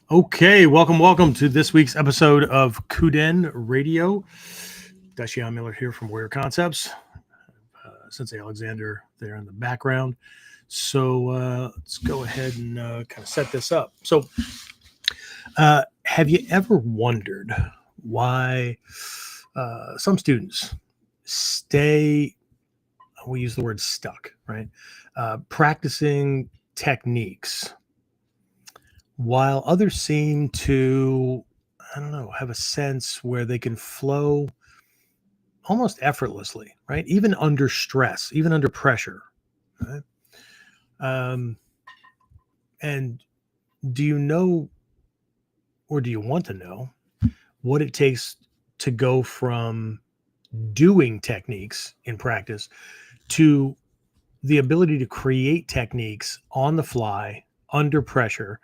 Okay, welcome to this week's episode of KUDEN Radio. Dacian Miller here from Warrior Concepts. Sensei Alexander there in the background. So let's go ahead and kind of set this up. So have you ever wondered why some students stay, we use the word stuck, right? Practicing techniques while others seem to, I don't know, have a sense where they can flow almost effortlessly, right? Even under stress, even under pressure, right? And do you know, or do you want to know what it takes to go from doing techniques in practice to the ability to create techniques on the fly, under pressure,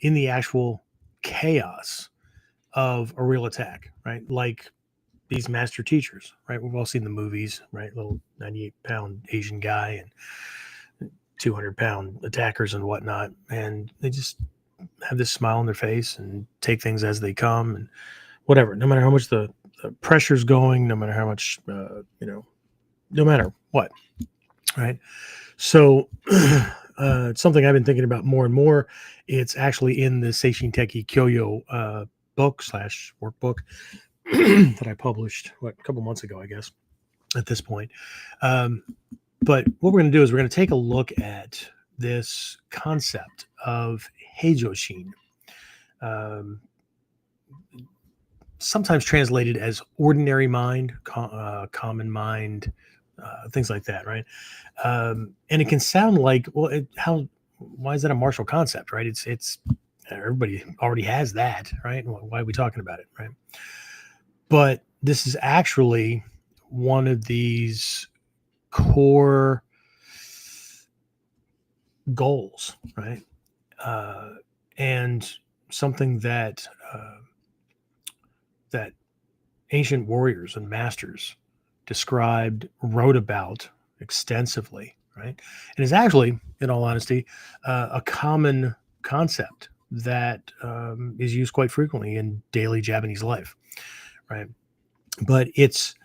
in the actual chaos of a real attack, right? Like these master teachers, right? We've all seen the movies, right? Little 98-pound Asian guy and 200-pound attackers and whatnot. And they just have this smile on their face and take things as they come and whatever, no matter how much the pressure's going, no matter how much, no matter what, right? So it's something I've been thinking about more and more. It's actually in the Seishin Teki Kyoyo book / workbook that I published a couple months ago, I guess, at this point. But what we're going to do is we're going to take a look at this concept of Heijōshin, sometimes translated as ordinary mind, common mind, things like that, right? And it can sound like, well, why is that a martial concept, right? It's everybody already has that, right? Why are we talking about it, right? But this is actually one of these core goals, right? And something that that ancient warriors and masters described, wrote about extensively, right? And is actually, in all honesty, a common concept that is used quite frequently in daily Japanese life, right? But it's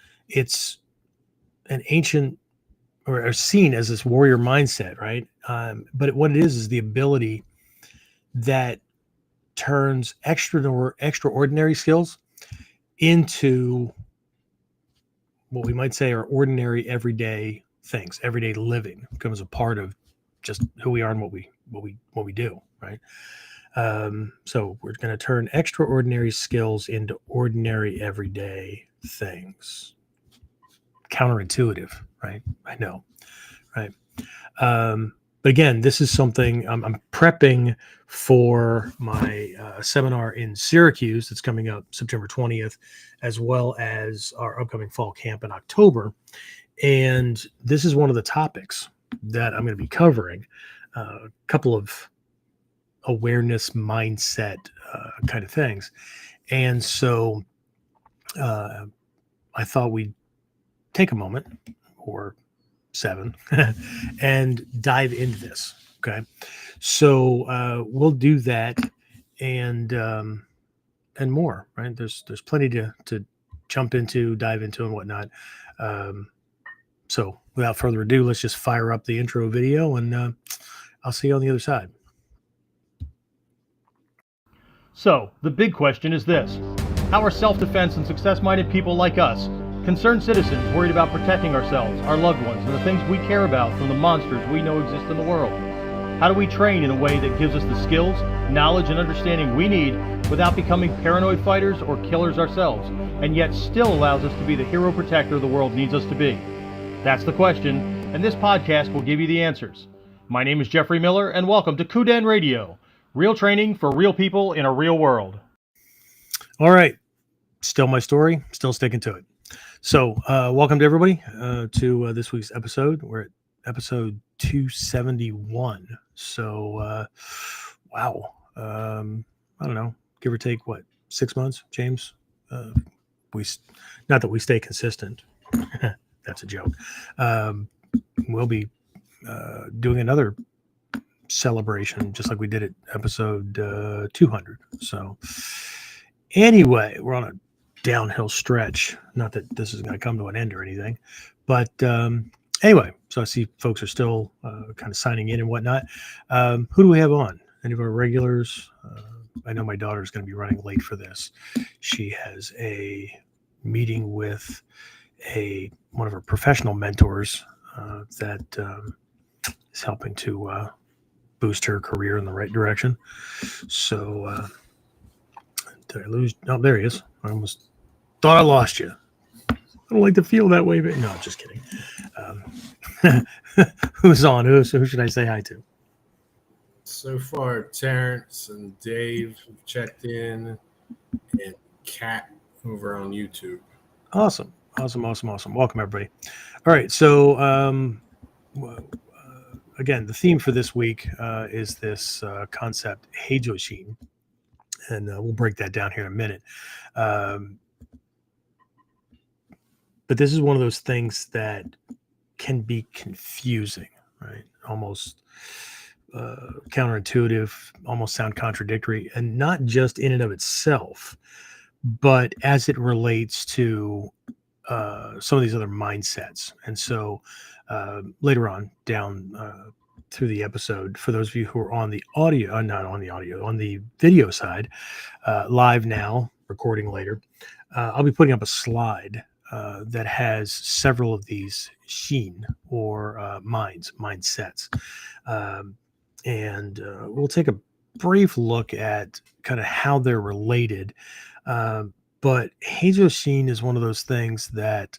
an ancient or seen as this warrior mindset, right? But what it is the ability that turns extraordinary skills into what we might say are ordinary everyday things. Everyday living becomes a part of just who we are and what we do, right? So we're going to turn extraordinary skills into ordinary everyday things. Counterintuitive, right? I know, right? But again, this is something I'm prepping for my seminar in Syracuse that's coming up September 20th, as well as our upcoming fall camp in October. And this is one of the topics that I'm going to be covering, a couple of awareness mindset kind of things. And so I thought we'd take a moment or 7 and dive into this. Okay. So we'll do that and more, right? There's plenty to jump into, dive into and whatnot. So without further ado, let's just fire up the intro video and I'll see you on the other side. So, the big question is this: how are self-defense and success-minded people like us, concerned citizens worried about protecting ourselves, our loved ones, and the things we care about from the monsters we know exist in the world? How do we train in a way that gives us the skills, knowledge, and understanding we need without becoming paranoid fighters or killers ourselves, and yet still allows us to be the hero protector the world needs us to be? That's the question, and this podcast will give you the answers. My name is Jeffrey Miller, and welcome to KUDEN Radio. Real training for real people in a real world. All right. Still my story, still sticking to it. So welcome to everybody to this week's episode. We're at episode 271. So, wow. I don't know, give or take, 6 months, James? Not that we stay consistent. That's a joke. We'll be doing another celebration, just like we did at episode 200. So anyway, we're on a downhill stretch. Not that this is going to come to an end or anything, but anyway, so I see folks are still kind of signing in and whatnot. Who do we have on? Any of our regulars? I know my daughter's going to be running late for this. She has a meeting with one of her professional mentors that is helping to boost her career in the right direction. So did I lose? Oh, there he is. I almost thought I lost you. I don't like to feel that way, but no, just kidding. Who's on? Who should I say hi to? So far, Terrence and Dave have checked in, and Kat over on YouTube. Awesome. Welcome, everybody. All right. So, again, the theme for this week is this concept, Heijōshin, and we'll break that down here in a minute. But this is one of those things that can be confusing, right? Almost counterintuitive, almost sound contradictory, and not just in and of itself, but as it relates to some of these other mindsets. And so later on down through the episode, for those of you who are on the audio, not on the audio, on the video side, live now, recording later, I'll be putting up a slide that has several of these shin or mindsets. And we'll take a brief look at kind of how they're related. But Heijōshin is one of those things that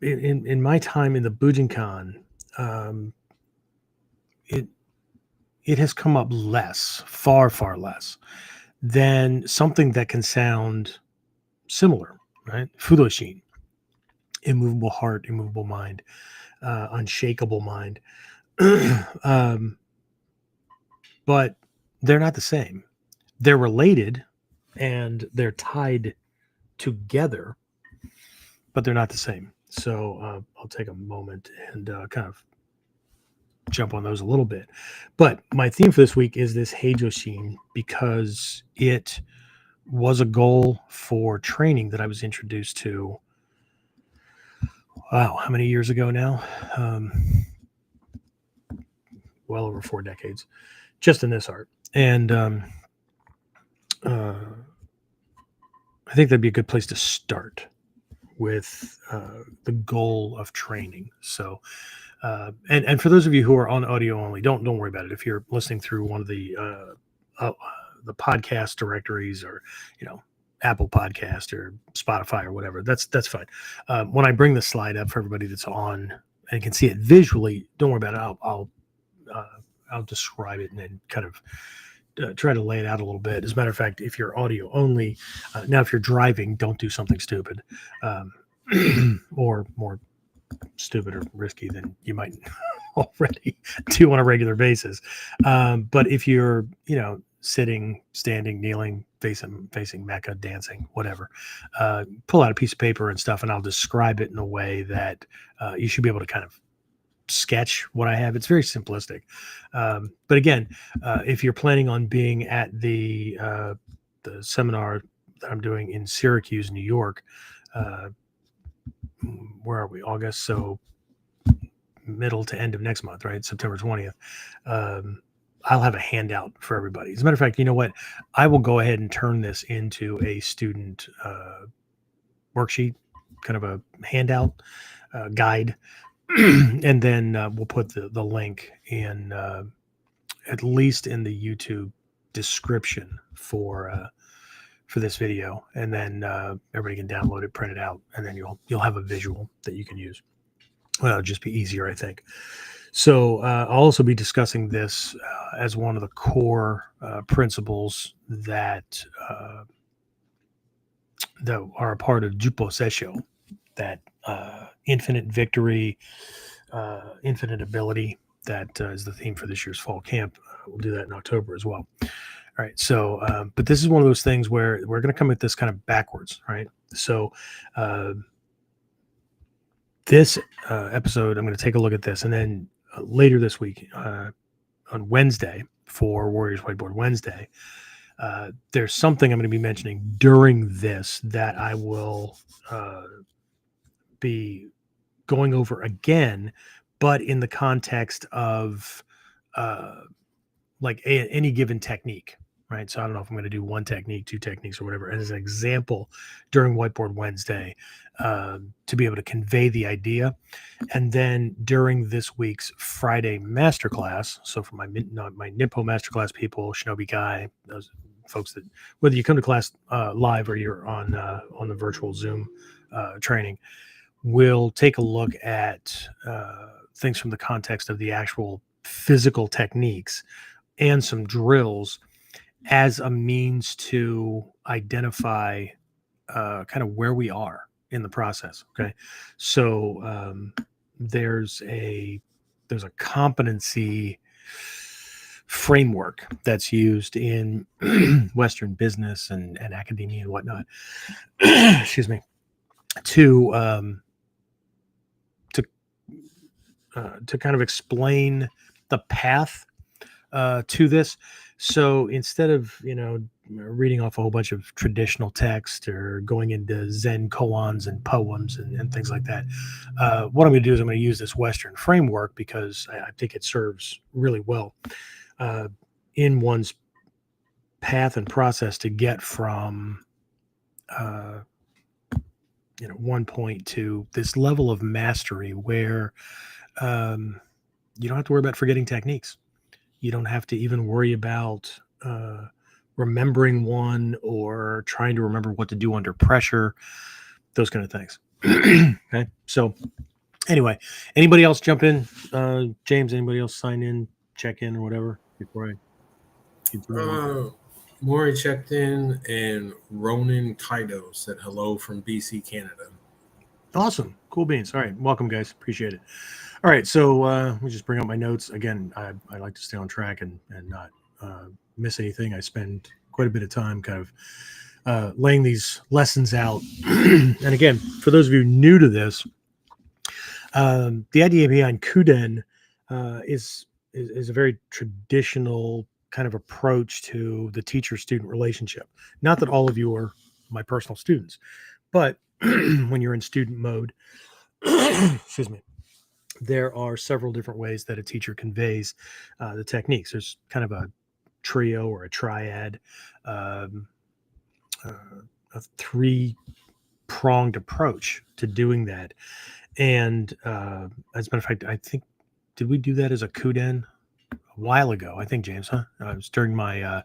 in my time in the Bujinkan, it has come up less, far less, than something that can sound similar, right? Fudoshin, immovable heart, immovable mind, unshakable mind. But they're not the same. They're related and they're tied together, but they're not the same. So I'll take a moment and kind of jump on those a little bit. But my theme for this week is this Heijōshin because it was a goal for training that I was introduced to. Wow, how many years ago now? Well over 4 decades, just in this art. And I think that'd be a good place to start with the goal of training. So, and for those of you who are on audio only, don't worry about it. If you're listening through one of the podcast directories, or Apple Podcast or Spotify or whatever, that's fine. When I bring the slide up for everybody that's on and can see it visually, don't worry about it. I'll describe it and then kind of try to lay it out a little bit. As a matter of fact, if you're audio only, now if you're driving, don't do something stupid or more stupid or risky than you might already do on a regular basis. But if you're, sitting, standing, kneeling, facing Mecca, dancing, whatever, pull out a piece of paper and stuff, and I'll describe it in a way that you should be able to kind of sketch what I have. It's very simplistic. But again, if you're planning on being at the seminar that I'm doing in Syracuse, New York, where are we? August. So middle to end of next month, right? September 20th. I'll have a handout for everybody. As a matter of fact, you know what? I will go ahead and turn this into a student worksheet, kind of a handout guide. And then we'll put the link in at least in the YouTube description for this video, and then everybody can download it, print it out, and then you'll have a visual that you can use. Well, it'll just be easier, I think. So I'll also be discussing this as one of the core principles that are a part of Jupo Seisho, that infinite victory, infinite ability. That is the theme for this year's fall camp. We'll do that in October as well. All right. So, but this is one of those things where we're going to come at this kind of backwards, right? So this episode, I'm going to take a look at this, and then later this week on Wednesday for Warriors Whiteboard Wednesday, there's something I'm going to be mentioning during this that I will be going over again, but in the context of like any given technique, right? So I don't know if I'm going to do one technique, two techniques, or whatever as an example during Whiteboard Wednesday to be able to convey the idea. And then during this week's Friday masterclass, so for my Nippo masterclass people, Shinobi Guy, those folks that whether you come to class live or you're on the virtual Zoom training, we'll take a look at things from the context of the actual physical techniques and some drills as a means to identify kind of where we are in the process. Okay. So there's a competency framework that's used in Western business and academia and whatnot. Excuse me. To kind of explain the path to this. So instead of, reading off a whole bunch of traditional text or going into Zen koans and poems and things like that, what I'm going to do is I'm going to use this Western framework because I think it serves really well in one's path and process to get from, one point to this level of mastery where you don't have to worry about forgetting techniques. You don't have to even worry about remembering one or trying to remember what to do under pressure, those kind of things. Okay. So anyway, anybody else jump in? James, anybody else sign in, check in or whatever before I keep Maury checked in and Ronan Kaido said hello from BC, Canada. Awesome. Cool beans. All right. Welcome, guys. Appreciate it. All right. So let me just bring up my notes. Again, I like to stay on track and not miss anything. I spend quite a bit of time kind of laying these lessons out. And again, for those of you new to this, the idea behind KUDEN is a very traditional kind of approach to the teacher-student relationship. Not that all of you are my personal students, but when you're in student mode, excuse me, there are several different ways that a teacher conveys the techniques. There's kind of a trio or a triad, a three-pronged approach to doing that. And as a matter of fact, I think, did we do that as a KUDEN a while ago? I think, James, huh? It was during my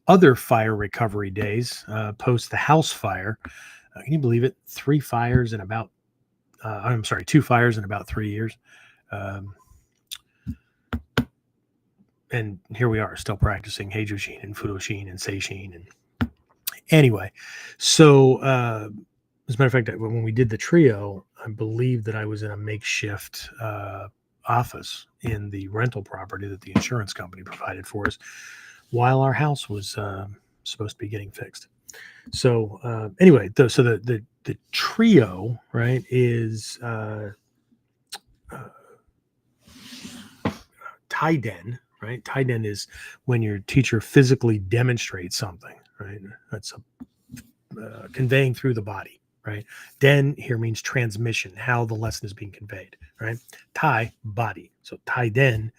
other fire recovery days, post the house fire. Can you believe it? 2 fires in about 3 years. And here we are still practicing Heijōshin and Fudoshin and Seishin. And anyway, so as a matter of fact, when we did the trio, I believe that I was in a makeshift office in the rental property that the insurance company provided for us while our house was supposed to be getting fixed. So anyway, the trio, right, is Taiden, right? Taiden is when your teacher physically demonstrates something, right? That's conveying through the body, right? Den here means transmission, how the lesson is being conveyed, right? Tai, body. So Taiden,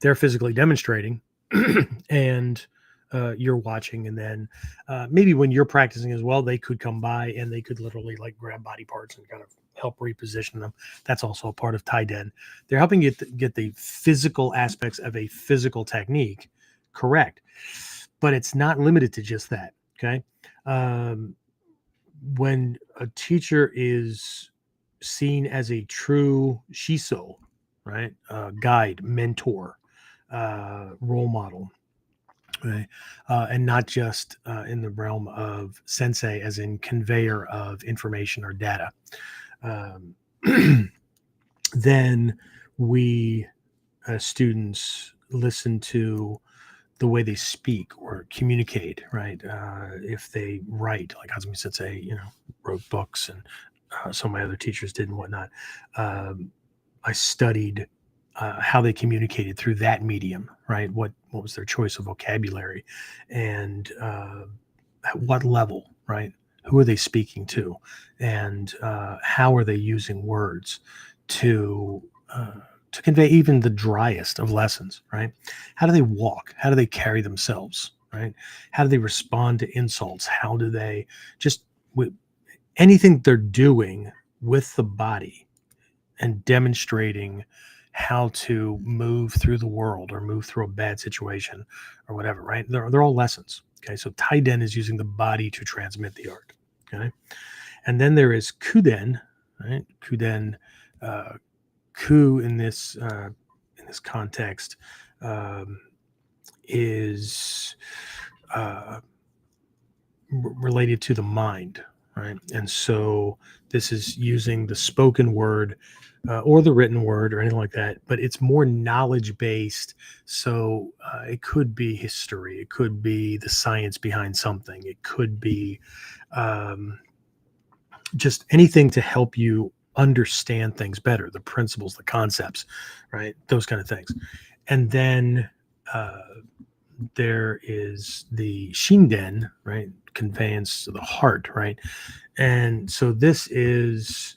they're physically demonstrating and you're watching, and then maybe when you're practicing as well, they could come by and they could literally like grab body parts and kind of help reposition them. That's also a part of Taiden. They're helping you get the physical aspects of a physical technique correct, but it's not limited to just that. Okay. When a teacher is seen as a true shiso, right, guide, mentor, role model, right? And not just in the realm of sensei, as in conveyor of information or data. Then we, as students, listen to the way they speak or communicate, right? If they write, like Hazumi Sensei, wrote books and some of my other teachers did and whatnot. I studied how they communicated through that medium, right? What was their choice of vocabulary, and at what level, right? Who are they speaking to, and how are they using words to convey even the driest of lessons, right? How do they walk? How do they carry themselves, right? How do they respond to insults? How do they just anything they're doing with the body and demonstrating how to move through the world or move through a bad situation or whatever, right? They're all lessons. Okay. So Taiden is using the body to transmit the art. Okay. And then there is Kuden, right? Kuden, ku in this context is related to the mind, right? And so this is using the spoken word or the written word or anything like that, but it's more knowledge based. So it could be history, it could be the science behind something, it could be just anything to help you understand things better, the principles, the concepts, right? Those kind of things. And then there is the shinden, right? Conveyance to the heart, right? And so this is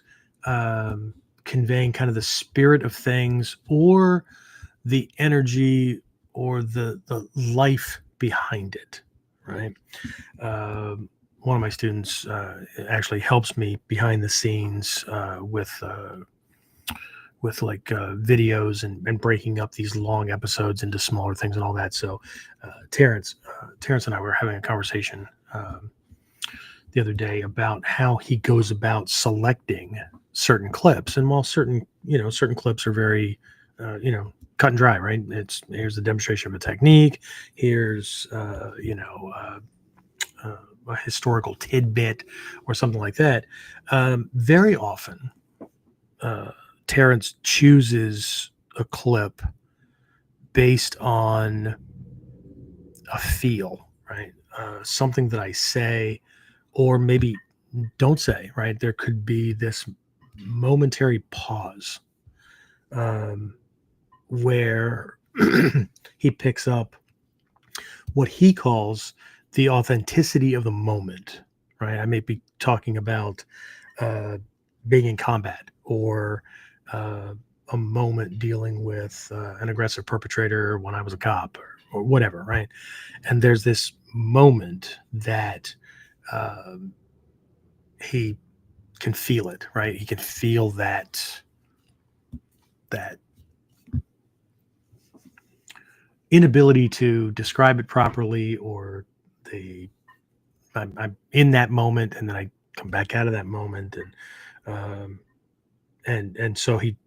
conveying kind of the spirit of things or the energy or the life behind it, right? One of my students actually helps me behind the scenes with like videos and breaking up these long episodes into smaller things and all that. So Terrence and I were having a conversation the other day about how he goes about selecting certain clips. And while certain clips are very, cut and dry, right? Here's the demonstration of a technique. Here's, a historical tidbit or something like that. Very often, Terrence chooses a clip based on a feel, right? Something that I say, or maybe don't say, right? There could be this momentary pause where he picks up what he calls the authenticity of the moment, right? I may be talking about being in combat or a moment dealing with an aggressive perpetrator when I was a cop or whatever, right? And there's this moment that he can feel it, right? He can feel that inability to describe it properly, or I'm in that moment and then I come back out of that moment, and so he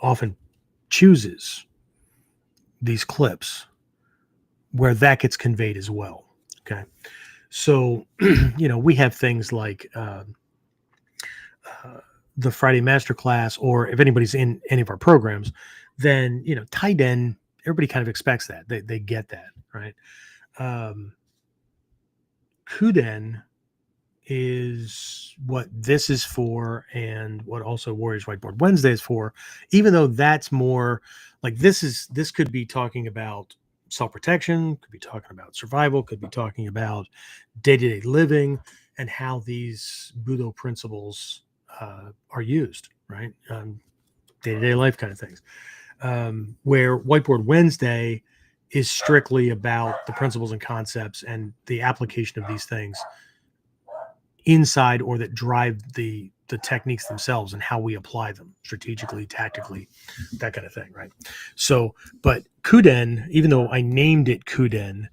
often chooses these clips where that gets conveyed as well. Okay, so we have things like the Friday Masterclass, or if anybody's in any of our programs, then Taiden, everybody kind of expects that they get that, right? Kuden is what this is for, and what also Warriors Whiteboard Wednesday is for, even though that's more like this could be talking about self-protection, could be talking about survival, could be talking about day-to-day living and how these Budo principles are used, right? Day-to-day life kind of things. Where Whiteboard Wednesday is strictly about the principles and concepts and the application of these things inside, or that drive the techniques themselves and how we apply them strategically, tactically, that kind of thing, right? So, but Kuden, even though I named it Kuden,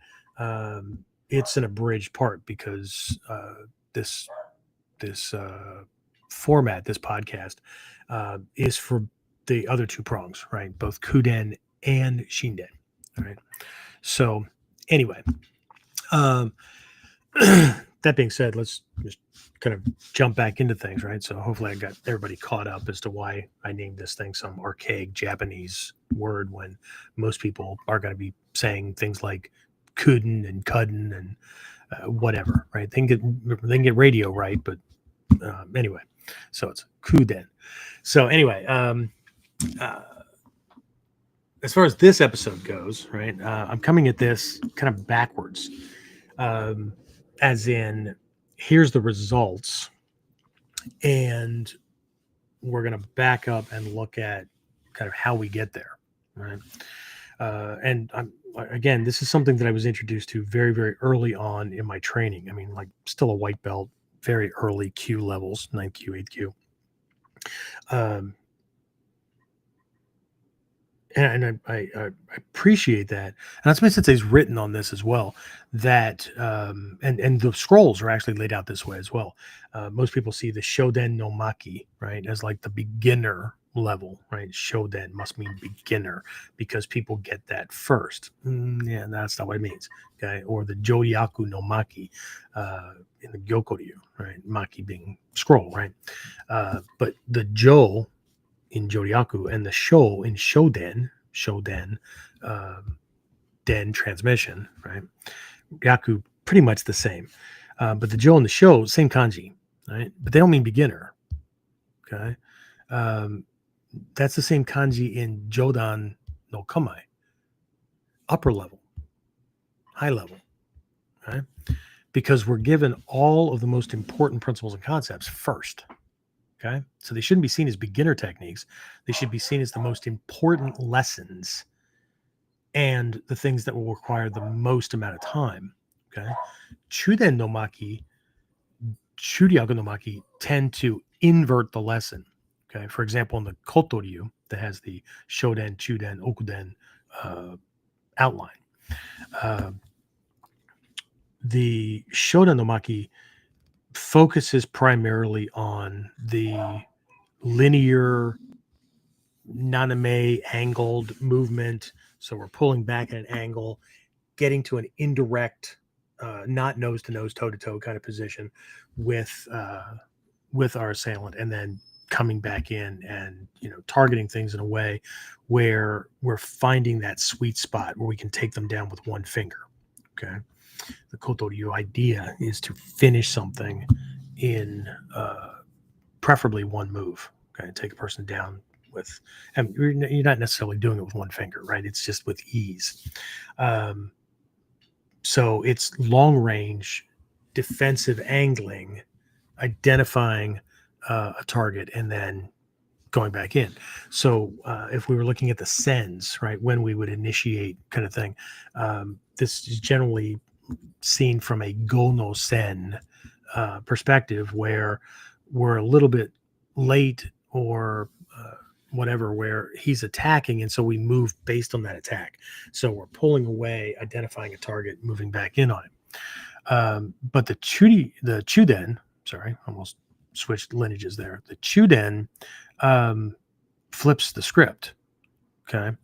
it's an abridged part because this format, this podcast, is for the other two prongs, right? Both Kuden and Shinden, all right? So anyway, that being said, let's just kind of jump back into things, right? So hopefully I got everybody caught up as to why I named this thing some archaic Japanese word when most people are going to be saying things like kuden and kuden and whatever, right? They can get radio right, but Anyway, so it's KUDEN. So anyway, as far as this episode goes, right, I'm coming at this kind of backwards, as in, here's the results, and we're going to back up and look at kind of how we get there, right? And again, this is something that I was introduced to very, very early on in my training. I mean, like, still a white belt, very early Q levels, 9Q, 8Q. And I appreciate that. And that's why Sensei's written on this as well, that and the scrolls are actually laid out this way as well. Most people see the Shoden no Maki, right, as like the beginner level, right? Shoden must mean beginner because people get that first. Yeah, that's not what it means. Okay. Or the Jōryaku no Maki in the Gyokoryu, right? Maki being scroll, right? But the Jo in Jōryaku and the Sho in Shoden, Den transmission, right? Yaku, pretty much the same. But the Jo and the Sho, same kanji, right? But they don't mean beginner. Okay. That's the same kanji in Jodan no Kamae, upper level, high level, right? Because we're given all of the most important principles and concepts first. Okay. So they shouldn't be seen as beginner techniques. They should be seen as the most important lessons and the things that will require the most amount of time. Okay. Chuden no Maki, Churyaku no Maki tend to invert the lesson. Okay. For example, in the Kotoryu that has the Shoden, Chuden, Okuden outline, the Shoden no Maki focuses primarily on the linear naname angled movement. So we're pulling back at an angle, getting to an indirect, not nose to nose, toe to toe kind of position with our assailant, and then coming back in and targeting things in a way where we're finding that sweet spot where we can take them down with one finger. Okay. The Kotoryu idea is to finish something in preferably one move. Okay, take a person down with, and you're not necessarily doing it with one finger, right? It's just with ease. So it's long range defensive angling, identifying a target, and then going back in. So if we were looking at the sens, right, when we would initiate kind of thing, this is generally seen from a go no sen perspective, where we're a little bit late or whatever, where he's attacking, and so we move based on that attack. So we're pulling away, identifying a target, moving back in on him. But the Chuden, sorry, almost switched lineages there. The Chuden flips the script, okay,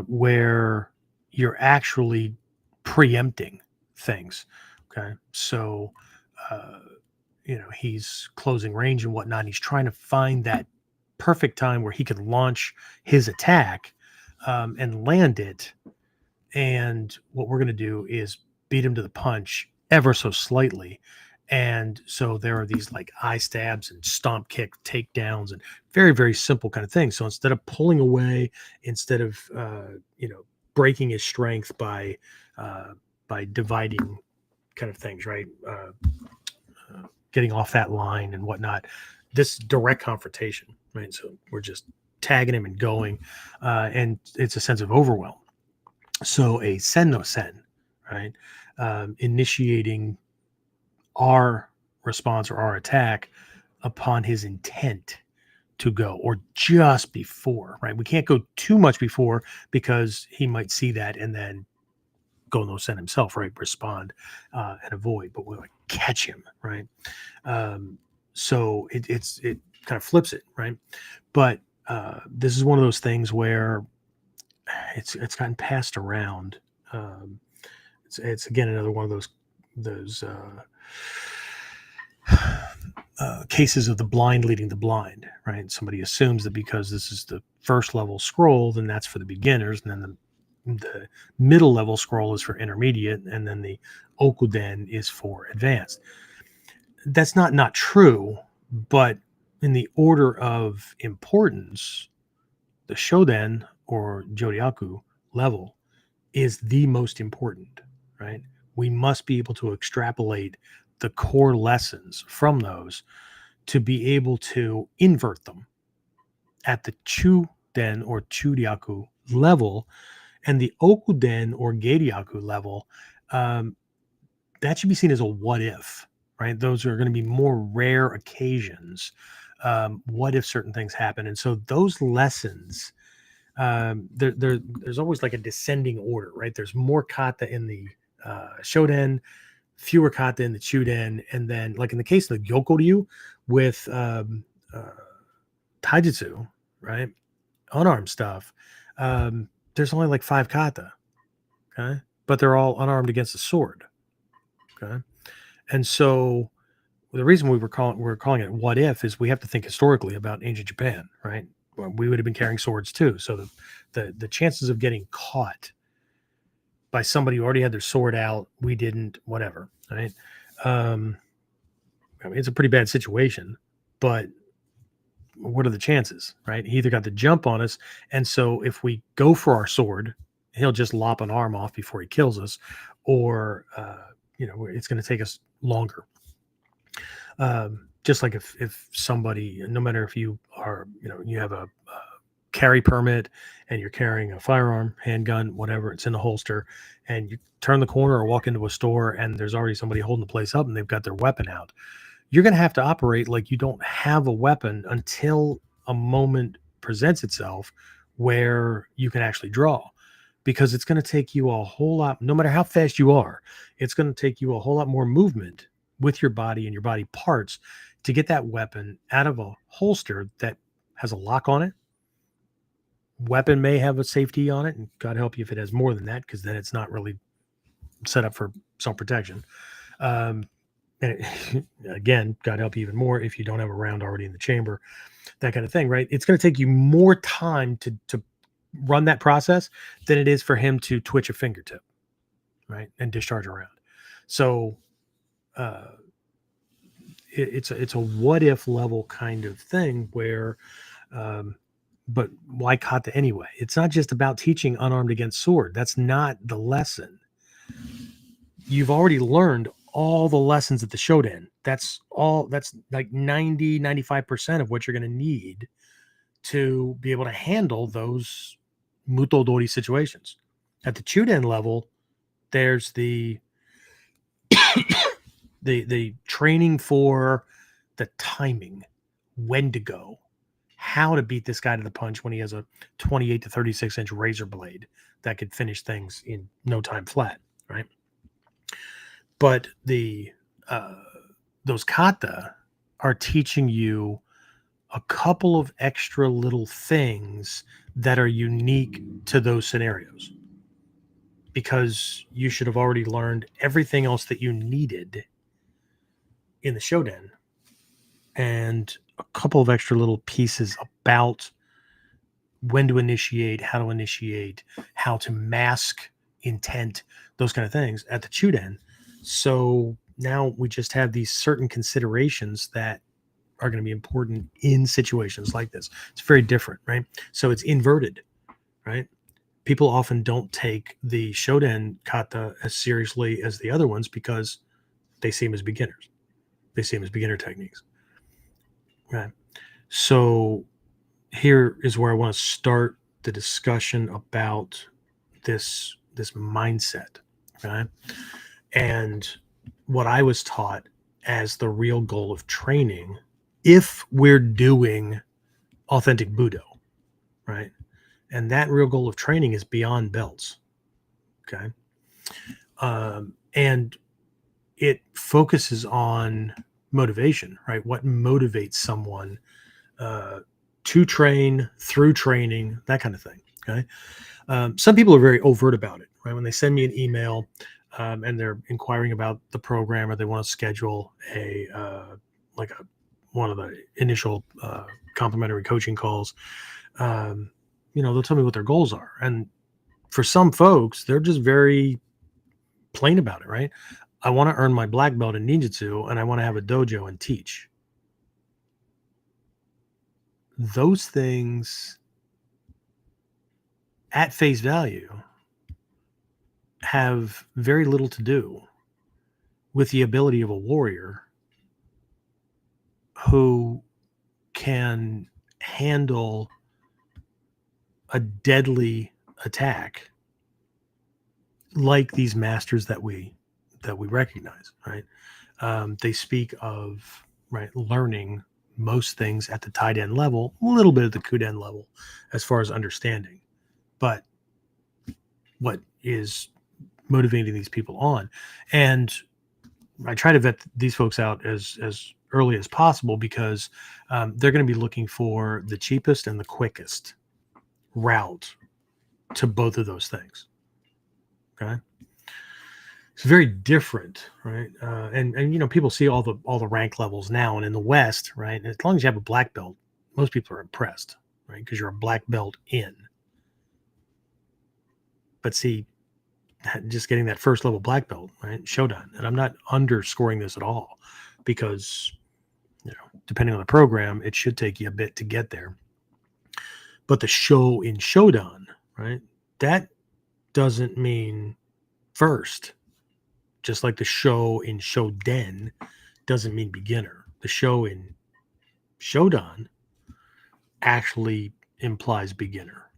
where you're actually preempting things. Okay. So, he's closing range and whatnot. He's trying to find that perfect time where he can launch his attack and land it. And what we're going to do is beat him to the punch ever so slightly. And so there are these like eye stabs and stomp kick takedowns and very, very simple kind of things. So instead of pulling away, instead of, breaking his strength by dividing kind of things, right? Getting off that line and whatnot, this direct confrontation, right? So we're just tagging him and going, and it's a sense of overwhelm. So a sen no sen, right? Initiating our response or our attack upon his intent to go, or just before, right? We can't go too much before because he might see that and then go no sen himself, right? Respond and avoid, but we'll like catch him, right? So it kind of flips it, right? But this is one of those things where it's gotten passed around. It's again another one of those cases of the blind leading the blind, right? Somebody assumes that because this is the first level scroll, then that's for the beginners, and then the middle level scroll is for intermediate, and then the Okuden is for advanced. that's not true, but in the order of importance, the Shoden or Jōryaku level is the most important, right? We must be able to extrapolate the core lessons from those to be able to invert them at the Chuden or Churyaku level, and the Okuden or Geiryaku level. That should be seen as a what if, right? Those are going to be more rare occasions. What if certain things happen? And so those lessons, there's always like a descending order, right? There's more kata in the Shoden, fewer kata in the Chuden, and then like in the case of the Gyokoryu with Taijutsu, right? Unarmed stuff, there's only like 5 kata, okay? But they're all unarmed against a sword, okay? And so the reason we're calling it what if is we have to think historically about ancient Japan, right? Well, we would have been carrying swords too. So the chances of getting caught by somebody who already had their sword out, we didn't, whatever, right? I mean, it's a pretty bad situation, but what are the chances, right? He either got the jump on us, and so if we go for our sword, he'll just lop an arm off before he kills us, or it's going to take us longer. Just like if somebody, no matter if you are, you have a carry permit and you're carrying a firearm, handgun, whatever, it's in the holster, and you turn the corner or walk into a store and there's already somebody holding the place up and they've got their weapon out. You're going to have to operate like you don't have a weapon until a moment presents itself where you can actually draw, because it's going to take you a whole lot, no matter how fast you are, it's going to take you a whole lot more movement with your body and your body parts to get that weapon out of a holster that has a lock on it. Weapon may have a safety on it, and God help you if it has more than that, because then it's not really set up for self-protection. And again, God help you even more if you don't have a round already in the chamber, that kind of thing, right? It's going to take you more time to run that process than it is for him to twitch a fingertip, right, and discharge a round. So it's a what if level kind of thing where, but why kata anyway? It's not just about teaching unarmed against sword. That's not the lesson. You've already learned all the lessons at the Shoden. That's like 95% of what you're going to need to be able to handle those mutodori situations. At the Chuden level, there's the training for the timing, when to go, how to beat this guy to the punch when he has a 28 to 36 inch razor blade that could finish things in no time flat, right? But those kata are teaching you a couple of extra little things that are unique to those scenarios, because you should have already learned everything else that you needed in the Shoden, and a couple of extra little pieces about when to initiate, how to mask intent, those kind of things at the Chuden. So now we just have these certain considerations that are going to be important in situations like this. It's very different, right? So it's inverted, right? People often don't take the Shoden kata as seriously as the other ones because they see them as beginners. They see them as beginner techniques. Right. So here is where I want to start the discussion about this mindset. Okay. And what I was taught as the real goal of training, if we're doing authentic Budo, right? And that real goal of training is beyond belts. Okay. And it focuses on motivation, right? What motivates someone to train, through training, that kind of thing. Okay. Some people are very overt about it, right? When they send me an email and they're inquiring about the program, or they want to schedule one of the initial complimentary coaching calls, they'll tell me what their goals are. And for some folks, they're just very plain about it, right? I want to earn my black belt in ninjutsu and I want to have a dojo and teach. Those things at face value have very little to do with the ability of a warrior who can handle a deadly attack like these masters that we recognize, right? They speak of, right, learning most things at the Taiden level, a little bit at the Kuden level as far as understanding. But what is motivating these people on? And I try to vet these folks out as early as possible because they're going to be looking for the cheapest and the quickest route to both of those things. Okay. It's very different, right? And you know, people see all the rank levels now, and in the West, right? And as long as you have a black belt, most people are impressed, right? Because you're a black belt in. But see, just getting that first level black belt, right? Shodan, and I'm not underscoring this at all, because you know, depending on the program, it should take you a bit to get there. But the show in Shodan, right? That doesn't mean first. Just like the show in Shoden doesn't mean beginner. The show in Shodan actually implies beginner.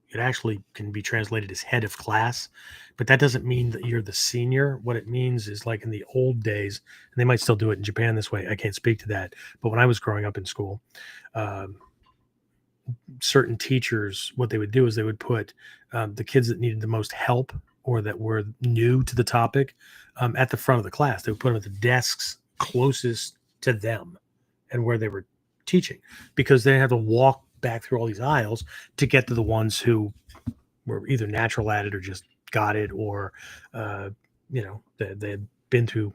It actually can be translated as head of class, but that doesn't mean that you're the senior. What it means is, like in the old days, and they might still do it in Japan this way. I can't speak to that. But when I was growing up in school, certain teachers, what they would do is they would put the kids that needed the most help or that were new to the topic at the front of the class. They would put them at the desks closest to them and where they were teaching, because they had to walk back through all these aisles to get to the ones who were either natural at it or just got it, or you know, they had been through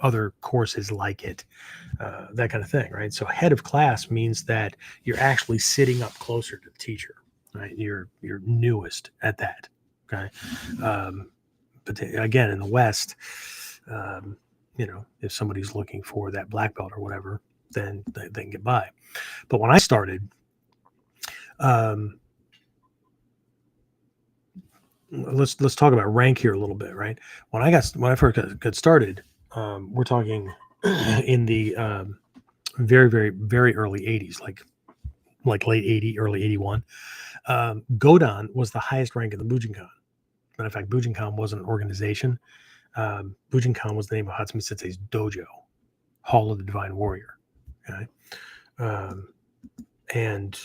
other courses like it, that kind of thing, right? So head of class means that you're actually sitting up closer to the teacher, right? You're newest at that. Okay. But again, in the West, you know, if somebody's looking for that black belt or whatever, then they can get by. But when I started, let's talk about rank here a little bit, right? When I first got started, we're talking in the very, very, very early 80s, like late 80, early 81. Godan was the highest rank in the Bujinkan. Matter of fact, Bujinkan wasn't an organization. Bujinkan was the name of Hatsumi Sensei's dojo, Hall of the Divine Warrior. Okay, and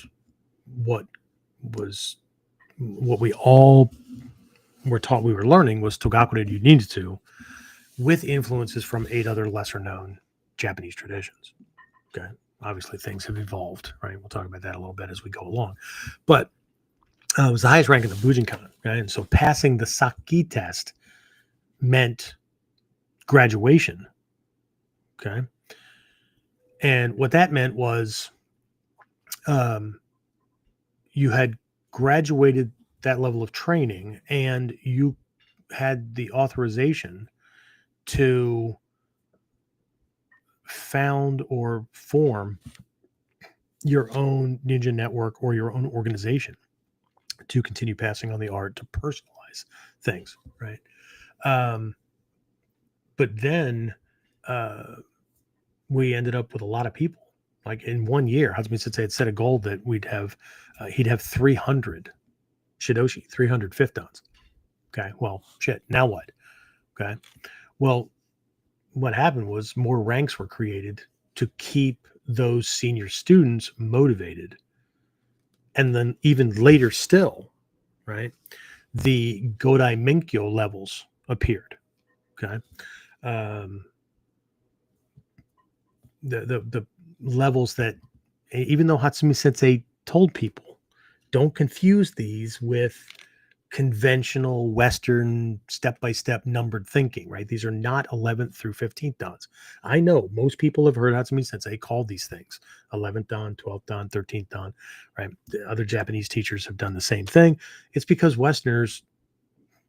what we all were taught we were learning was Togakure Ninjutsu, with influences from 8 other lesser known Japanese traditions. Okay, obviously things have evolved, right? We'll talk about that a little bit as we go along, but it was the highest rank in the Bujinkan, okay? And so passing the Saki test meant graduation, okay? And what that meant was you had graduated that level of training and you had the authorization to found or form your own ninja network or your own organization to continue passing on the art, to personalize things, right? But then we ended up with a lot of people. Like in 1 year, Hatsumi Sensei had set a goal that he'd have 300 Shidoshi, 300 fifth dans. Okay, well, shit, now what? Okay, well, what happened was more ranks were created to keep those senior students motivated. And then even later still, right, the Godai Menkyo levels appeared. Okay. The levels that, even though Hatsumi Sensei told people, don't confuse these with conventional Western step-by-step numbered thinking, right? These are not 11th through 15th dans. I know most people have heard Hatsumi Sensei call these things 11th dan, 12th dan, 13th dan, right? The other Japanese teachers have done the same thing. It's because Westerners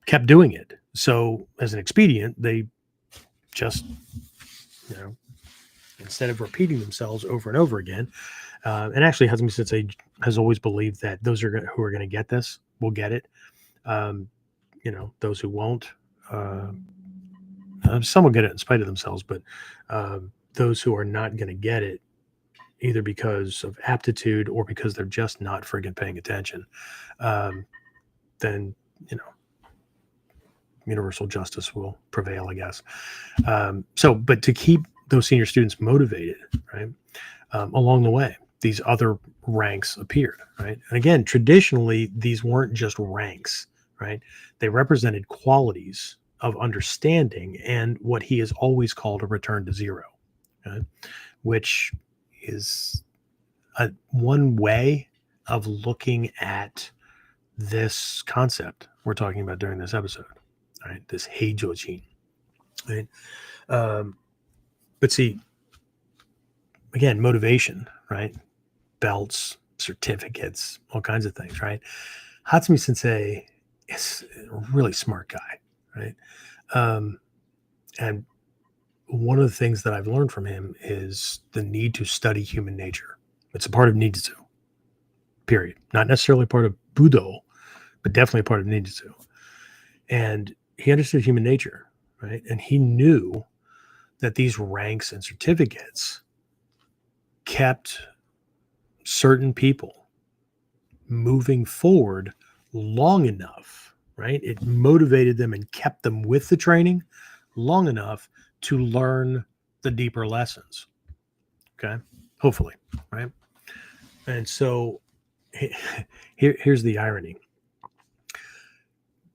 kept doing it. So as an expedient, they just, you know, instead of repeating themselves over and over again. And actually, Hatsumi Sensei has always believed that those who are going to get this will get it. You know, those who won't, some will get it in spite of themselves, but those who are not going to get it, either because of aptitude or because they're just not friggin' paying attention, then, you know, universal justice will prevail, I guess. But to keep those senior students motivated, right, along the way, these other ranks appeared, right? And again, traditionally, these weren't just ranks, right? They represented qualities of understanding and what he has always called a return to zero, right? Which is one way of looking at this concept we're talking about during this episode, right? This Heijōshin, right? But see, again, motivation, right? Belts, certificates, all kinds of things, right? Hatsumi Sensei is a really smart guy, right? And one of the things that I've learned from him is the need to study human nature. It's a part of Ninjutsu, period. Not necessarily part of Budo, but definitely a part of Ninjutsu. And he understood human nature, right? And he knew that these ranks and certificates kept certain people moving forward long enough, right? It motivated them and kept them with the training long enough to learn the deeper lessons. Okay. Hopefully. Right. And so here's the irony.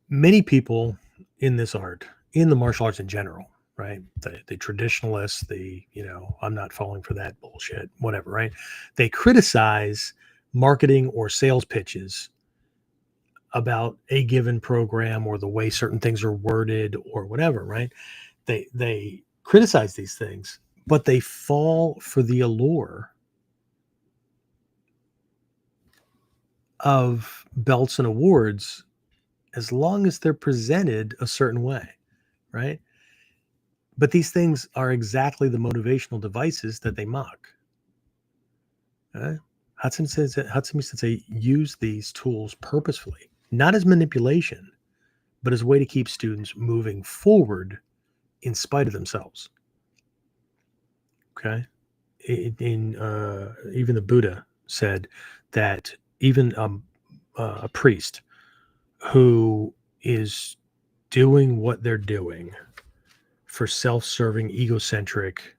Many people in this art, in the martial arts in general, right? The traditionalists, I'm not falling for that bullshit, whatever, right? They criticize marketing or sales pitches about a given program or the way certain things are worded or whatever, right? They criticize these things, but they fall for the allure of belts and awards as long as they're presented a certain way, right? But these things are exactly the motivational devices that they mock. Hatsumi Sensei used these tools purposefully, not as manipulation, but as a way to keep students moving forward in spite of themselves. Okay? Even the Buddha said that even a priest who is doing what they're doing for self-serving, egocentric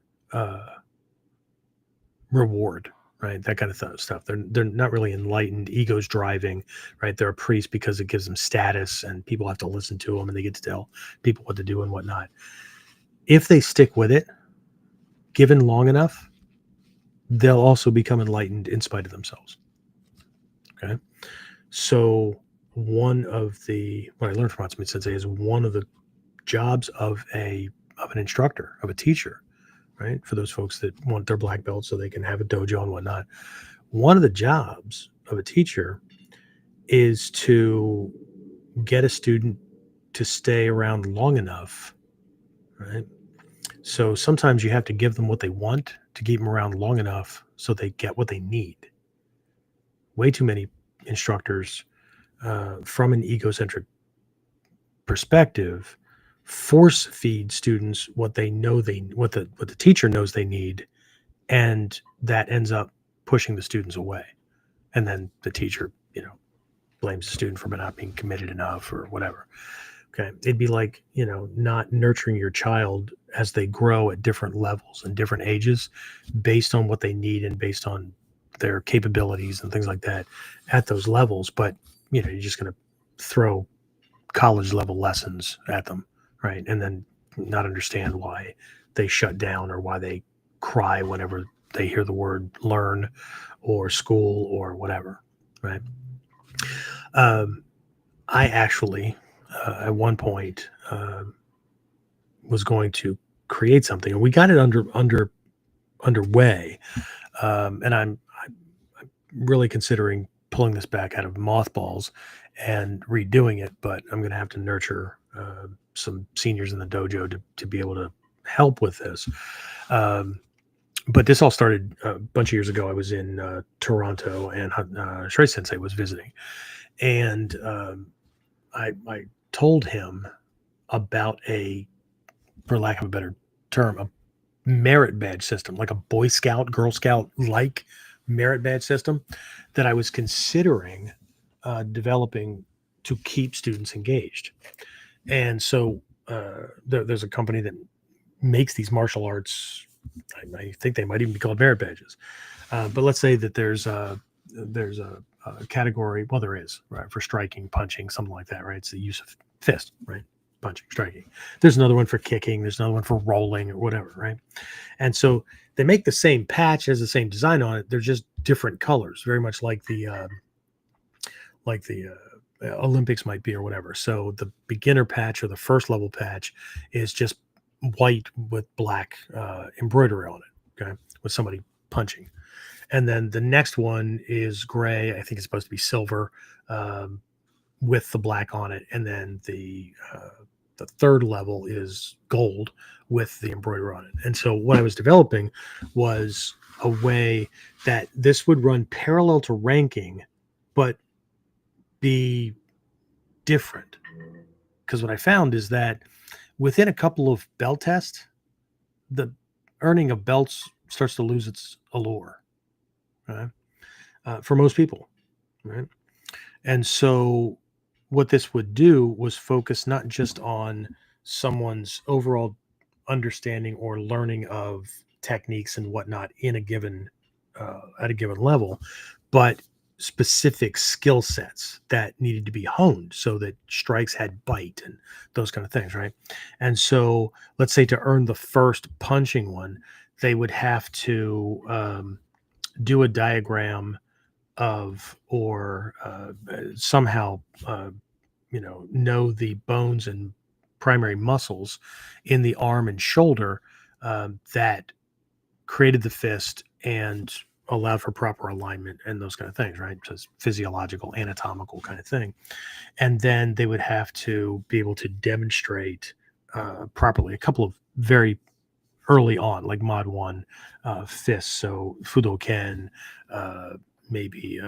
reward, right? That kind of stuff. They're not really enlightened. Ego's driving, right? They're a priest because it gives them status and people have to listen to them and they get to tell people what to do and whatnot. If they stick with it, given long enough, they'll also become enlightened in spite of themselves. Okay. So what I learned from Hatsumi Sensei is one of the jobs of an instructor, of a teacher, right? For those folks that want their black belt so they can have a dojo and whatnot. One of the jobs of a teacher is to get a student to stay around long enough, right? So sometimes you have to give them what they want to keep them around long enough so they get what they need. Way too many instructors, from an egocentric perspective, force feed students what they know what the teacher knows they need, and that ends up pushing the students away. And then the teacher, blames the student for not being committed enough or whatever. Okay. It'd be like, not nurturing your child as they grow at different levels and different ages based on what they need and based on their capabilities and things like that at those levels. But, you're just going to throw college level lessons at them, right? And then not understand why they shut down or why they cry whenever they hear the word learn or school or whatever, right? I actually, at one point, was going to create something, and we got it underway. And I'm really considering pulling this back out of mothballs and redoing it, but I'm going to have to nurture some seniors in the dojo to be able to help with this. But this all started a bunch of years ago. I was in Toronto, and Shrey Sensei was visiting, and I told him about for lack of a better term, a merit badge system, like a Boy Scout, Girl Scout like merit badge system that I was considering developing to keep students engaged. And so there's a company that makes these martial arts. I think they might even be called merit badges. But let's say that there's a category. Well, there is, right, for striking, punching, something like that, right? It's the use of fist, right? Punching, striking. There's another one for kicking. There's another one for rolling or whatever, right? And so they make the same patch, has the same design on it. They're just different colors, very much like the Olympics might be or whatever. So the beginner patch or the first level patch is just white with black embroidery on it, okay, with somebody punching. And then the next one is gray. I think it's supposed to be silver with the black on it. And then the third level is gold with the embroidery on it. And so what I was developing was a way that this would run parallel to ranking, but be different. Because what I found is that within a couple of belt tests, the earning of belts starts to lose its allure, right? For most people, right? And so what this would do was focus not just on someone's overall understanding or learning of techniques and whatnot in a given at a given level, but specific skill sets that needed to be honed so that strikes had bite and those kind of things, right? And so let's say to earn the first punching one, they would have to do a diagram of or somehow know the bones and primary muscles in the arm and shoulder that created the fist and allowed for proper alignment and those kind of things, right? So it's physiological, anatomical kind of thing. And then they would have to be able to demonstrate properly a couple of very early on, like Mod 1 fists. So Fudoken, maybe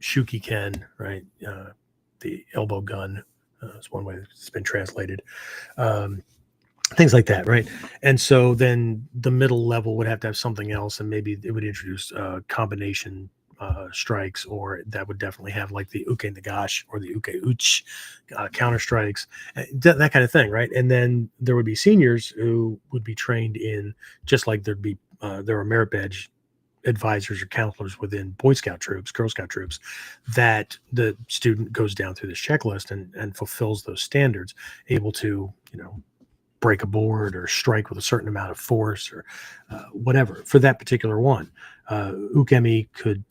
Shukiken, right? The elbow gun is one way it's been translated. Things like that, right? And so then the middle level would have to have something else, and maybe it would introduce combination strikes, or that would definitely have like the uke nagash or the uke uch counter strikes, that kind of thing, right? And then there would be seniors who would be trained in, just like there are merit badge advisors or counselors within Boy Scout troops, Girl Scout troops, that the student goes down through this checklist and fulfills those standards, able to, break a board or strike with a certain amount of force or whatever for that particular one. Ukemi could,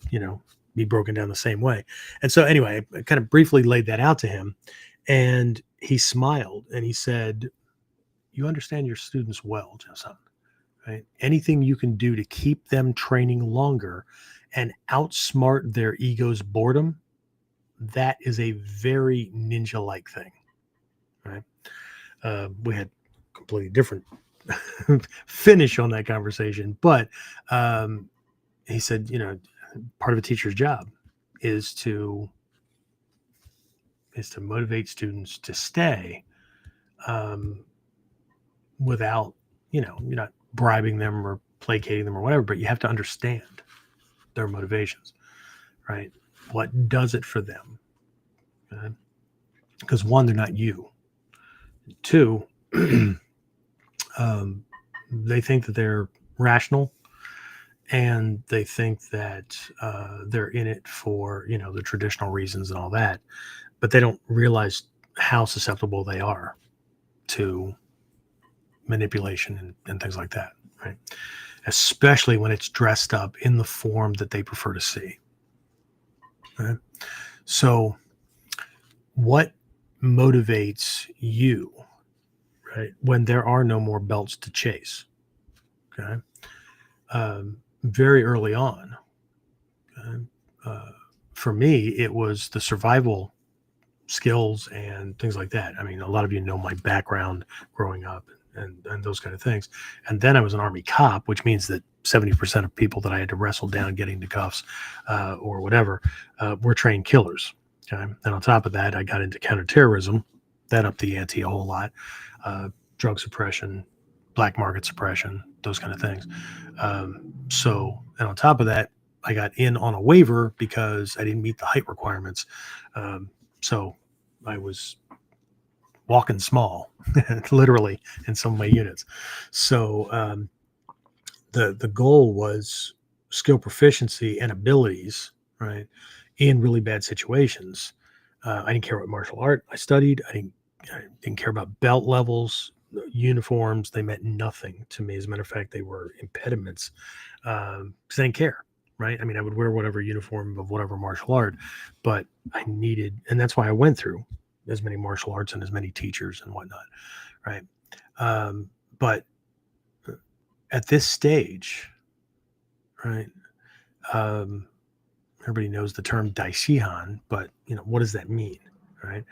be broken down the same way. And so anyway, I kind of briefly laid that out to him, and he smiled and he said, "You understand your students well, Jason, right? Anything you can do to keep them training longer and outsmart their ego's boredom, that is a very ninja-like thing," right? We had completely different finish on that conversation, but he said, part of a teacher's job is to motivate students to stay without, you're not bribing them or placating them or whatever, but you have to understand their motivations, right? What does it for them? Okay? Because one, they're not you. Two, they think that they're rational, and they think that they're in it for, the traditional reasons and all that, but they don't realize how susceptible they are to manipulation and things like that, right? Especially when it's dressed up in the form that they prefer to see. Right? So what motivates you, right, when there are no more belts to chase? Okay. Very early on, for me, it was the survival skills and things like that. I mean, a lot of you know my background growing up and those kind of things. And then I was an Army cop, which means that 70% of people that I had to wrestle down getting to cuffs or whatever were trained killers. Okay. And on top of that, I got into counterterrorism. That upped the ante a whole lot. Drug suppression, black market suppression, those kind of things. And on top of that, I got in on a waiver because I didn't meet the height requirements. So I was walking small, literally, in some of my units. So the goal was skill proficiency and abilities, right, in really bad situations. I didn't care what martial art I studied. I didn't care about belt levels, uniforms. They meant nothing to me. As a matter of fact, they were impediments because I didn't care, right? I mean, I would wear whatever uniform of whatever martial art, but I needed, and that's why I went through as many martial arts and as many teachers and whatnot, right? But at this stage, right, everybody knows the term daishihan, but what does that mean, right?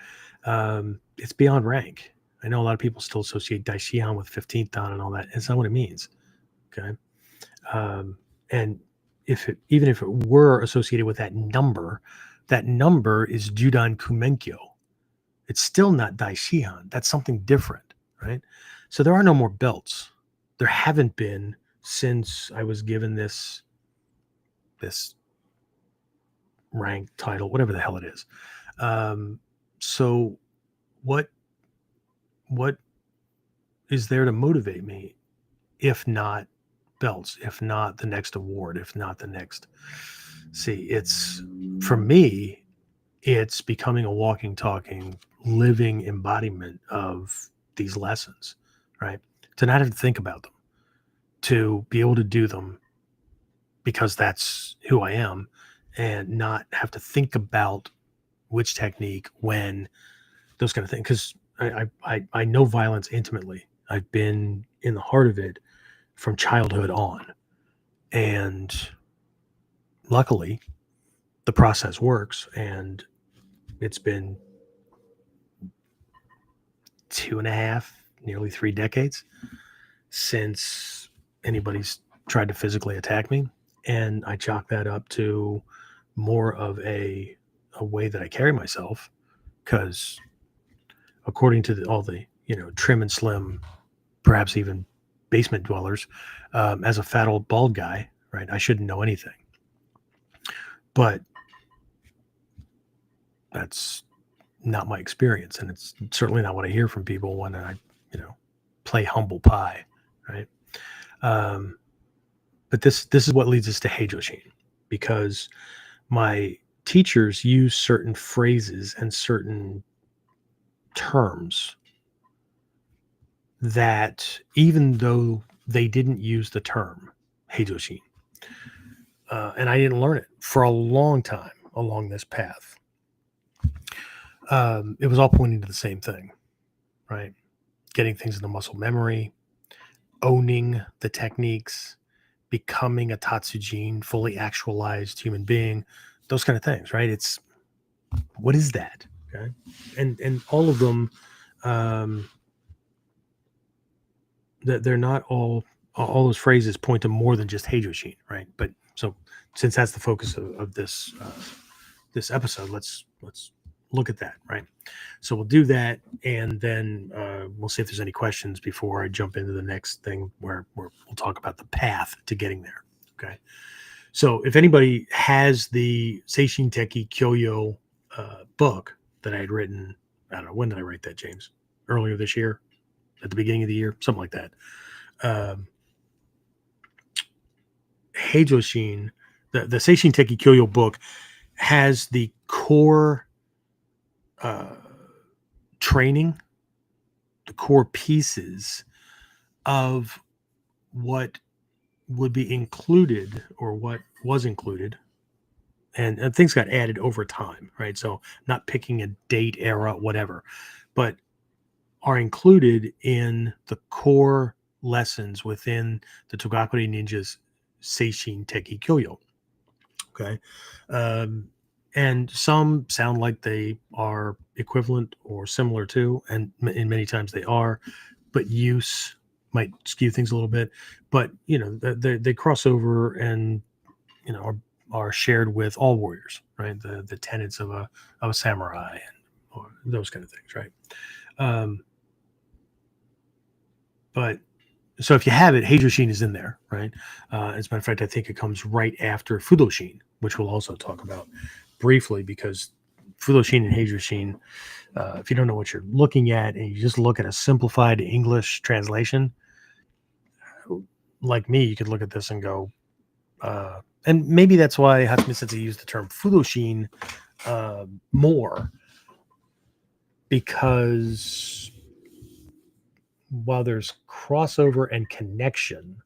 It's beyond rank. I know a lot of people still associate daishihan with 15th dan and all that. It's not what it means, okay? And even if it were associated with that number is Judan Kumenkyo. It's still not daishihan. That's something different, right? So there are no more belts. There haven't been since I was given this rank, title, whatever the hell it is. So what is there to motivate me if not belts, if not the next award, if not the next? See, it's, for me, it's becoming a walking, talking, living embodiment of these lessons, right? To not have to think about them, to be able to do them because that's who I am, and not have to think about which technique, when, those kind of things. Because I know violence intimately. I've been in the heart of it from childhood on. And luckily, the process works. And it's been 2.5, nearly 3 decades since anybody's tried to physically attack me. And I chalk that up to more of a way that I carry myself, because according to all the trim and slim, perhaps even basement dwellers, as a fat old bald guy, right, I shouldn't know anything. But that's not my experience, and it's certainly not what I hear from people when I play humble pie, right? But this is what leads us to Heijōshin, because my teachers use certain phrases and certain terms that, even though they didn't use the term Heijōshin, and I didn't learn it for a long time along this path, it was all pointing to the same thing, right? Getting things into muscle memory, owning the techniques, becoming a tatsujin, fully actualized human being, those kind of things, right? It's, what is that? Okay. And all of them, they're not all those phrases point to more than just Heijōshin, right? But so, since that's the focus of this this episode, let's look at that, right? So we'll do that, and then we'll see if there's any questions before I jump into the next thing, where we'll talk about the path to getting there. Okay. So if anybody has the Seishin Teki Kyoyo book that I had written, I don't know, when did I write that, James? Earlier this year, at the beginning of the year, something like that. Heijōshin, the Seishin Teki Kyoyo book, has the core training, the core pieces of what would be included, or what was included, and things got added over time, right? So not picking a date, era, whatever, but are included in the core lessons within the Togakure Ninjas Seishin Teki Kyoyo. Okay. And some sound like they are equivalent or similar to, and in many times they are, but use might skew things a little bit. But they cross over and are shared with all warriors, right? The tenets of a samurai or those kind of things, right? But so if you have it, Heijōshin is in there, right? As a matter of fact, I think it comes right after Fudoshin, which we'll also talk about briefly, because Fudoshin and Heijōshin, if you don't know what you're looking at and you just look at a simplified English translation, like me, you could look at this and go, and maybe that's why Hatsumi Sensei used the term Fudoshin more, because while there's crossover and connection,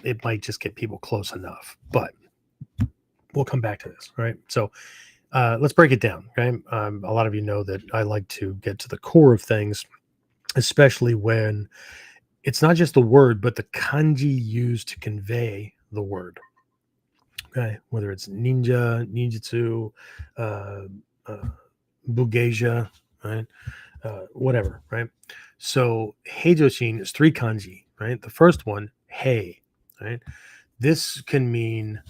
it might just get people close enough. But we'll come back to this, right? So let's break it down, okay? A lot of you know that I like to get to the core of things, especially when it's not just the word, but the kanji used to convey the word. Okay, whether it's ninja, ninjutsu, bugeja, right? Whatever, right? So Heijōshin is 3 kanji, right? The first one, hei, right? This can mean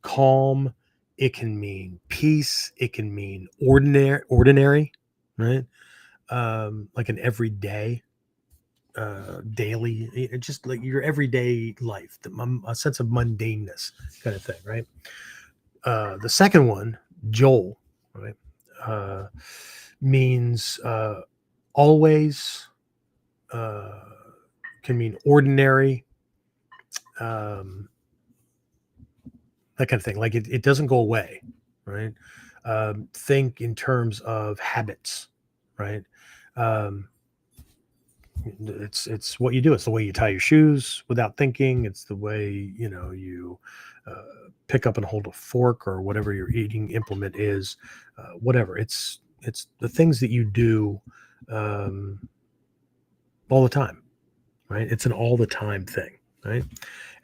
calm, it can mean peace, it can mean ordinary, right? Like an everyday, daily, just like your everyday life, a sense of mundaneness kind of thing, right? The second one, Joel, right, means always, can mean ordinary, that kind of thing. Like it doesn't go away, right? Think in terms of habits, right? It's what you do. It's the way you tie your shoes without thinking. It's the way you pick up and hold a fork or whatever your eating implement is. Whatever. It's the things that you do all the time, right? It's an all the time thing, right?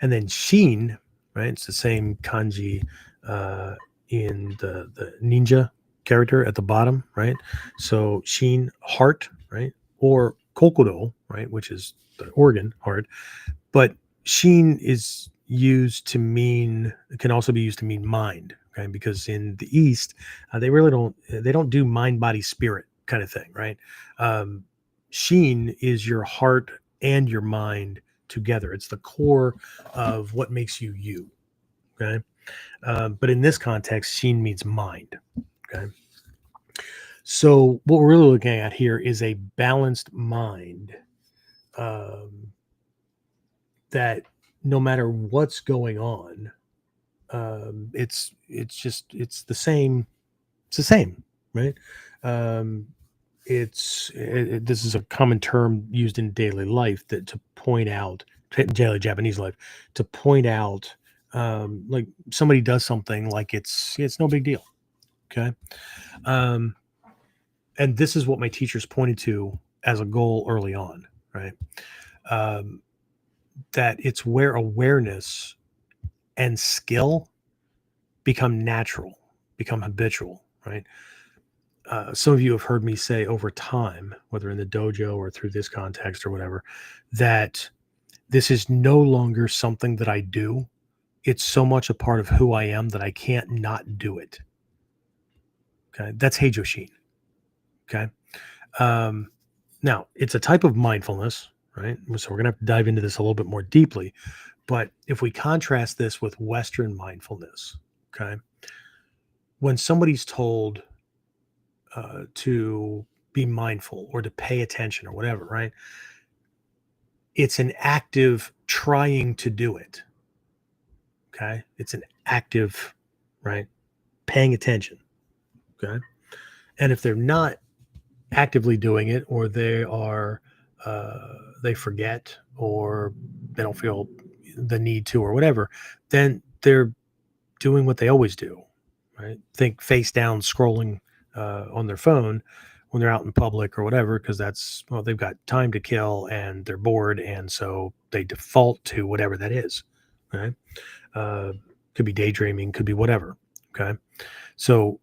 And then Shin, right? It's the same kanji in the ninja character at the bottom, right? So Shin, heart, right? Or kokoro, right, which is the organ, heart. But Shin is used to mean, it can also be used to mean mind, okay? Because in the East, they don't do mind, body, spirit kind of thing, right? Shin is your heart and your mind together. It's the core of what makes you you, okay? But in this context, Shin means mind, okay? So what we're really looking at here is a balanced mind, that no matter what's going on, it's the same. It's the same, right? This is a common term used in daily life to point out, daily Japanese life, to point out, like somebody does something like it's no big deal, okay? And this is what my teachers pointed to as a goal early on, right? That it's where awareness and skill become natural, become habitual, right? Some of you have heard me say over time, whether in the dojo or through this context or whatever, that this is no longer something that I do. It's so much a part of who I am that I can't not do it. Okay. That's Heijōshin. Okay. Now, it's a type of mindfulness, right? So we're going to have to dive into this a little bit more deeply. But if we contrast this with Western mindfulness, okay, when somebody's told to be mindful or to pay attention or whatever, right, it's an active trying to do it. Okay. It's an active, right, paying attention. Okay. And if they're not actively doing it, or they are they forget, or they don't feel the need to, or whatever, then they're doing what they always do, right? Think face down scrolling on their phone when they're out in public or whatever, because that's, well, they've got time to kill and they're bored, and so they default to whatever that is, right? Could be daydreaming, could be whatever. Okay. So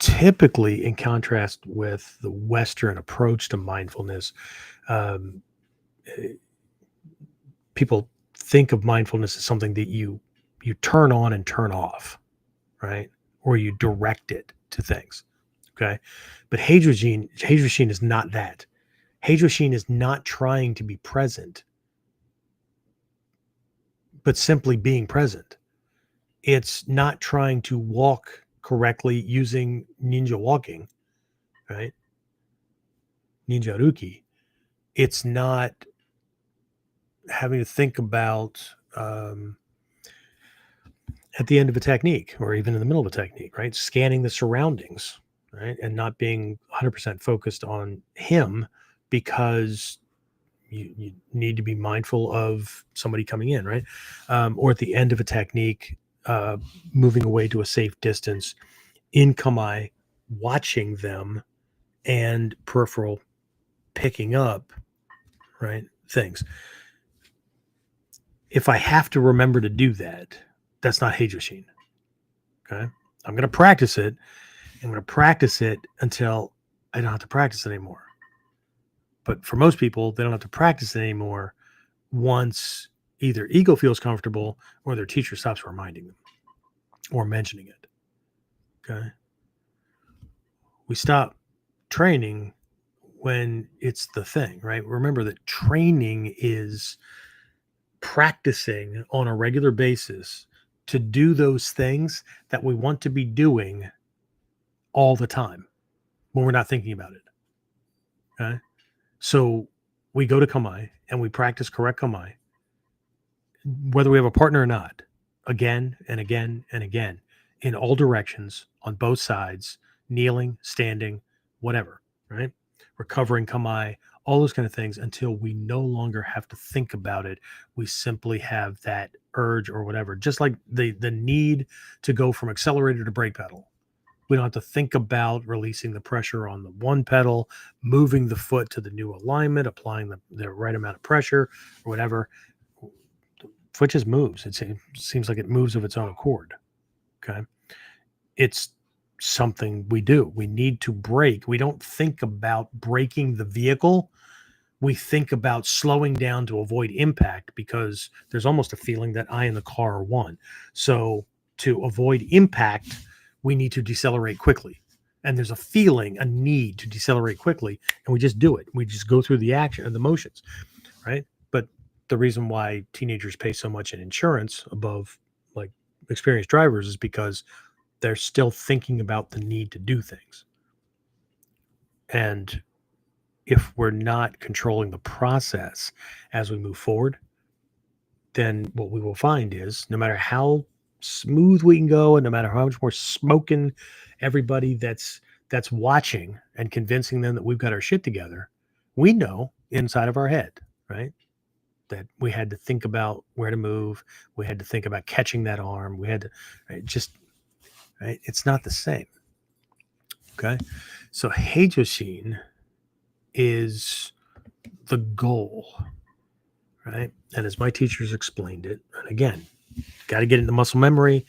typically, in contrast with the Western approach to mindfulness, um, eh, people think of mindfulness as something that you turn on and turn off, right? Or you direct it to things. Okay. But Heijōshin is not that. Heijōshin is not trying to be present, but simply being present. It's not trying to walk correctly using ninja walking, right? Ninja Ruki. It's not having to think about at the end of a technique or even in the middle of a technique, right? Scanning the surroundings, right? And not being 100% focused on him because you need to be mindful of somebody coming in, right? Or at the end of a technique, moving away to a safe distance in kamae, watching them and peripheral picking up, right? Things. If I have to remember to do that, that's not Heijōshin. Okay. I'm going to practice it. I'm going to practice it until I don't have to practice it anymore. But for most people, they don't have to practice it anymore once either ego feels comfortable or their teacher stops reminding them or mentioning it. Okay. We stop training when it's the thing, right? Remember that training is practicing on a regular basis to do those things that we want to be doing all the time when we're not thinking about it. Okay. So we go to kamae and we practice correct kamae, whether we have a partner or not, again and again and again, in all directions, on both sides, kneeling, standing, whatever, right? Recovering kamae, all those kind of things until we no longer have to think about it. We simply have that urge or whatever, just like the need to go from accelerator to brake pedal. We don't have to think about releasing the pressure on the one pedal, moving the foot to the new alignment, applying the right amount of pressure or whatever. The foot just moves. It seems like it moves of its own accord. Okay. It's something we do. We need to brake. We don't think about braking the vehicle. We think about slowing down to avoid impact because there's almost a feeling that I and the car are one. So to avoid impact, we need to decelerate quickly. And there's a feeling, a need to decelerate quickly. And we just do it. We just go through the action and the motions, right? But the reason why teenagers pay so much in insurance above like experienced drivers is because they're still thinking about the need to do things. And if we're not controlling the process as we move forward, then what we will find is no matter how smooth we can go and no matter how much more smoking everybody that's watching and convincing them that we've got our shit together, we know inside of our head, right, that we had to think about where to move. We had to think about catching that arm. We had to right? It's not the same. Okay. So Heijōshin is the goal, right? And as my teachers explained it, and again, got to get into muscle memory.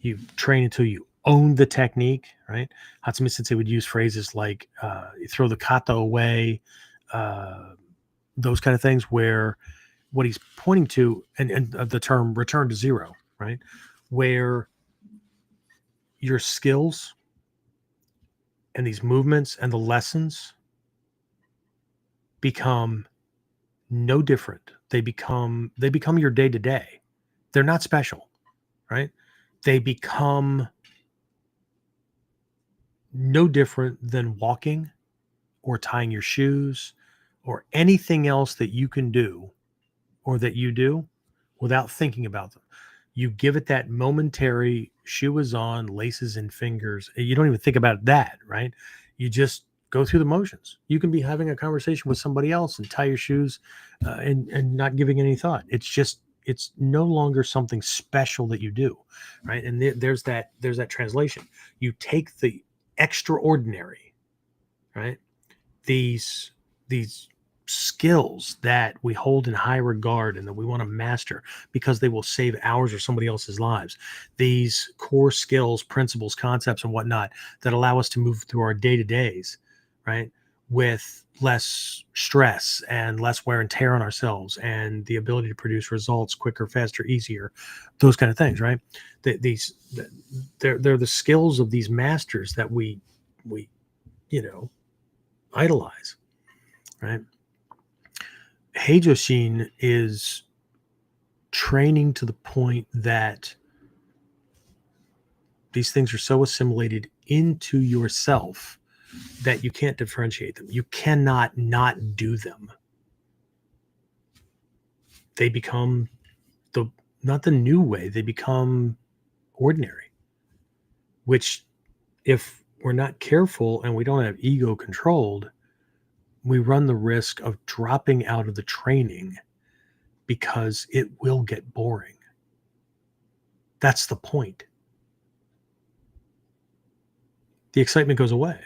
You train until you own the technique, right? Hatsumi Sensei would use phrases like you throw the kata away, those kind of things where what he's pointing to, and the term return to zero, right? Where your skills and these movements and the lessons become no different. They become your day to day. They're not special, right? They become no different than walking or tying your shoes or anything else that you can do or that you do without thinking about them. You give it that momentary shoe is on, laces and fingers. You don't even think about that, right? You just go through the motions. You can be having a conversation with somebody else and tie your shoes and not giving any thought. It's no longer something special that you do, right? And there's that translation. You take the extraordinary, right? These skills that we hold in high regard and that we want to master because they will save ours or somebody else's lives. These core skills, principles, concepts, and whatnot that allow us to move through our day-to-days, right, with less stress and less wear and tear on ourselves, and the ability to produce results quicker, faster, easier, those kind of things, right? They're the skills of these masters that we idolize, right? Heijōshin is training to the point that these things are so assimilated into yourself that you can't differentiate them. You cannot not do them. They become not the new way, they become ordinary, which if we're not careful and we don't have ego controlled, we run the risk of dropping out of the training because it will get boring. That's the point. The excitement goes away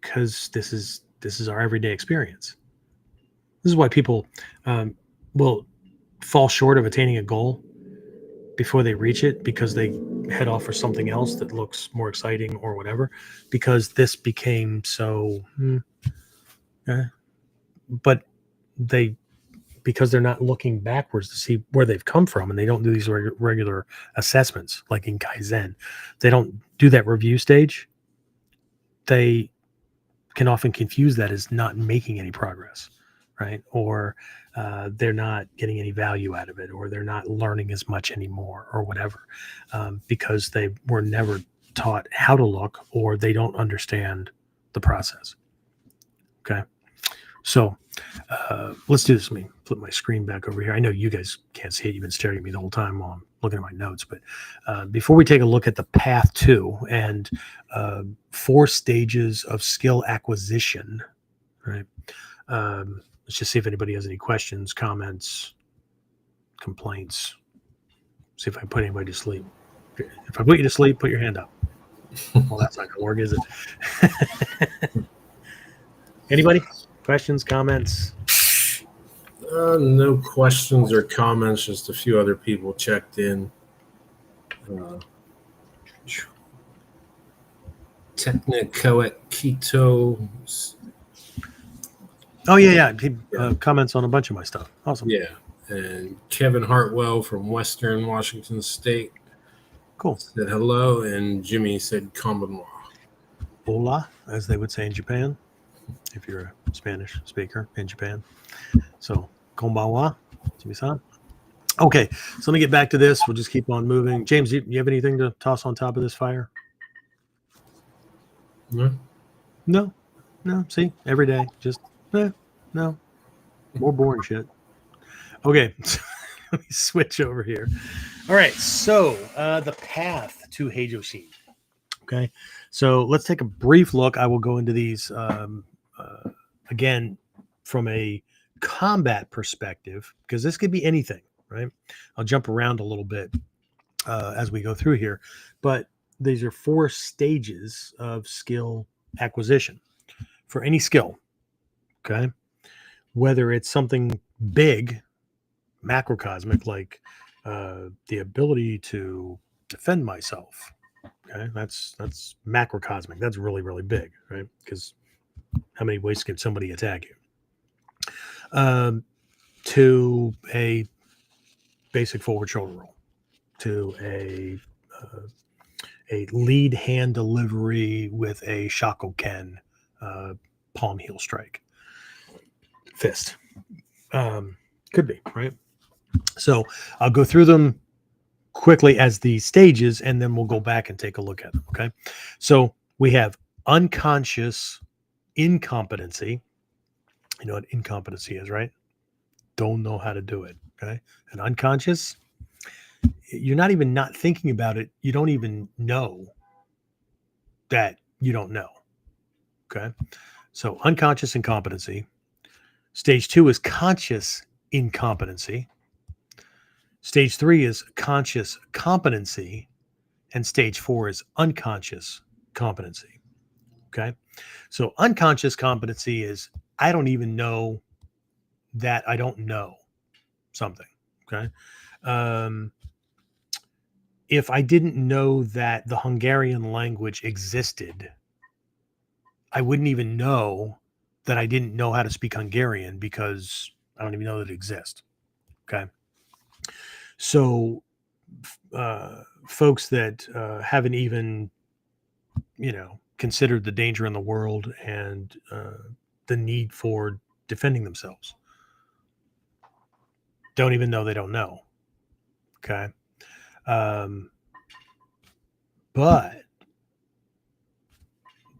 because this is our everyday experience. This is why people will fall short of attaining a goal before they reach it, because they head off for something else that looks more exciting or whatever, because this became so but because they're not looking backwards to see where they've come from, and they don't do these regular assessments like in Kaizen. They don't do that review stage. They can often confuse that as not making any progress, right? Or they're not getting any value out of it, or they're not learning as much anymore, or whatever, because they were never taught how to look, or they don't understand the process. Okay. So let's do this. Let me flip my screen back over here. I know you guys can't see it. You've been staring at me the whole time while I'm looking at my notes. But before we take a look at the path to and 4 stages of skill acquisition, right? Let's just see if anybody has any questions, comments, complaints. See if I can put anybody to sleep. If I put you to sleep, put your hand up. Well, that's not going to work, is it? Anybody? Questions, comments? No questions or comments. Just a few other people checked in. Technicoet Keto. Oh, yeah. He comments on a bunch of my stuff. Awesome. Yeah. And Kevin Hartwell from Western Washington State. Cool. Said hello. And Jimmy said konbanwa. Hola, as they would say in Japan, if you're a Spanish speaker in Japan. So, konbanwa, Jimmy-san. Okay, so let me get back to this. We'll just keep on moving. James, you have anything to toss on top of this fire? No. See, every day, just no. More boring shit. Okay, let me switch over here. All right, so the path to Heijōshin. Okay, so let's take a brief look. I will go into these again from a combat perspective, because this could be anything, right? I'll jump around a little bit as we go through here, but these are 4 stages of skill acquisition for any skill. Okay, whether it's something big, macrocosmic, like the ability to defend myself. Okay, that's macrocosmic. That's really, really big, right? Because how many ways can somebody attack you? To a basic forward shoulder roll, to a lead hand delivery with a shakoken palm heel strike, fist. Could be, right? So I'll go through them quickly as the stages, and then we'll go back and take a look at them. Okay. So we have unconscious incompetency. You know what incompetency is, right? Don't know how to do it. Okay. And unconscious, you're not even not thinking about it. You don't even know that you don't know. Okay. So unconscious incompetency. Stage 2 is conscious incompetency. Stage 3 is conscious competency. And stage 4 is unconscious competency. Okay. So unconscious competency is I don't even know that I don't know something. Okay. If I didn't know that the Hungarian language existed, I wouldn't even know that I didn't know how to speak Hungarian because I don't even know that it exists. Okay. So, folks that haven't even, considered the danger in the world and the need for defending themselves don't even know they don't know. Okay. But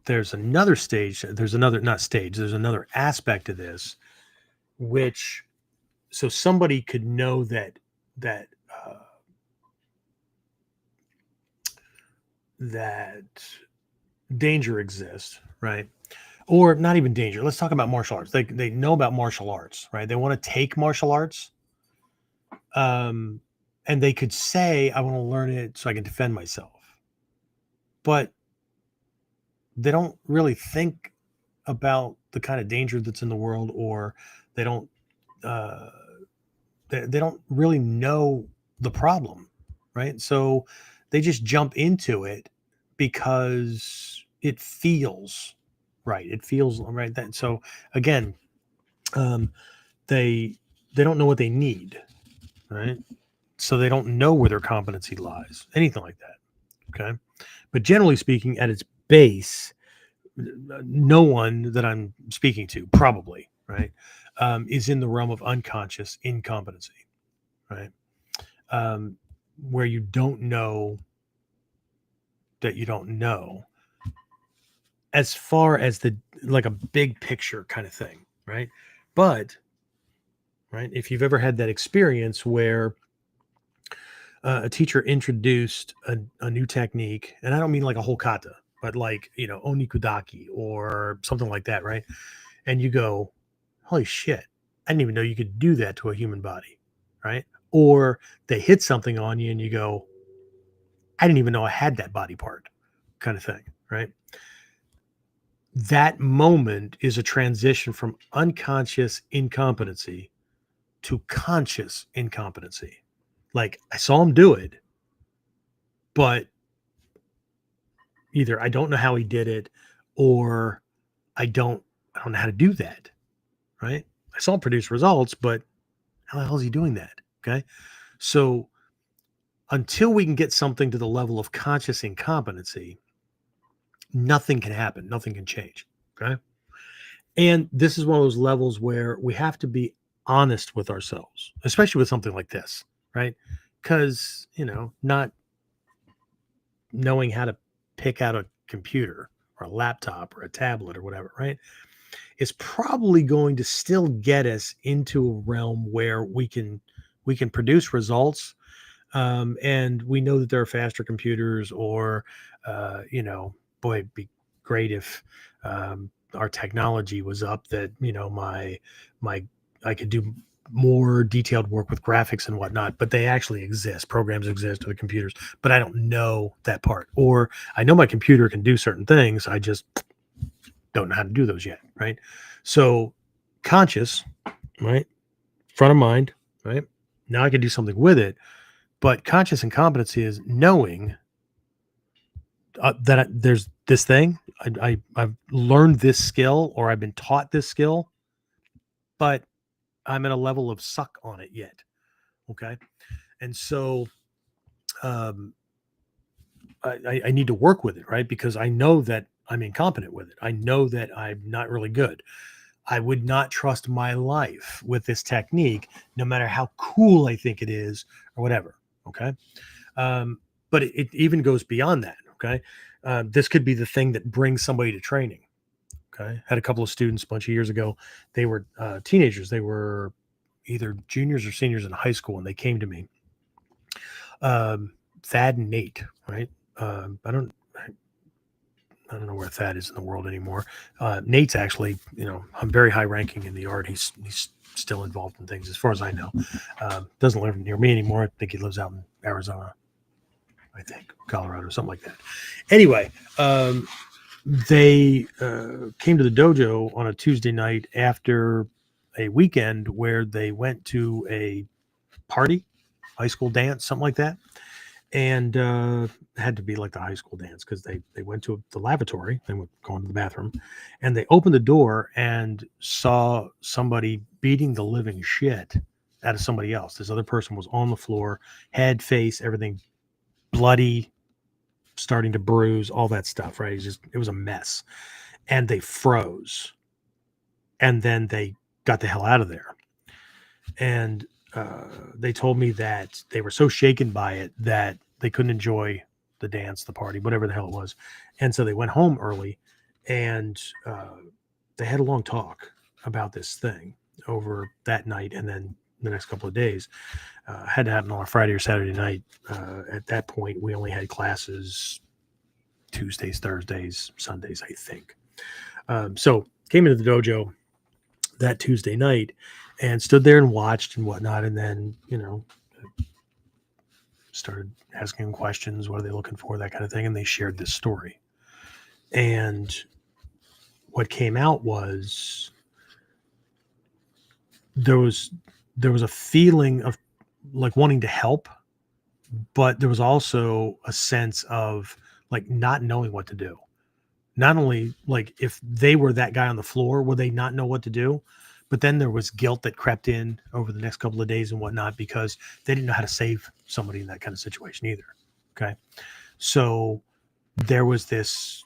there's another stage, there's another, not stage, there's another aspect of this, which, so somebody could know that, that danger exists, right? Or not even danger. Let's talk about martial arts. They know about martial arts, right? They want to take martial arts. And they could say, I want to learn it so I can defend myself. But they don't really think about the kind of danger that's in the world, or they don't uh, they don't really know the problem, right? So they just jump into it because it feels right. It feels right. Then so again, um, they don't know what they need, right? So they don't know where their competency lies, anything like that. Okay, but generally speaking, at its base, no one that I'm speaking to, probably, right, is in the realm of unconscious incompetency, right? Um, where you don't know that you don't know, as far as the like a big picture kind of thing, right? But right, if you've ever had that experience where a teacher introduced a new technique, and I don't mean like a whole kata, but like onikudaki or something like that, right? And you go, holy shit, I didn't even know you could do that to a human body, right? Or they hit something on you and you go, I didn't even know I had that body part, kind of thing, right? That moment is a transition from unconscious incompetency to conscious incompetency. Like, I saw him do it, but either I don't know how he did it, or I don't know how to do that, right? I saw him produce results, but how the hell is he doing that? Okay. So until we can get something to the level of conscious incompetency, nothing can happen. Nothing can change. Okay. And this is one of those levels where we have to be honest with ourselves, especially with something like this, right? Because, not knowing how to pick out a computer or a laptop or a tablet or whatever, right, is probably going to still get us into a realm where we can produce results. And we know that there are faster computers, or boy, it'd be great if our technology was up, that my I could do more detailed work with graphics and whatnot. But they actually exist. Programs exist with computers, but I don't know that part. Or I know my computer can do certain things, I just don't know how to do those yet, right? So conscious, right, front of mind, right, now I can do something with it. But conscious incompetency is knowing there's this thing. I've learned this skill, or I've been taught this skill, but I'm at a level of suck on it yet. Okay. And so I need to work with it, right? Because I know that I'm incompetent with it. I know that I'm not really good. I would not trust my life with this technique, no matter how cool I think it is or whatever. Okay. But it even goes beyond that. Okay. This could be the thing that brings somebody to training. Okay. Had a couple of students a bunch of years ago. They were teenagers. They were either juniors or seniors in high school, and they came to me. Thad and Nate, right? I don't know where Thad is in the world anymore. Nate's actually, I'm very high ranking in the art. He's still involved in things, as far as I know. Doesn't live near me anymore. I think he lives out in Arizona, I think, Colorado, something like that. Anyway, they came to the dojo on a Tuesday night after a weekend where they went to a party, high school dance, something like that. And had to be like the high school dance because they went to the lavatory. They were going to the bathroom, and they opened the door and saw somebody beating the living shit out of somebody else. This other person was on the floor, head, face, everything bloody, starting to bruise, all that stuff. Right? It was a mess, and they froze, and then they got the hell out of there. And they told me that they were so shaken by it that they couldn't enjoy the dance, the party, whatever the hell it was. And so they went home early, and they had a long talk about this thing over that night. And then the next couple of days had to happen on a Friday or Saturday night. At that point, we only had classes Tuesdays, Thursdays, Sundays, I think. So came into the dojo that Tuesday night and stood there and watched and whatnot. And then, started asking them questions. What are they looking for? That kind of thing. And they shared this story. And what came out was there was a feeling of like wanting to help, but there was also a sense of like not knowing what to do. Not only like if they were that guy on the floor, would they not know what to do? But then there was guilt that crept in over the next couple of days and whatnot because they didn't know how to save somebody in that kind of situation either. Okay. So there was this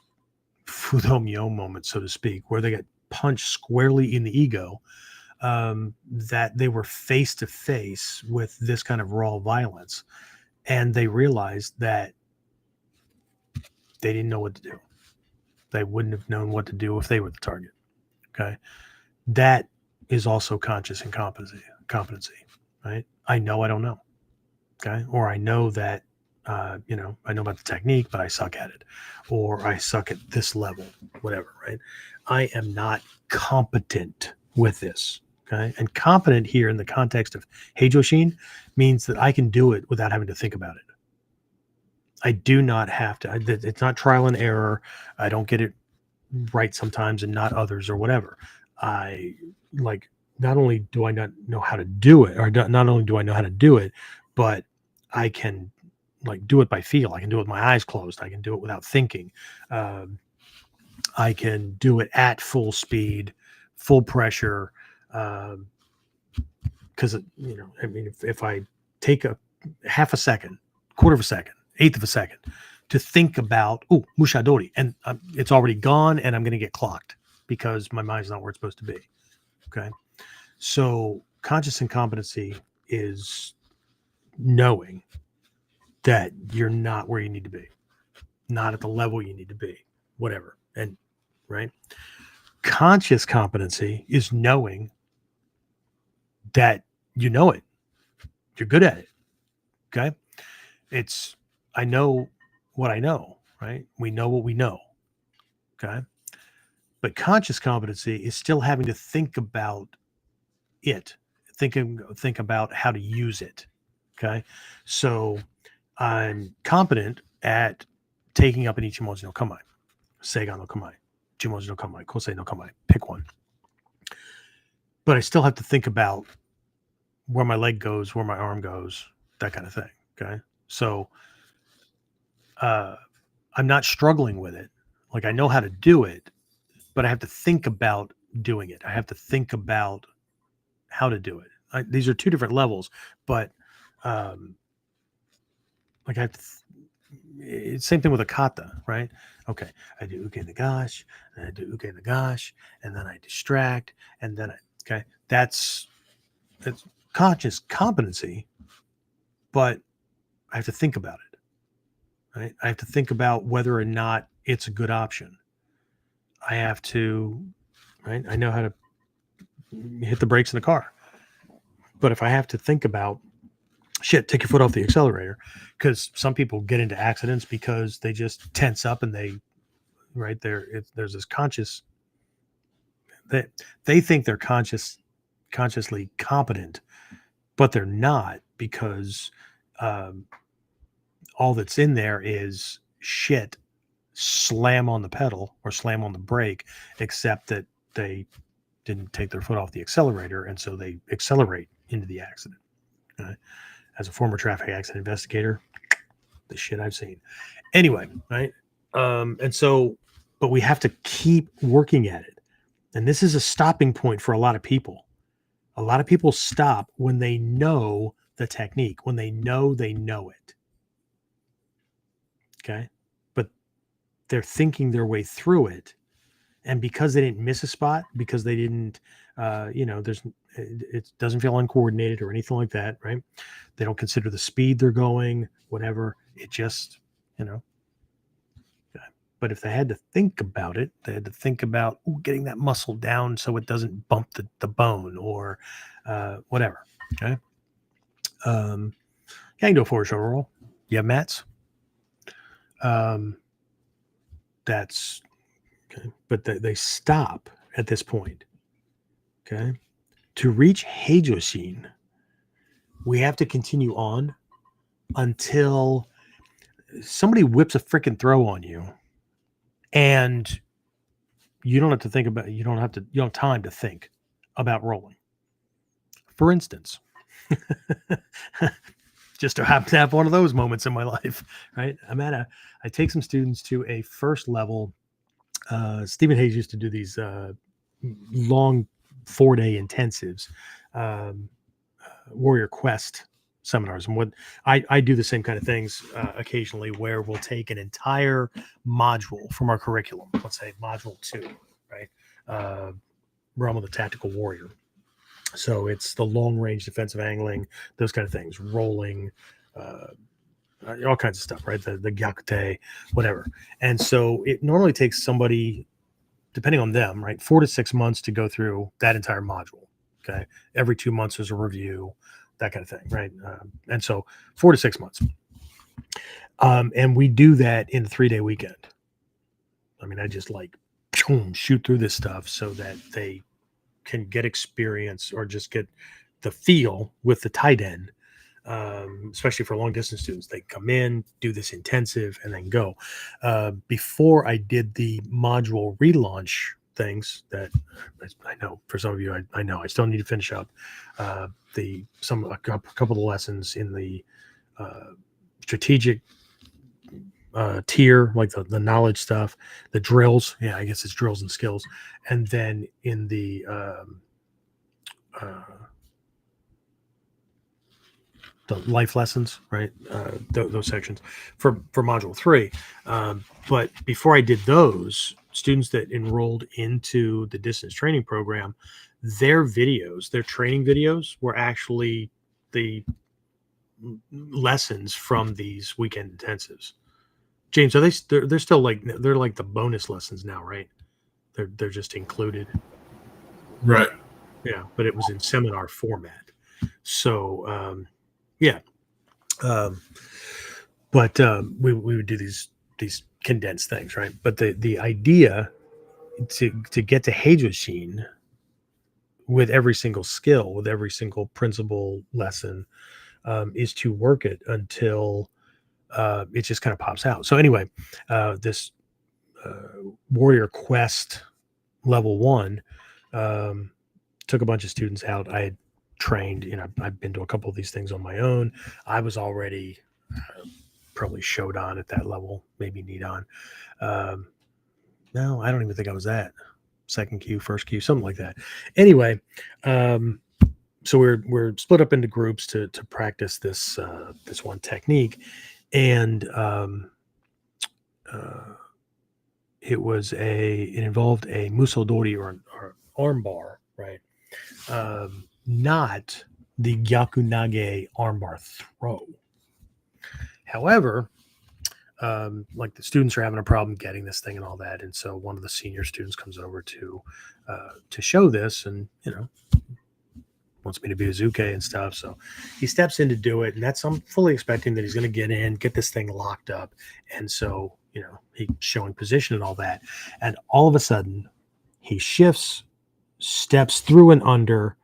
fudomyo moment, so to speak, where they got punched squarely in the ego, that they were face to face with this kind of raw violence. And they realized that they didn't know what to do. They wouldn't have known what to do if they were the target. Okay. That is also conscious incompetency, right? I know I don't know. Okay. Or I know that, I know about the technique, but I suck at it. Or I suck at this level, whatever, right? I am not competent with this. Okay. And competent here in the context of Heijōshin means that I can do it without having to think about it. I do not have to. It's not trial and error. I don't get it right sometimes and not others or whatever. I like not only do I not know how to do it, or not only do I know how to do it, but I can like do it by feel. I can do it with my eyes closed. I can do it without thinking. I can do it at full speed, full pressure. Because I mean, if I take a half a second, quarter of a second, eighth of a second to think about, mushadori, and it's already gone and I'm going to get clocked because my mind's not where it's supposed to be. Okay. So conscious incompetency is knowing that you're not where you need to be, not at the level you need to be, whatever. And right. Conscious competency is knowing that you know it, you're good at it. Okay. I know what I know, right? We know what we know. Okay. But conscious competency is still having to think about it, think about how to use it. Okay. So I'm competent at taking up an ichimonji no kamae, seiga no kamae, jimonji no kamae, kosei no kamae, pick one. But I still have to think about where my leg goes, where my arm goes, that kind of thing. Okay. So I'm not struggling with it. Like I know how to do it, but I have to think about doing it. I have to think about how to do it. These are two different levels, but like I have to, it's same thing with a kata, right? Okay. I do uke nagash, and I do uke nagash, and then I distract, and then okay. That's conscious competency, but I have to think about it. Right? I have to think about whether or not it's a good option. I have to, right? I know how to hit the brakes in the car. But if I have to think about, shit, take your foot off the accelerator, because some people get into accidents because they just tense up and there's this conscious, they think they're consciously competent, but they're not, because all that's in there is shit slam on the pedal or slam on the brake, except that they didn't take their foot off the accelerator, and so they accelerate into the accident. As a former traffic accident investigator, the shit I've seen. Anyway, right? And so, but we have to keep working at it. And this is a stopping point for a lot of people. A lot of people stop when they know the technique, when they know it. Okay. But they're thinking their way through it. And because they didn't miss a spot, because they didn't, it doesn't feel uncoordinated or anything like that, right? They don't consider the speed they're going, whatever. It just, But if they had to think about it, they had to think about getting that muscle down so it doesn't bump the bone or whatever. Okay. Yeah, I can do a forward shoulder roll. You have mats. That's okay. But they stop at this point. Okay. To reach Heijōshin, we have to continue on until somebody whips a freaking throw on you. And you don't have to think about it. You don't have time to think about rolling. For instance, just to happen to have one of those moments in my life, right? I take some students to a first level. Stephen Hayes used to do these long 4-day intensives, Warrior Quest seminars. And what I do the same kind of things occasionally, where we'll take an entire module from our curriculum, let's say module 2, right? Realm of the Tactical Warrior. So it's the long range defensive angling, those kind of things, rolling, all kinds of stuff, right? The gyakute, whatever. And so it normally takes somebody, depending on them, right, 4 to 6 months to go through that entire module. Okay. Every 2 months there's a review, that kind of thing, right? And so 4 to 6 months. And we do that in a 3-day weekend. I mean, I just shoot through this stuff so that they can get experience or just get the feel with the KUDEN, especially for long distance students. They come in, do this intensive, and then go. Before I did the module relaunch things that I know for some of you, I know I still need to finish up a couple of the lessons in the strategic tier, like the knowledge stuff, the drills. Yeah, I guess it's drills and skills. And then in the life lessons, right? Those sections for module 3. But before I did those, students that enrolled into the distance training program, their training videos were actually the lessons from these weekend intensives. James, they're still they're like the bonus lessons now, right? They're just included. Right. Yeah, but it was in seminar format. So yeah. But we would do these condensed things, right? But the idea to get to Heijōshin with every single skill, with every single principle lesson, is to work it until it just kind of pops out. So anyway, this Warrior Quest level 1 took a bunch of students out. I had trained, I've been to a couple of these things on my own. I was already probably Shodan at that level, maybe Nidan. No, I don't even think I was at second Q, first Q, something like that. Anyway, so we're split up into groups to practice this one technique, and it involved a musodori or arm bar, right? Not the gyakunage armbar throw. However, like the students are having a problem getting this thing and all that, and so one of the senior students comes over to show this, and wants me to be a zuke and stuff. So he steps in to do it, and I'm fully expecting that he's going to get in, get this thing locked up, and so he's showing position and all that, and all of a sudden he shifts, steps through and under,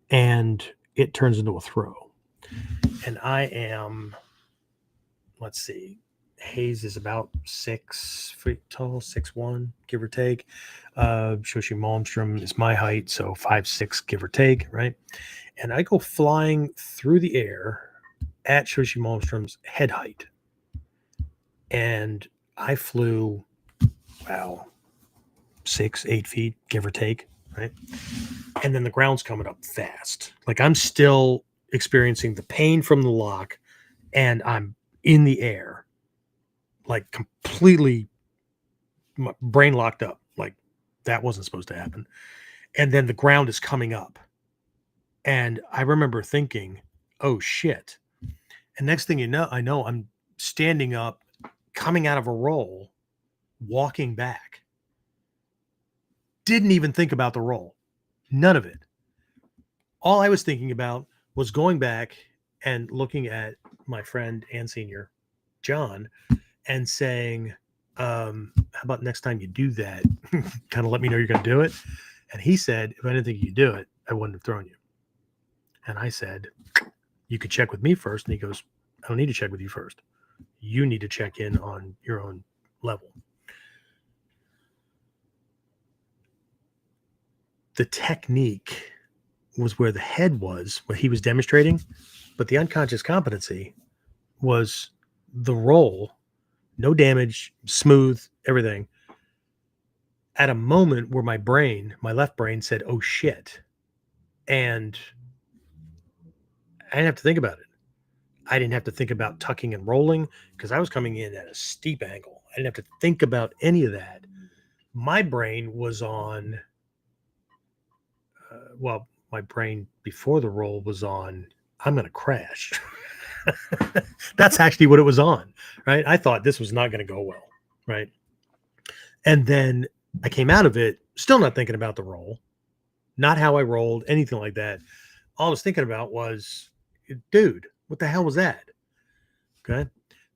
and it turns into a throw. And I am, let's see, Hayes is about 6 feet tall, 6'1", give or take. Heijōshin Malmstrom is my height, so 5'6", give or take, right? And I go flying through the air at Heijōshin Malmstrom's head height. And I flew, 6-8 feet, give or take, right? And then the ground's coming up fast. Like I'm still experiencing the pain from the lock, and I'm in the air, like completely my brain locked up. Like that wasn't supposed to happen. And then the ground is coming up. And I remember thinking, oh shit. And next thing you know, I know I'm standing up, coming out of a roll, walking back. Didn't even think about the roll. None of it. All I was thinking about was going back and looking at my friend and senior, John, and saying, how about next time you do that, kind of let me know you're going to do it. And he said, if I didn't think you'd do it, I wouldn't have thrown you. And I said, you could check with me first. And he goes, I don't need to check with you first. You need to check in on your own level. The technique was where the head was, what he was demonstrating, but the unconscious competency was the roll, no damage, smooth, everything, at a moment where my brain, my left brain said, oh shit. And I didn't have to think about it. I didn't have to think about tucking and rolling because I was coming in at a steep angle. I didn't have to think about any of that. My brain was on, my brain before the roll was on, I'm going to crash. That's actually what it was on, right? I thought this was not going to go well, right? And then I came out of it, still not thinking about the roll, not how I rolled, anything like that. All I was thinking about was, dude, what the hell was that? Okay.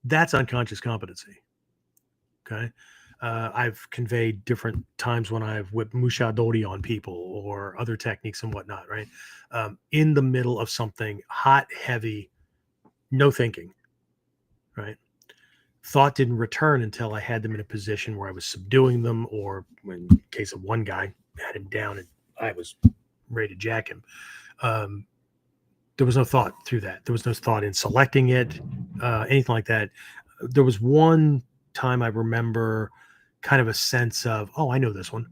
That's unconscious competency. Okay. I've conveyed different times when I've whipped mushadori on people or other techniques and whatnot, right? In the middle of something hot, heavy, no thinking, right? Thought didn't return until I had them in a position where I was subduing them, or in the case of one guy, had him down and I was ready to jack him. There was no thought through that. There was no thought in selecting it, anything like that. There was one time I remember kind of a sense of, oh, I know this one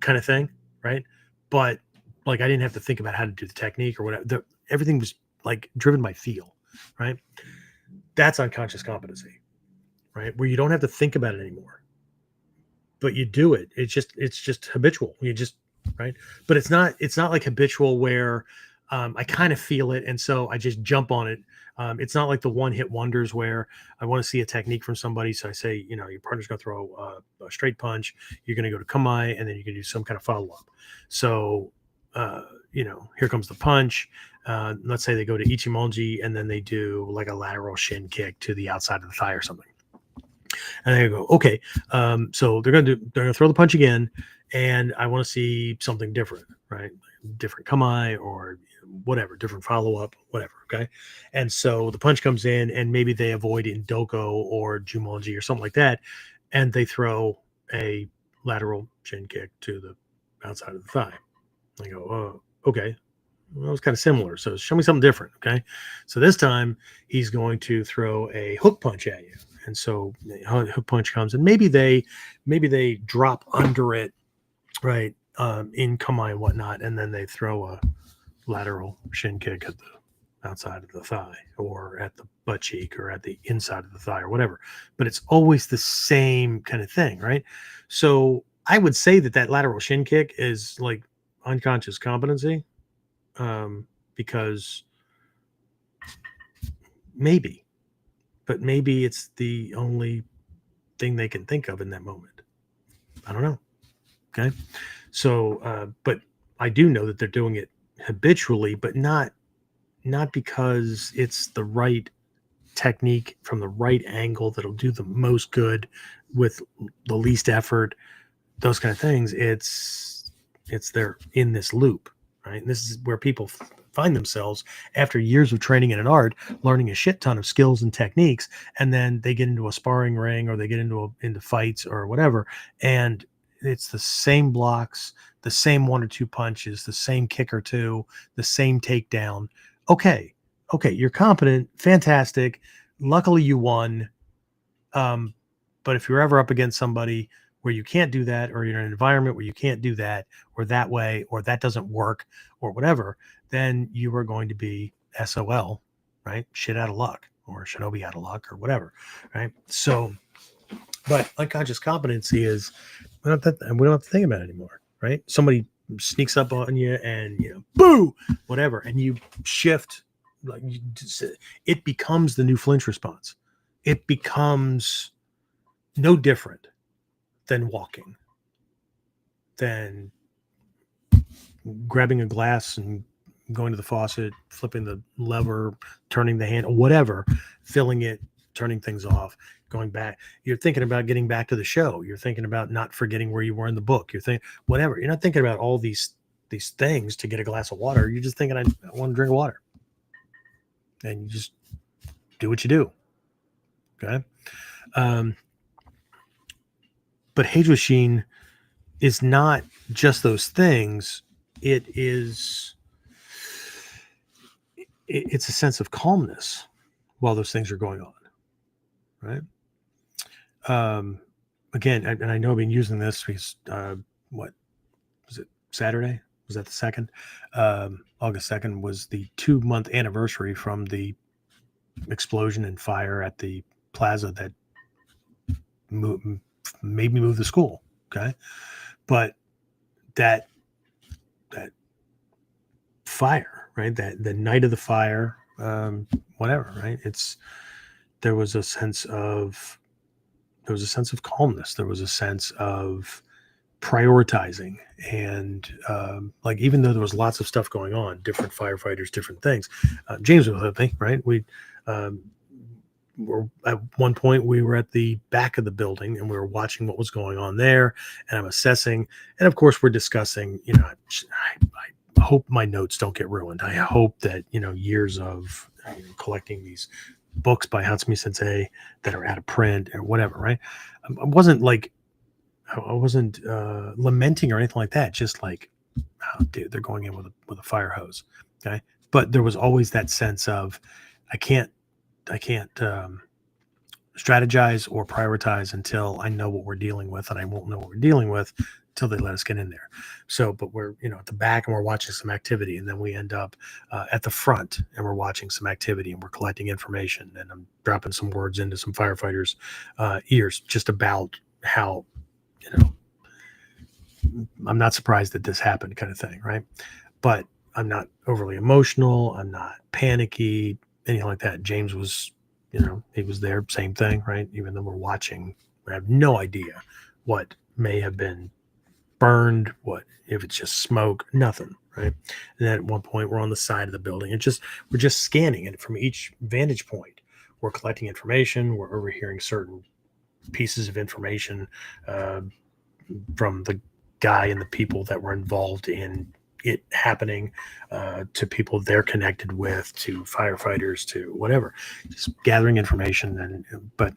kind of thing, right? But like I didn't have to think about how to do the technique or whatever. Everything was like driven by feel, right? That's unconscious competency, right? Where you don't have to think about it anymore, but you do it. It's just habitual. You just, right? But it's not like habitual where I kind of feel it, and so I just jump on it. It's not like the one-hit wonders where I want to see a technique from somebody. So I say, your partner's going to throw a straight punch. You're going to go to kamae, and then you can do some kind of follow-up. So, here comes the punch. Let's say they go to ichimonji, and then they do like a lateral shin kick to the outside of the thigh or something. And they go, okay, so they're going to throw the punch again, and I want to see something different, right? Different kamae or whatever, different follow-up, whatever, okay? And so the punch comes in, and maybe they avoid in doko or jumonji or something like that, and they throw a lateral shin kick to the outside of the thigh. I go, oh, okay. Well, it was kind of similar, so show me something different, okay? So this time, he's going to throw a hook punch at you. And so the hook punch comes, and maybe they drop under it, right, in kamae and whatnot, and then they throw a lateral shin kick at the outside of the thigh or at the butt cheek or at the inside of the thigh or whatever. But it's always the same kind of thing, right? So I would say that lateral shin kick is like unconscious competency, because maybe it's the only thing they can think of in that moment. I don't know. Okay. So, but I do know that they're doing it habitually, but not because it's the right technique from the right angle that'll do the most good with the least effort, those kind of things. It's they're in this loop, right? And this is where people find themselves after years of training in an art, learning a shit ton of skills and techniques, and then they get into a sparring ring or they get into fights or whatever, and it's the same blocks, the same 1 or 2 punches, the same kick or two, the same takedown. Okay, you're competent, fantastic. Luckily, you won. But if you're ever up against somebody where you can't do that, or you're in an environment where you can't do that, or that way, or that doesn't work, or whatever, then you are going to be SOL, right? Shit out of luck, or shinobi out of luck, or whatever, right? So, but unconscious competency is we don't have to think about it anymore, right? Somebody sneaks up on you and boo, whatever, and you shift. Like it becomes the new flinch response. It becomes no different than walking, than grabbing a glass and going to the faucet, flipping the lever, turning the handle, whatever, filling it, turning things off, going back. You're thinking about getting back to the show. You're thinking about not forgetting where you were in the book. You're thinking whatever. You're not thinking about all these things to get a glass of water. You're just thinking, I want to drink water. And you just do what you do. Okay. But Heijōshin is not just those things. It's a sense of calmness while those things are going on, right? Again, and I know I've been using this because what was it, Saturday? Was that the 2nd? August 2nd was the 2-month anniversary from the explosion and fire at the plaza that made me move to school. Okay. But that fire, right? That the night of the fire, whatever, right? There was a sense of calmness. There was a sense of prioritizing. And like, even though there was lots of stuff going on, different firefighters, different things, James was with me, right? At one point we were at the back of the building and we were watching what was going on there, and I'm assessing, and of course we're discussing, I hope my notes don't get ruined. I hope that, years of collecting these books by Hatsumi Sensei that are out of print or whatever, right? I wasn't lamenting or anything like that. Just like, oh, dude, they're going in with a fire hose. Okay. But there was always that sense of, I can't strategize or prioritize until I know what we're dealing with, and I won't know what we're dealing with till they let us get in there. So, but we're, at the back and we're watching some activity, and then we end up at the front and we're watching some activity and we're collecting information, and I'm dropping some words into some firefighters' ears just about how, I'm not surprised that this happened, kind of thing, right? But I'm not overly emotional. I'm not panicky, anything like that. James was, he was there, same thing, right? Even though we're watching, we have no idea what may have been burned, what if it's just smoke, nothing, right? And then at one point we're on the side of the building and we're just scanning it from each vantage point. We're collecting information. We're overhearing certain pieces of information from the guy and the people that were involved in it happening, to people they're connected with, to firefighters, to whatever, just gathering information. But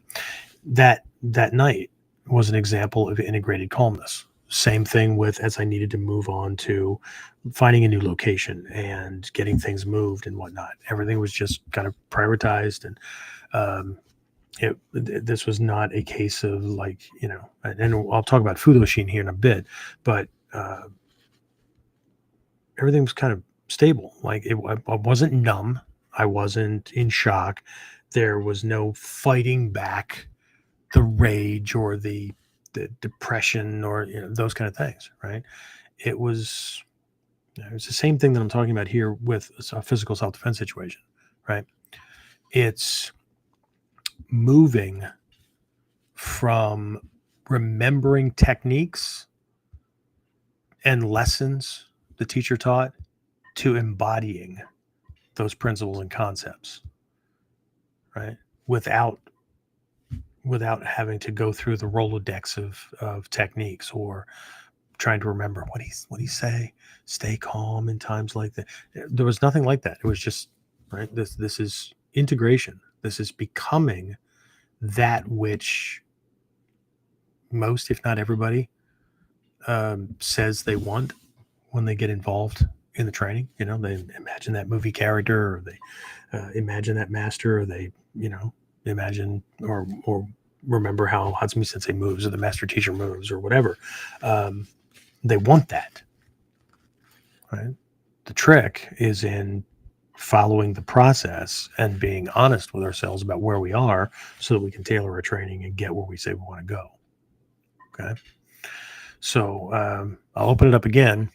that night was an example of integrated calmness. Same thing with, as I needed to move on to finding a new location and getting things moved and whatnot. Everything was just kind of prioritized, and this was not a case of like, and I'll talk about Fudoshin here in a bit, but everything was kind of stable. Like I wasn't numb. I wasn't in shock. There was no fighting back the rage or the depression or those kind of things, right? It was the same thing that I'm talking about here with a physical self-defense situation, right? It's moving from remembering techniques and lessons the teacher taught to embodying those principles and concepts, right? Without having to go through the Rolodex of techniques or trying to remember what he say. Stay calm in times like that. There was nothing like that. It was just right. This is integration. This is becoming that which most, if not everybody, says they want when they get involved in the training. You know, they imagine that movie character, or they imagine that master, or they, you know, imagine or remember how Hatsumi Sensei moves, or the master teacher moves, or whatever. They want that, right? The trick is in following the process and being honest with ourselves about where we are, so that we can tailor our training and get where we say we want to go. Okay. So I'll open it up again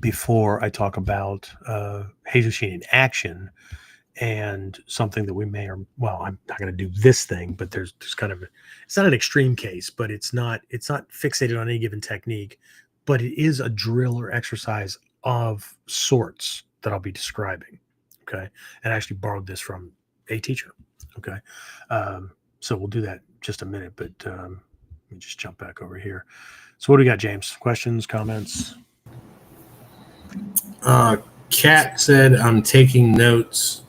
before I talk about Heijōshin in action, and something that we may, or well, I'm not going to do this thing, but there's kind of it's not an extreme case, but it's not fixated on any given technique, but it is a drill or exercise of sorts that I'll be describing. Okay, and I actually borrowed this from a teacher. Okay, so we'll do that in just a minute, but let me just jump back over here. So what do we got, James? Questions, comments? Kat said, I'm taking notes,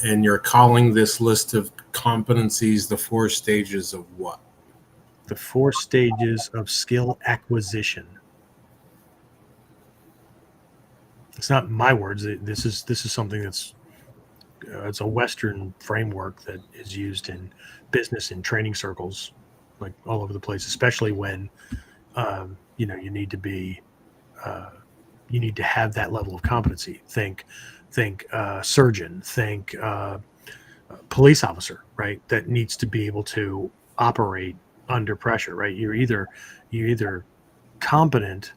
and you're calling this list of competencies the 4 stages of what? The 4 stages of skill acquisition. It's not my words. This is something that's it's a Western framework that is used in business and training circles, like all over the place, especially when you know, you need to be you need to have that level of competency. Think surgeon, think police officer, right? That needs to be able to operate under pressure, right? You're either competent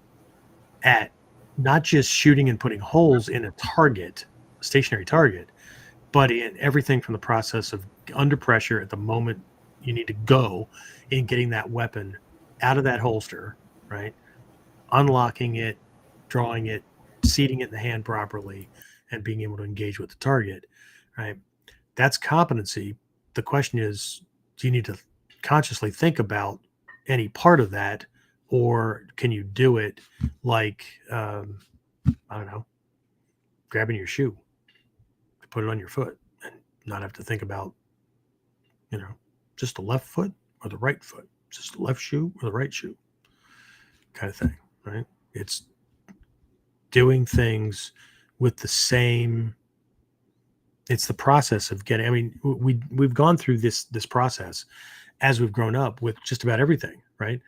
at not just shooting and putting holes in a target, stationary target, but in everything from the process of under pressure at the moment you need to go in getting that weapon out of that holster, right? Unlocking it, drawing it, seating it in the hand properly, and being able to engage with the target, right? That's competency. The question is, do you need to consciously think about any part of that, or can you do it like, I don't know, grabbing your shoe, put it on your foot, and not have to think about, you know, just the left foot or the right foot, just the left shoe or the right shoe, kind of thing, right? It's doing things with the same. It's the process of getting. I mean, we've gone through this process as we've grown up with just about everything, right?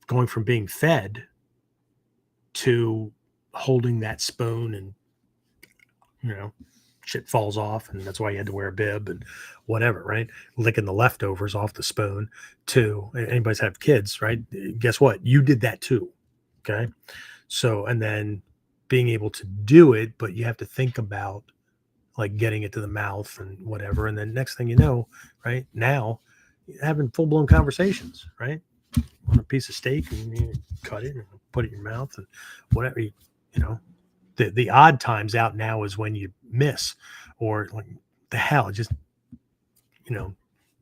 Going from being fed to holding that spoon, and you know, shit falls off, and that's why you had to wear a bib and whatever, right? Licking the leftovers off the spoon. To anybody's have kids, right? Guess what? You did that too. Okay. So, and then being able to do it, but you have to think about like getting it to the mouth and whatever. And then next thing you know, right now, having full blown conversations, right? On a piece of steak, and you cut it and put it in your mouth and whatever, you know, the odd times out now is when you miss, or like the hell, just, you know,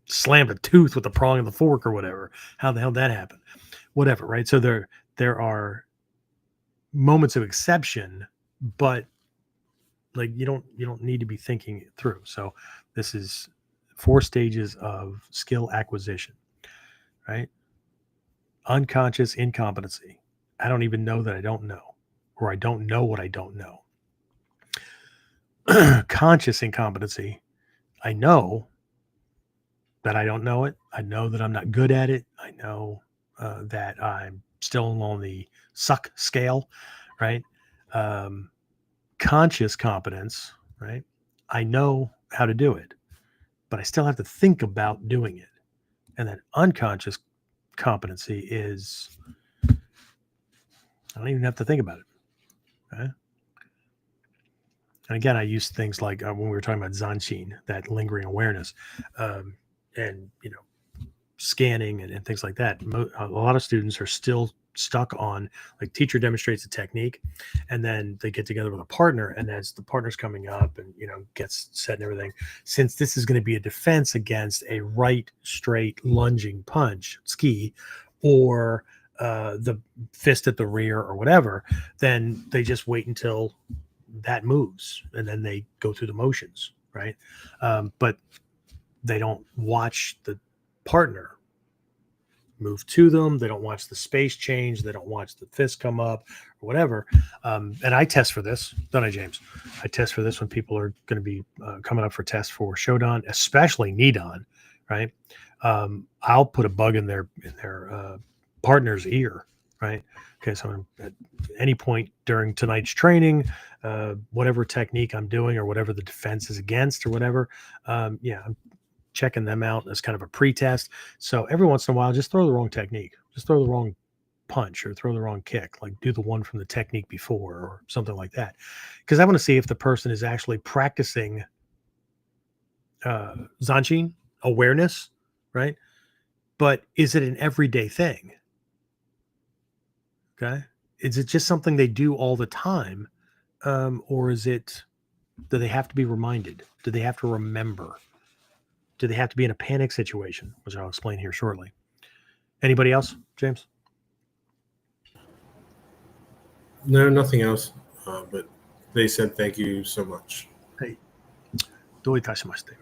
slammed a tooth with the prong of the fork or whatever. How the hell did that happen? Whatever. Right. So there are moments of exception, but like you don't need to be thinking it through. So this is 4 stages of skill acquisition, right? Unconscious incompetency. I don't even know that I don't know, or I don't know what I don't know. Conscious incompetency. I know that I don't know it. I know that I'm not good at it. I know that I'm still on the suck scale, right? Conscious competence, right? I know how to do it, but I still have to think about doing it. And then unconscious competency is, I don't even have to think about it. Okay? And again, I use things like when we were talking about Zanshin, that lingering awareness, and you know, scanning and things like that. A lot of students are still stuck on, like, teacher demonstrates a technique, and then they get together with a partner, and as the partner's coming up and, you know, gets set and everything, since this is going to be a defense against a right straight lunging punch ski, or the fist at the rear or whatever, then they just wait until that moves and then they go through the motions, right? But they don't watch the partner move to them. They don't watch the space change. They don't watch the fist come up or whatever. And I test for this, don't I, James? I test for this when people are going to be coming up for tests for Shodan, especially Nidan, right? I'll put a bug in their partner's ear, right? Okay, so at any point during tonight's training, whatever technique I'm doing or whatever the defense is against or whatever, I'm checking them out as kind of a pre-test. So every once in a while, just throw the wrong technique, just throw the wrong punch or throw the wrong kick, like do the one from the technique before or something like that. Because I want to see if the person is actually practicing Zanshin awareness, right? But is it an everyday thing? Okay. Is it just something they do all the time? Or is it, do they have to be reminded? Do they have to remember? Do they have to be in a panic situation, which I'll explain here shortly? Anybody else, James? No, nothing else. But they said thank you so much. Hey, do itashimashite.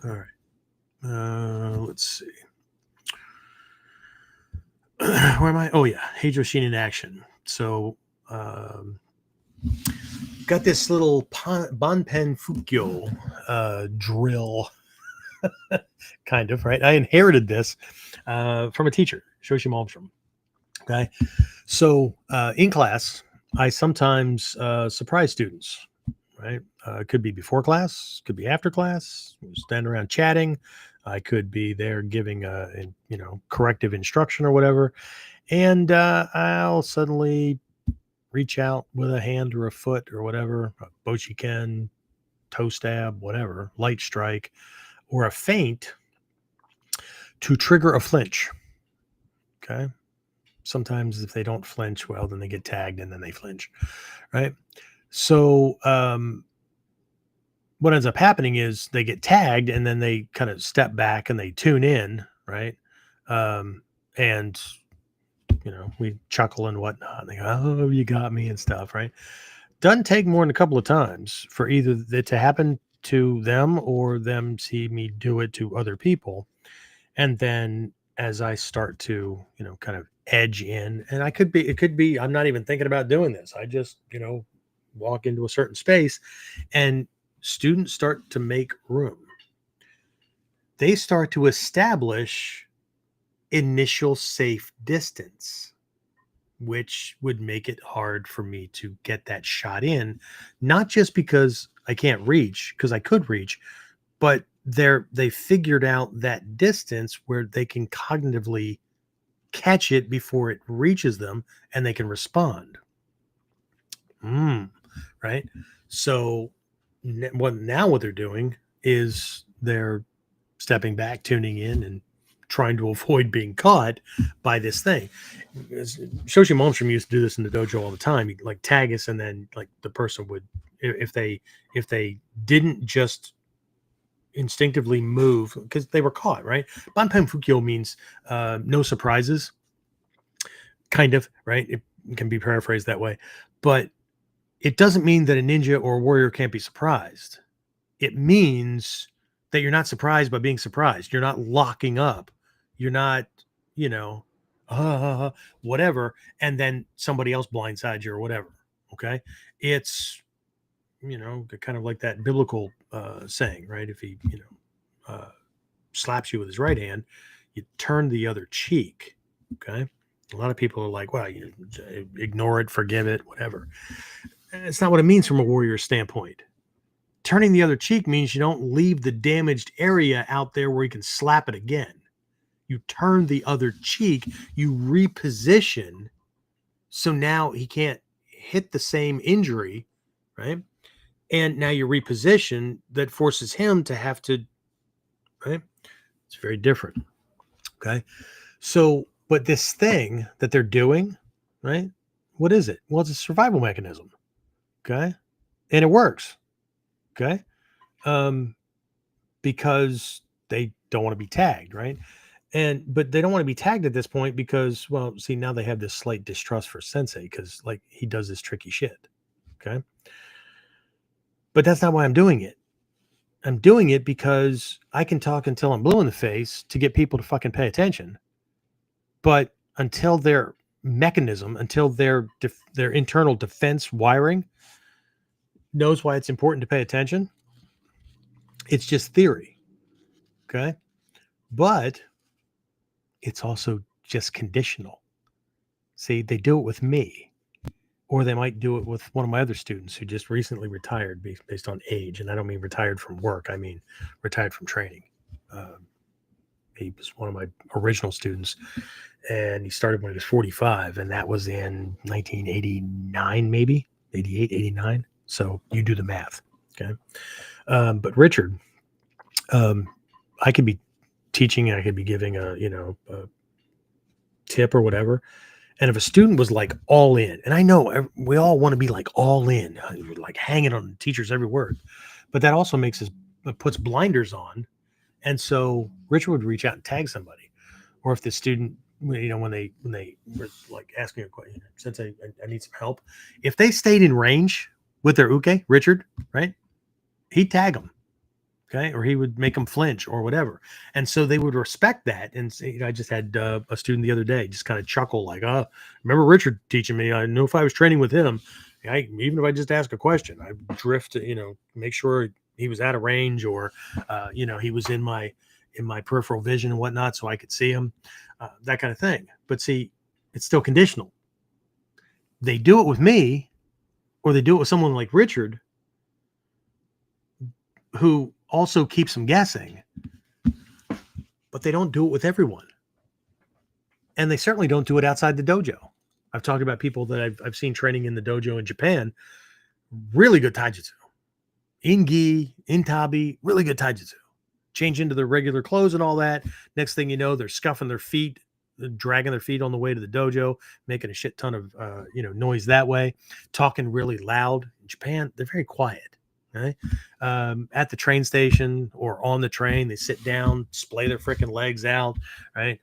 All right. Let's see. Where am I? Oh yeah, Heijōshin in action. So got this little Banpen Fukyo drill. Kind of, right? I inherited this from a teacher, Shoshi Malmstrom. Okay. So in class, I sometimes surprise students, right? It could be before class, could be after class, stand around chatting. I could be there giving corrective instruction or whatever. And I'll suddenly reach out with a hand or a foot or whatever, a bochiken, toe stab, whatever, light strike, or a feint to trigger a flinch. Okay. Sometimes if they don't flinch, well, then they get tagged and then they flinch. Right. So what ends up happening is they get tagged and then they kind of step back and they tune in. Right. And we chuckle and whatnot. And they go, oh, you got me and stuff. Right. Doesn't take more than a couple of times for either that to happen to them or them see me do it to other people. And then as I start to, kind of edge in, and it could be, I'm not even thinking about doing this. I just, walk into a certain space and students start to make room. They start to establish initial safe distance, which would make it hard for me to get that shot in, not just because I can't reach, because I could reach, but they figured out that distance where they can cognitively catch it before it reaches them and they can respond. Right. So what they're doing is they're stepping back, tuning in, and trying to avoid being caught by this thing. Shoshi Malmstrom used to do this in the dojo all the time. He'd like tag us, and then like the person would, if they didn't just instinctively move because they were caught, right? Banpen Fukyo means no surprises, kind of, right? It can be paraphrased that way, but it doesn't mean that a ninja or a warrior can't be surprised. It means that you're not surprised by being surprised. You're not locking up. You're not, whatever, and then somebody else blindsides you or whatever. Okay. It's, kind of like that biblical saying, right? If he, slaps you with his right hand, you turn the other cheek. Okay. A lot of people are like, well, ignore it, forgive it, whatever. It's not what it means from a warrior standpoint. Turning the other cheek means you don't leave the damaged area out there where you can slap it again. You turn the other cheek, you reposition, so now he can't hit the same injury, right? And now you reposition that forces him to have to, right? It's very different. Okay. So, but this thing that they're doing, right? What is it? Well, it's a survival mechanism. Okay. And it works. Okay. Because they don't want to be tagged, right? but they don't want to be tagged at this point because, well, see, now they have this slight distrust for sensei because like he does this tricky shit. Okay. But that's not why I'm doing it. I'm doing it because I can talk until I'm blue in the face to get people to fucking pay attention. But until their mechanism, until their internal defense wiring knows why it's important to pay attention, it's just theory. Okay. But it's also just conditional. See, they do it with me, or they might do it with one of my other students who just recently retired based on age. And I don't mean retired from work. I mean, retired from training. He was one of my original students, and he started when he was 45, and that was in 1989, maybe 88, 89. So you do the math. Okay. But Richard, I could be teaching, I could be giving a tip or whatever. And if a student was like all in, and I know we all want to be like all in, like hanging on the teacher's every word, but that also puts blinders on. And so Richard would reach out and tag somebody, or if the student, when they were like asking a question, since I need some help, if they stayed in range with their uke, Richard, right, he'd tag them. Okay. Or he would make them flinch or whatever. And so they would respect that. And I just had a student the other day just kind of chuckle like, remember Richard teaching me, I knew if I was training with him, even if I just ask a question, I drift, make sure he was out of range or, he was in my peripheral vision and whatnot, so I could see him, that kind of thing. But see, it's still conditional. They do it with me, or they do it with someone like Richard, who also keeps them guessing, but they don't do it with everyone. And they certainly don't do it outside the dojo. I've talked about people that I've seen training in the dojo in Japan, really good taijutsu. In gi, in tabi, really good taijutsu. Change into their regular clothes and all that. Next thing you know, they're scuffing their feet, dragging their feet on the way to the dojo, making a shit ton of noise that way, talking really loud. In Japan, they're very quiet. Right? At the train station or on the train, they sit down, splay their freaking legs out. Right?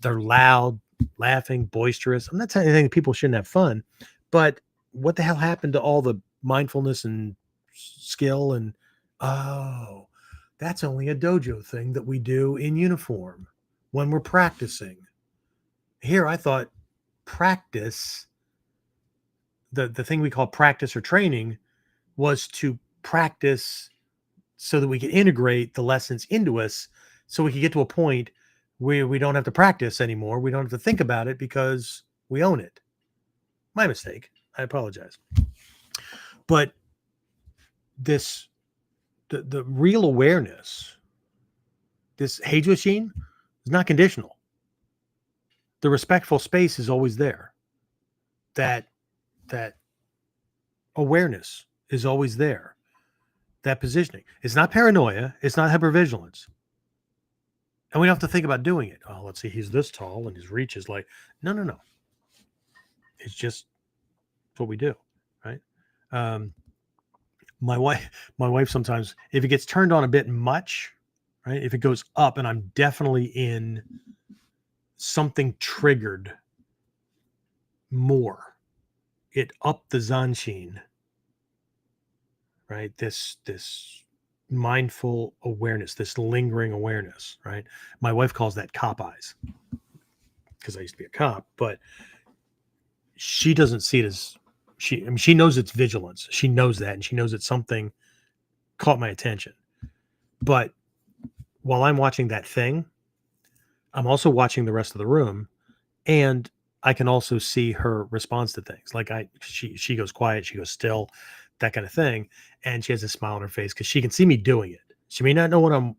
They're loud, laughing, boisterous. I'm not telling you anything people shouldn't have fun, but what the hell happened to all the mindfulness and skill? And that's only a dojo thing that we do in uniform when we're practicing. Here, I thought practice, the thing we call practice or training, was to practice so that we can integrate the lessons into us, so we can get to a point where we don't have to practice anymore. We don't have to think about it because we own it. My mistake. I apologize. But the real awareness, this Heijōshin, is not conditional. The respectful space is always there. That awareness is always there. That positioning. It's not paranoia. It's not hypervigilance. And we don't have to think about doing it. Oh, let's see. He's this tall and his reach is like, no. It's just what we do. Right. My wife sometimes, if it gets turned on a bit much, right? If it goes up and I'm definitely in something triggered more, it upped the zanshin. Right? This mindful awareness, this lingering awareness, right? My wife calls that cop eyes because I used to be a cop, but she doesn't see it as she knows it's vigilance. She knows that, and she knows that something caught my attention. But while I'm watching that thing, I'm also watching the rest of the room, and I can also see her response to things. Like she goes quiet, she goes still, that kind of thing. And she has a smile on her face because she can see me doing it. She may not know what I'm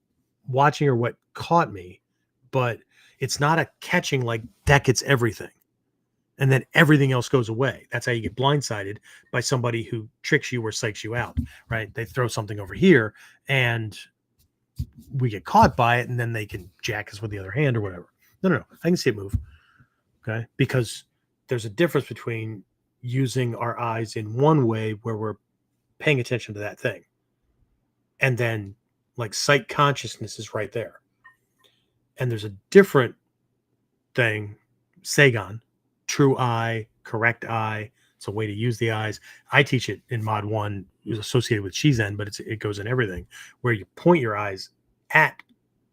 watching or what caught me, but it's not a catching like that gets everything. And then everything else goes away. That's how you get blindsided by somebody who tricks you or psychs you out, right? They throw something over here and we get caught by it, and then they can jack us with the other hand or whatever. No. I can see it move. Okay. Because there's a difference between using our eyes in one way where we're paying attention to that thing, and then like sight consciousness is right there. And there's a different thing, Seigan, true eye, correct eye. It's a way to use the eyes. I teach it in Mod 1, is associated with Shizen, but it goes in everything, where you point your eyes at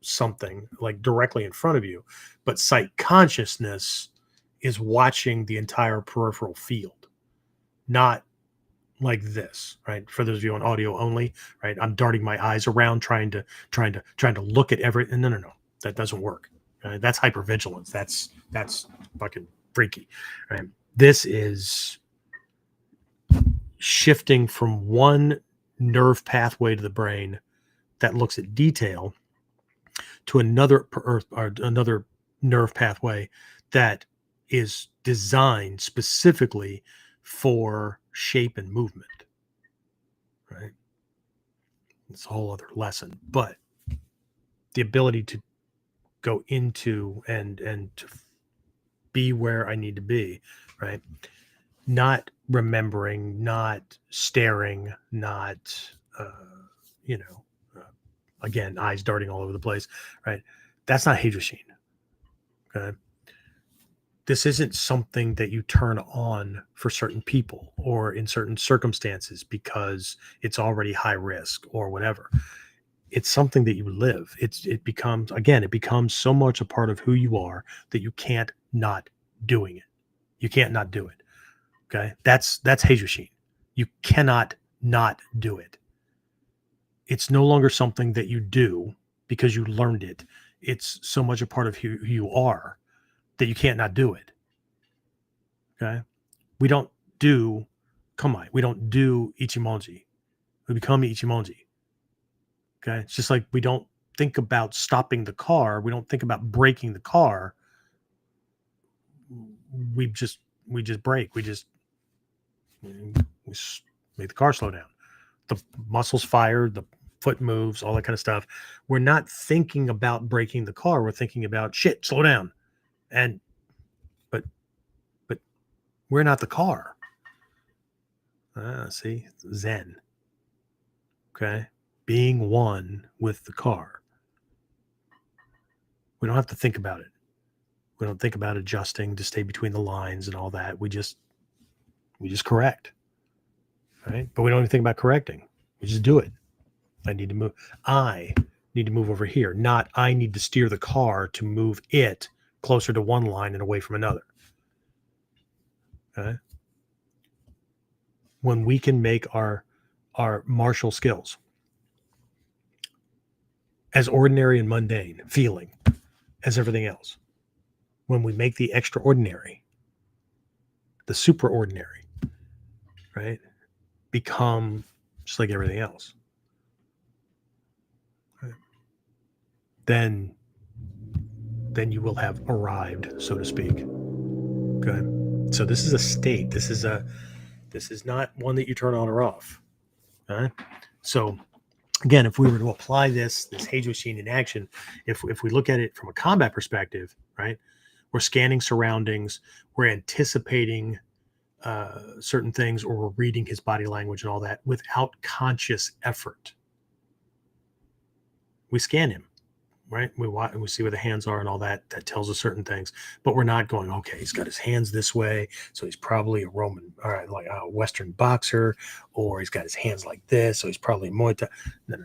something like directly in front of you, but sight consciousness is watching the entire peripheral field, not like this, right? For those of you on audio only, right? I'm darting my eyes around, trying to look at everything. No, that doesn't work. That's hypervigilance. That's fucking freaky, right? This is shifting from one nerve pathway to the brain that looks at detail to another another nerve pathway that is designed specifically for shape and movement, right? It's a whole other lesson, but the ability to go into and to be where I need to be, right? Not remembering, not staring, not, again, eyes darting all over the place, right? That's not Heijōshin, okay? This isn't something that you turn on for certain people or in certain circumstances because it's already high risk or whatever. It's something that you live. It becomes so much a part of who you are that you can't not doing it. You can't not do it. Okay. That's Heijōshin. You cannot not do it. It's no longer something that you do because you learned it. It's so much a part of who you are that you can't not do it. Okay. We don't do Kamai. We don't do Ichimonji. We become Ichimonji. Okay. It's just like we don't think about stopping the car. We don't think about braking the car. We just brake. We make the car slow down. The muscles fire, the foot moves, all that kind of stuff. We're not thinking about braking the car. We're thinking about shit, slow down. But we're not the car. See, Zen. Okay. Being one with the car. We don't have to think about it. We don't think about adjusting to stay between the lines and all that. We just correct. Right? But we don't even think about correcting. We just do it. I need to move. I need to move over here. Not I need to steer the car to move it closer to one line and away from another. Okay? When we can make our martial skills as ordinary and mundane feeling as everything else, when we make the extraordinary, the superordinary, right, become just like everything else, right, then you will have arrived, so to speak. Okay. So this is a state. This is not one that you turn on or off. Okay. So again, if we were to apply this Heijōshin in action, if we look at it from a combat perspective, right, we're scanning surroundings, we're anticipating certain things, or we're reading his body language and all that without conscious effort. We scan him, right? We watch and we see where the hands are and all that. That tells us certain things, but we're not going, okay, he's got his hands this way, so he's probably a Roman, or like a Western boxer, or he's got his hands like this, so he's probably Muay Thai. No.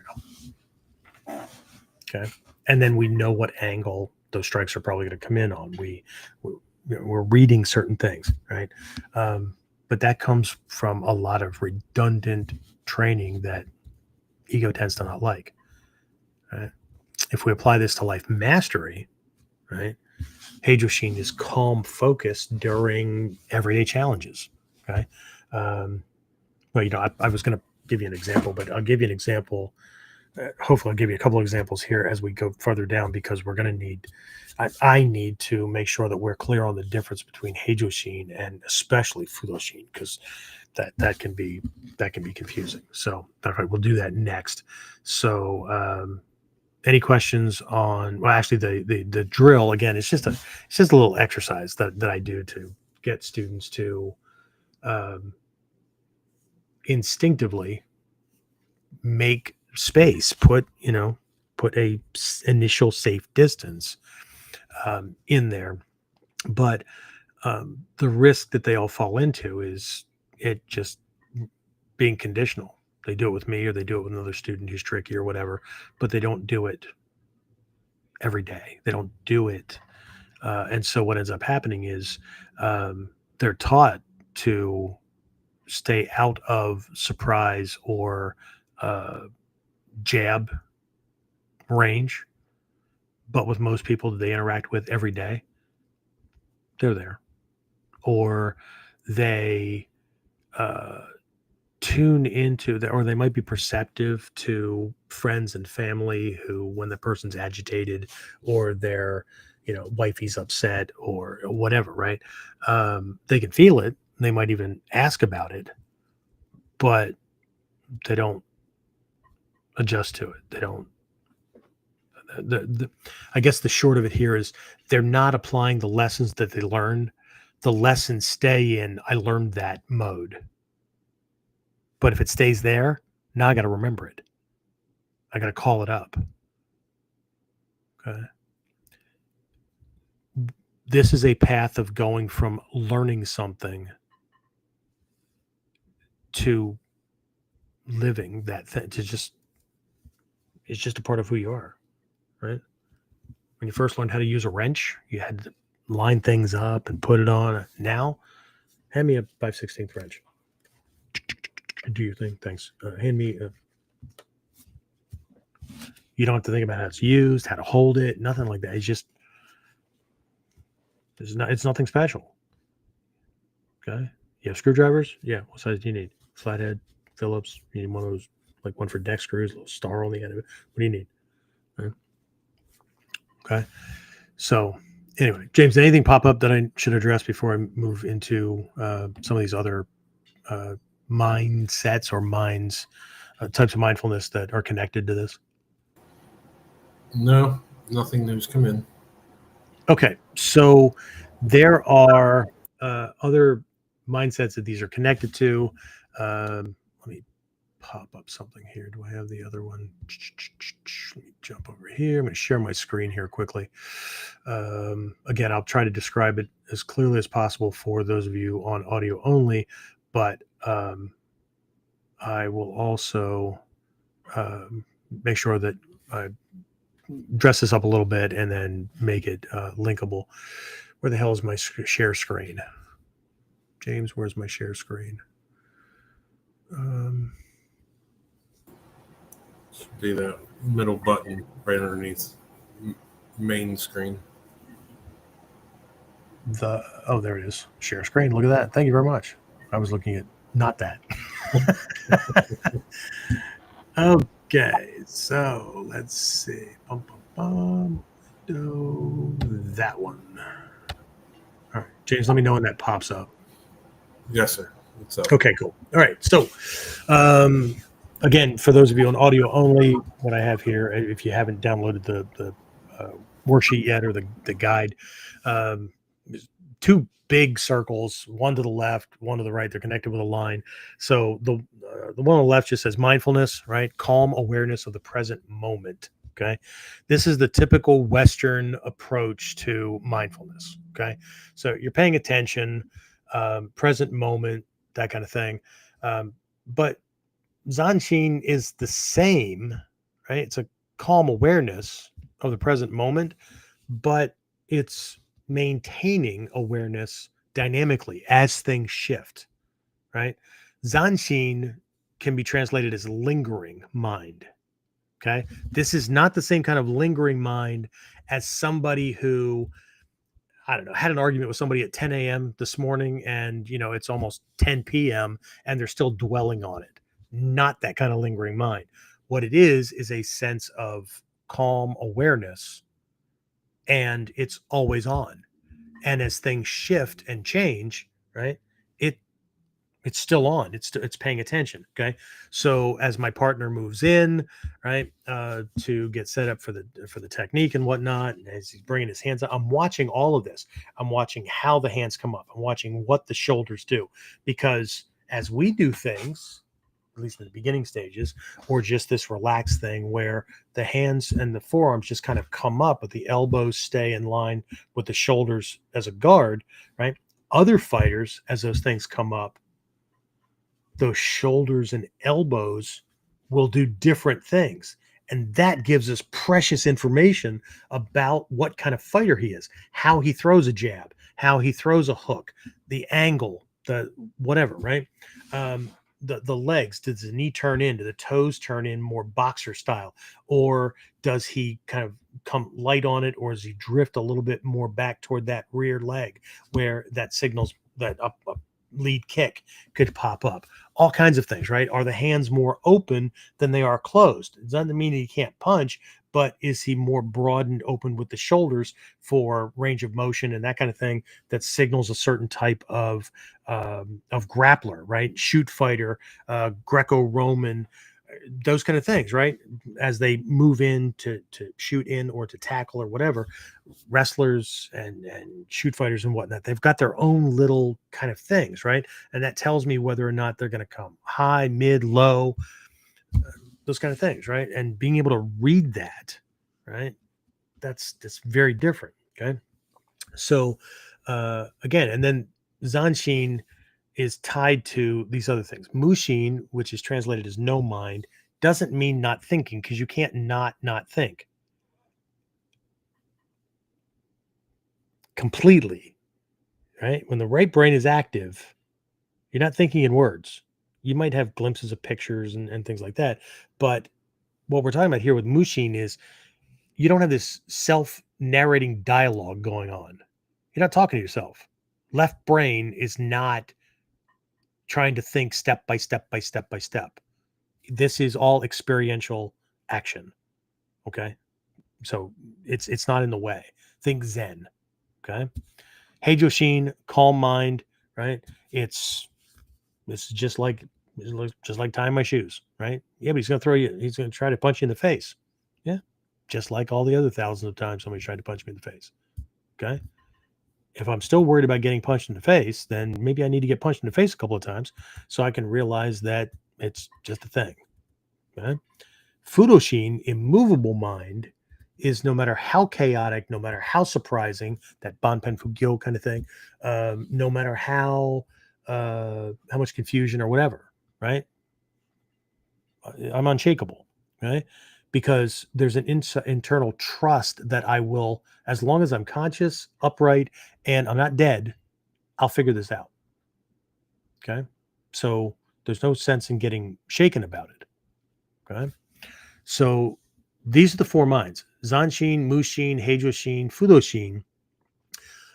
Okay, and then we know what angle those strikes are probably going to come in on. We're reading certain things, right? But that comes from a lot of redundant training that ego tends to not like. Right? If we apply this to life mastery, right? Heijōshin is calm focus during everyday challenges. Okay. Well, I was going to give you an example, but I'll give you an example. Hopefully I'll give you a couple of examples here as we go further down, because we're going to need, I need to make sure that we're clear on the difference between Heijōshin and especially Fudoshin, because that can be confusing. So we'll do that next. So, any questions on, well, actually the drill, again, it's just a little exercise that I do to get students to instinctively make space, put put a initial safe distance in there. But the risk that they all fall into is it just being conditional. They do it with me, or they do it with another student who's tricky or whatever, but they don't do it every day. They don't do it. And so what ends up happening is they're taught to stay out of surprise or jab range. But with most people that they interact with every day, they're there. Or they tune into that, or they might be perceptive to friends and family who, when the person's agitated or their, wifey's upset or whatever, right? They can feel it. They might even ask about it, but they don't adjust to it. They don't. I guess the short of it here is they're not applying the lessons that they learned. The lessons stay in I learned that mode. But if it stays there, now I got to remember it. I got to call it up. Okay. This is a path of going from learning something to living that thing. It's just a part of who you are, right? When you first learned how to use a wrench, you had to line things up and put it on. Now, hand me a 5/16 wrench. Do your thing. Thanks. Hand me you don't have to think about how it's used, how to hold it, nothing like that. It's nothing special. Okay. You have screwdrivers? Yeah. What size do you need? Flathead, Phillips. You need one of those, like one for deck screws, a little star on the end of it. What do you need? Okay. So anyway, James, did anything pop up that I should address before I move into some of these other mindsets or minds, types of mindfulness that are connected to this? No, nothing new's come in. Okay. So there are other mindsets that these are connected to. Let me pop up something here. Do I have the other one? Let me jump over here. I'm going to share my screen here quickly. Again, I'll try to describe it as clearly as possible for those of you on audio only, but I will also make sure that I dress this up a little bit and then make it linkable. Where the hell is my share screen? James, where's my share screen? Should be that middle button right underneath main screen. There it is. Share screen. Look at that. Thank you very much. I was looking at not that. Okay, so let's see. That one. All right, James, let me know when that pops up. Yes, sir. What's up? Okay, cool. All right, so again, for those of you on audio only, what I have here, if you haven't downloaded the worksheet yet or the guide, two big circles, one to the left, one to the right. They're connected with a line. So the one on the left just says mindfulness, right? Calm awareness of the present moment. Okay. This is the typical Western approach to mindfulness. Okay. So you're paying attention, present moment, that kind of thing. But Zanshin is the same, right? It's a calm awareness of the present moment, but it's maintaining awareness dynamically as things shift, right? Zanshin can be translated as lingering mind. Okay. This is not the same kind of lingering mind as somebody who, I don't know, had an argument with somebody at 10 a.m. this morning and, it's almost 10 p.m. and they're still dwelling on it. Not that kind of lingering mind. What it is a sense of calm awareness, and it's always on. And as things shift and change, right, it's still on. It's paying attention. Okay. So as my partner moves in, right, to get set up for the technique and whatnot, and as he's bringing his hands up, I'm watching all of this. I'm watching how the hands come up. I'm watching what the shoulders do, because as we do things, at least in the beginning stages, or just this relaxed thing where the hands and the forearms just kind of come up, but the elbows stay in line with the shoulders as a guard, right? Other fighters, as those things come up, those shoulders and elbows will do different things. And that gives us precious information about what kind of fighter he is, how he throws a jab, how he throws a hook, the angle, the whatever, right? The legs, does the knee turn in? Do the toes turn in more boxer style? Or does he kind of come light on it? Or does he drift a little bit more back toward that rear leg where that signals that up lead kick could pop up? All kinds of things, right? Are the hands more open than they are closed? It doesn't mean that he can't punch, but is he more broad and open with the shoulders for range of motion and that kind of thing that signals a certain type of grappler, right? Shoot fighter, Greco-Roman, those kind of things, right? As they move in to shoot in or to tackle or whatever, wrestlers and shoot fighters and whatnot, they've got their own little kind of things, right? And that tells me whether or not they're going to come high, mid, low, those kind of things, right? And being able to read that, right? That's very different. Okay. So again, and then Zanshin is tied to these other things. Mushin, which is translated as no mind, doesn't mean not thinking, because you can't not think completely, right? When the right brain is active, you're not thinking in words. You might have glimpses of pictures and things like that. But what we're talking about here with Mushin is you don't have this self-narrating dialogue going on. You're not talking to yourself. Left brain is not trying to think step by step by step by step. This is all experiential action. Okay. So it's not in the way. Think Zen. Okay. Heijōshin, calm mind, right? This is just like tying my shoes, right? Yeah, but he's gonna throw you, he's gonna try to punch you in the face. Yeah. Just like all the other thousands of times somebody tried to punch me in the face. Okay. If I'm still worried about getting punched in the face, then maybe I need to get punched in the face a couple of times so I can realize that it's just a thing. Okay? Fudoshin, immovable mind, is no matter how chaotic, no matter how surprising, that Banpen Fugyo kind of thing, no matter how much confusion or whatever, right? I'm unshakable, right? Because there's an internal trust that I will, as long as I'm conscious, upright, and I'm not dead, I'll figure this out. Okay. So there's no sense in getting shaken about it. Okay. So these are the four minds: Zanshin, Mushin, Heijōshin, Fudoshin,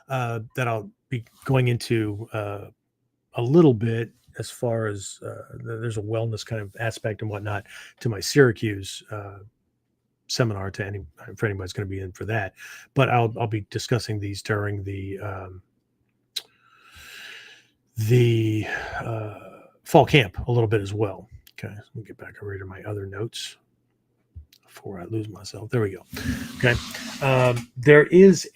that I'll be going into a little bit as far as there's a wellness kind of aspect and whatnot to my Syracuse seminar for anybody's going to be in for that. But I'll be discussing these during the fall camp a little bit as well. Okay, let me get back over to my other notes before I lose myself. There we go. Okay, there is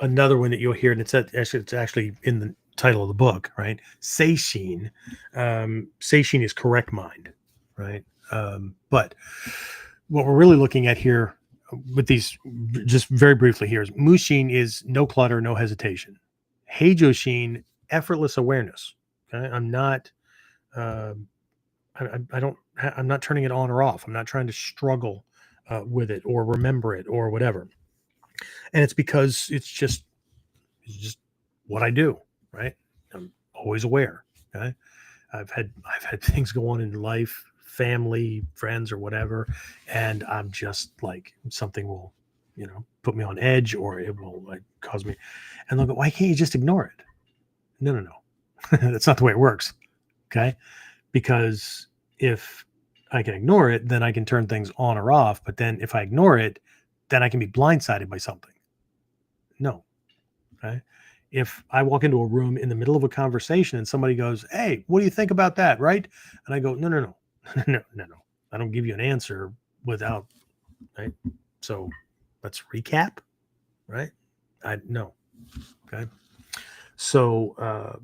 another one that you'll hear, and it's actually in the title of the book, right? Seishin. Seishin is correct mind, right? But what we're really looking at here with these, just very briefly here, is Mushin is no clutter, no hesitation. Heijōshin, effortless awareness. Okay, I'm not, I'm not turning it on or off. I'm not trying to struggle with it or remember it or whatever. And it's because it's just what I do, right? I'm always aware. Okay, I've had things go on in life, family, friends, or whatever, and I'm just like, something will, put me on edge, or it will like cause me. And look, why can't you just ignore it? No. That's not the way it works. Okay, because if I can ignore it, then I can turn things on or off. But then if I ignore it, then I can be blindsided by something. No. Okay. If I walk into a room in the middle of a conversation and somebody goes, "Hey, what do you think about that?" Right? And I go, No. No. I don't give you an answer without, right? So let's recap, right? No. Okay. So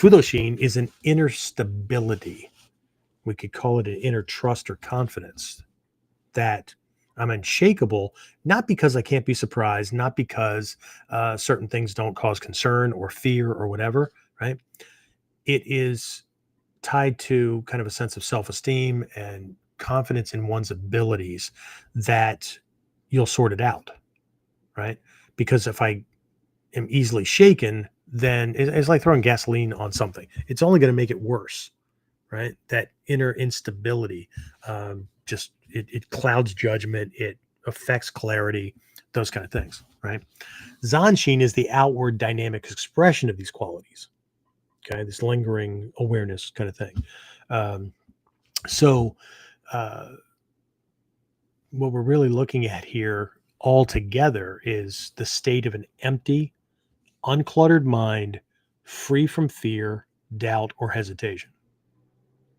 Fudoshin is an inner stability. We could call it an inner trust or confidence that I'm unshakable, not because I can't be surprised, not because certain things don't cause concern or fear or whatever, right? It is tied to kind of a sense of self-esteem and confidence in one's abilities that you'll sort it out, right? Because if I am easily shaken, then it's like throwing gasoline on something. It's only going to make it worse, right? That inner instability, just it clouds judgment, it affects clarity, those kind of things, right? Zanshin is the outward dynamic expression of these qualities. Okay, this lingering awareness kind of thing. Um, so, uh, what we're really looking at here altogether is the state of an empty, uncluttered mind, free from fear, doubt, or hesitation.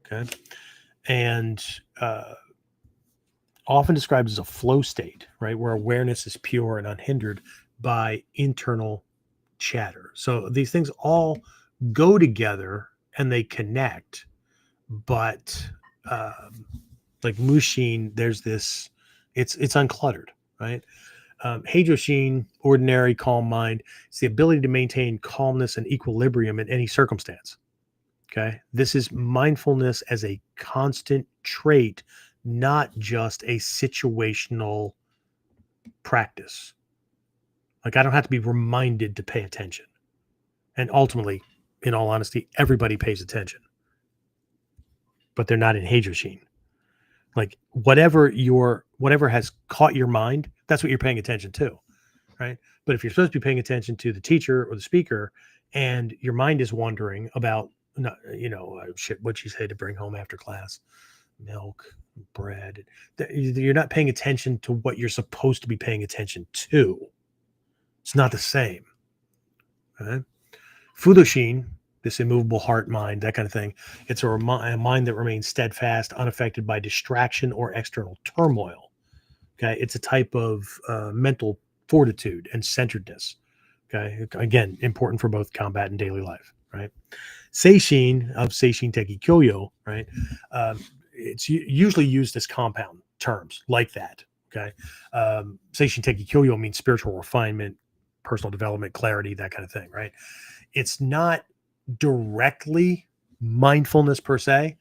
Okay, and often described as a flow state, right, where awareness is pure and unhindered by internal chatter. So these things all go together and they connect, but like Mushin, there's this, it's uncluttered, right? Heijōshin, ordinary calm mind, it's the ability to maintain calmness and equilibrium in any circumstance. Okay, this is mindfulness as a constant trait, not just a situational practice. Like I don't have to be reminded to pay attention. And ultimately, in all honesty, everybody pays attention, but they're not in Heijōshin. Like whatever has caught your mind, that's what you're paying attention to, right? But if you're supposed to be paying attention to the teacher or the speaker, and your mind is wandering about, shit, what she said to bring home after class, milk, bread, you're not paying attention to what you're supposed to be paying attention to. It's not the same. Right? Fudoshin, this immovable heart mind, that kind of thing. It's a mind that remains steadfast, unaffected by distraction or external turmoil. Okay, it's a type of mental fortitude and centeredness. Okay, again, important for both combat and daily life. Right, Seishin of Seishin Teki Kyoyo. Right, it's usually used as compound terms like that. Okay, Seishin Teki Kyoyo means spiritual refinement, personal development, clarity, that kind of thing. Right, it's not directly mindfulness per se.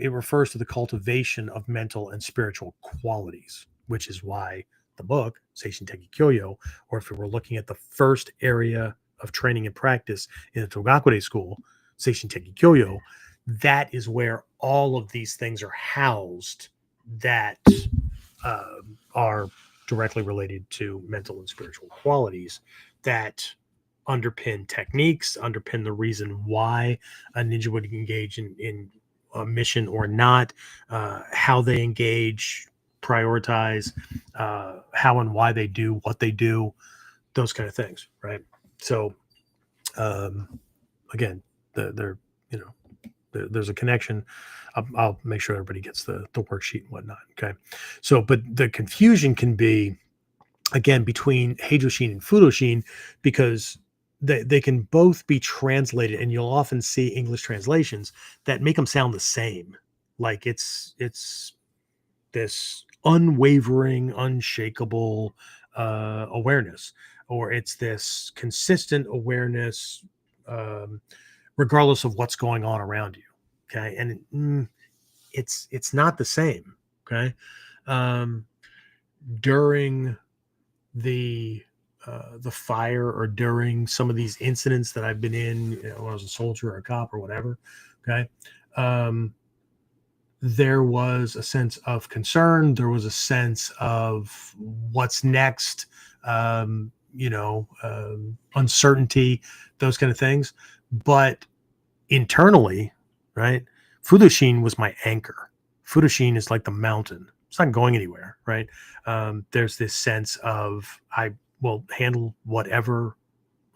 It refers to the cultivation of mental and spiritual qualities, which is why the book Seishin Teki Kyoyo, or if we were looking at the first area of training and practice in the Togakure school, Seishin Teki Kyoyo, that is where all of these things are housed that are directly related to mental and spiritual qualities that underpin techniques, underpin the reason why a ninja would engage in a mission or not, how they engage, prioritize, how and why they do what they do, those kind of things, right? So, again, there's a connection. I'll make sure everybody gets the worksheet and whatnot. Okay, so but the confusion can be again between Heijōshin and Fudoshin because they can both be translated, and you'll often see English translations that make them sound the same. Like it's this unwavering, unshakable awareness, or it's this consistent awareness, regardless of what's going on around you. Okay, and it's not the same. Okay, during the fire or during some of these incidents that I've been in, when I was a soldier or a cop or whatever, okay, there was a sense of concern. There was a sense of what's next, uncertainty, those kind of things. But internally, right, Fudoshin was my anchor. Fudoshin is like the mountain. It's not going anywhere, right? There's this sense of I will handle whatever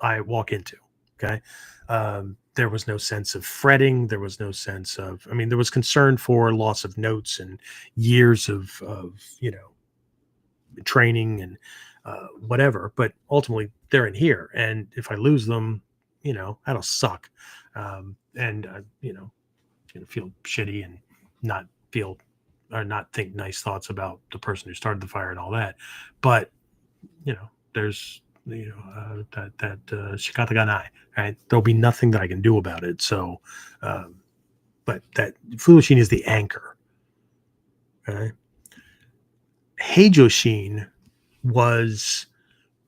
I walk into. Okay. There was no sense of fretting. There was no sense of, there was concern for loss of notes and years of training and whatever, but ultimately they're in here. And if I lose them, that'll suck. And going to feel shitty and not feel or not think nice thoughts about the person who started the fire and all that. But, there's, that shikata ga nai, right? There'll be nothing that I can do about it. So, but that Fudo-shin is the anchor. Okay. Heijōshin was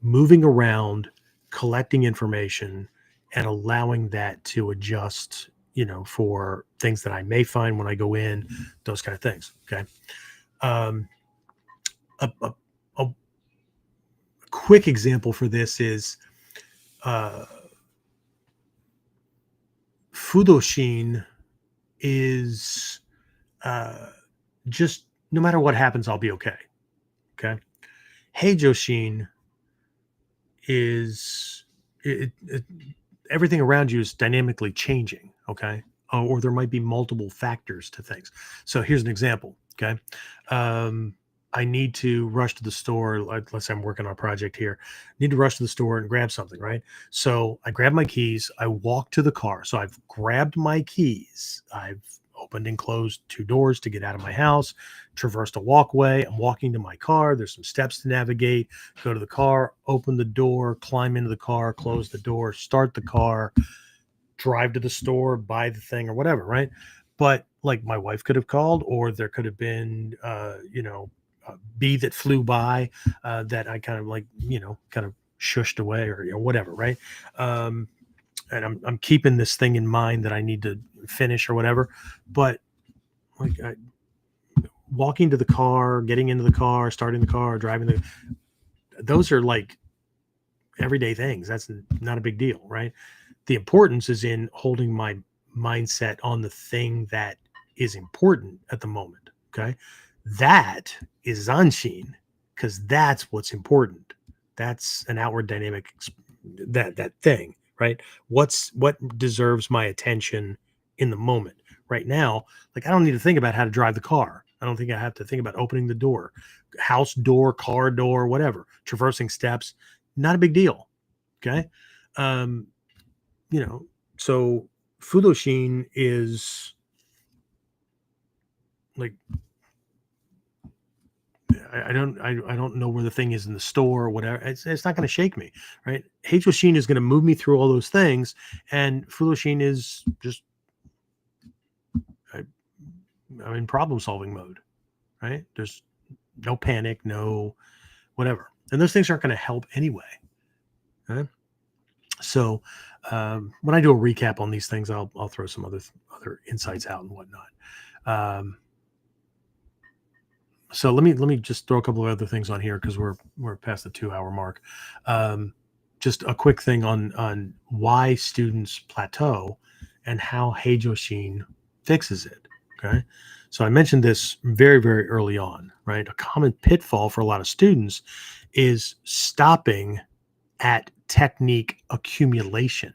moving around, collecting information, and allowing that to adjust, for things that I may find when I go in, those kind of things. Okay. A quick example for this is Fudo-shin is just no matter what happens, I'll be okay. Okay. Heijōshin is everything around you is dynamically changing. Okay. Or there might be multiple factors to things. So here's an example. Okay. I need to rush to the store. Let's say I'm working on a project here. Need to rush to the store and grab something, right? So I grab my keys. I walk to the car. So I've grabbed my keys. I've opened and closed 2 doors to get out of my house, traversed a walkway. I'm walking to my car. There's some steps to navigate. Go to the car, open the door, climb into the car, close the door, start the car, drive to the store, buy the thing or whatever, right? But like my wife could have called, or there could have been, a bee that flew by that I kind of kind of shushed away or whatever, right? And I'm keeping this thing in mind that I need to finish or whatever. But like walking to the car, getting into the car, starting the car, driving those are like everyday things. That's not a big deal, right? The importance is in holding my mindset on the thing that is important at the moment. Okay. That is Zanshin, because that's what's important. That's an outward dynamic, that thing, right? What deserves my attention in the moment right now? Like I don't need to think about how to drive the car. I don't think I have to think about opening the door, house door, car door, whatever, traversing steps. Not a big deal. Okay. So Fudo-shin is like, I don't know where the thing is in the store or whatever. It's not going to shake me, right? Heijōshin is going to move me through all those things, and Fudo-shin is just I'm in problem solving mode, right? There's no panic, no whatever, and those things aren't going to help anyway. Okay? So when I do a recap on these things, I'll throw some other insights out and whatnot. So let me just throw a couple of other things on here because we're past the 2-hour mark. Just a quick thing on why students plateau and how Heijōshin fixes it. Okay, so I mentioned this very, very early on, right? A common pitfall for a lot of students is stopping at technique accumulation.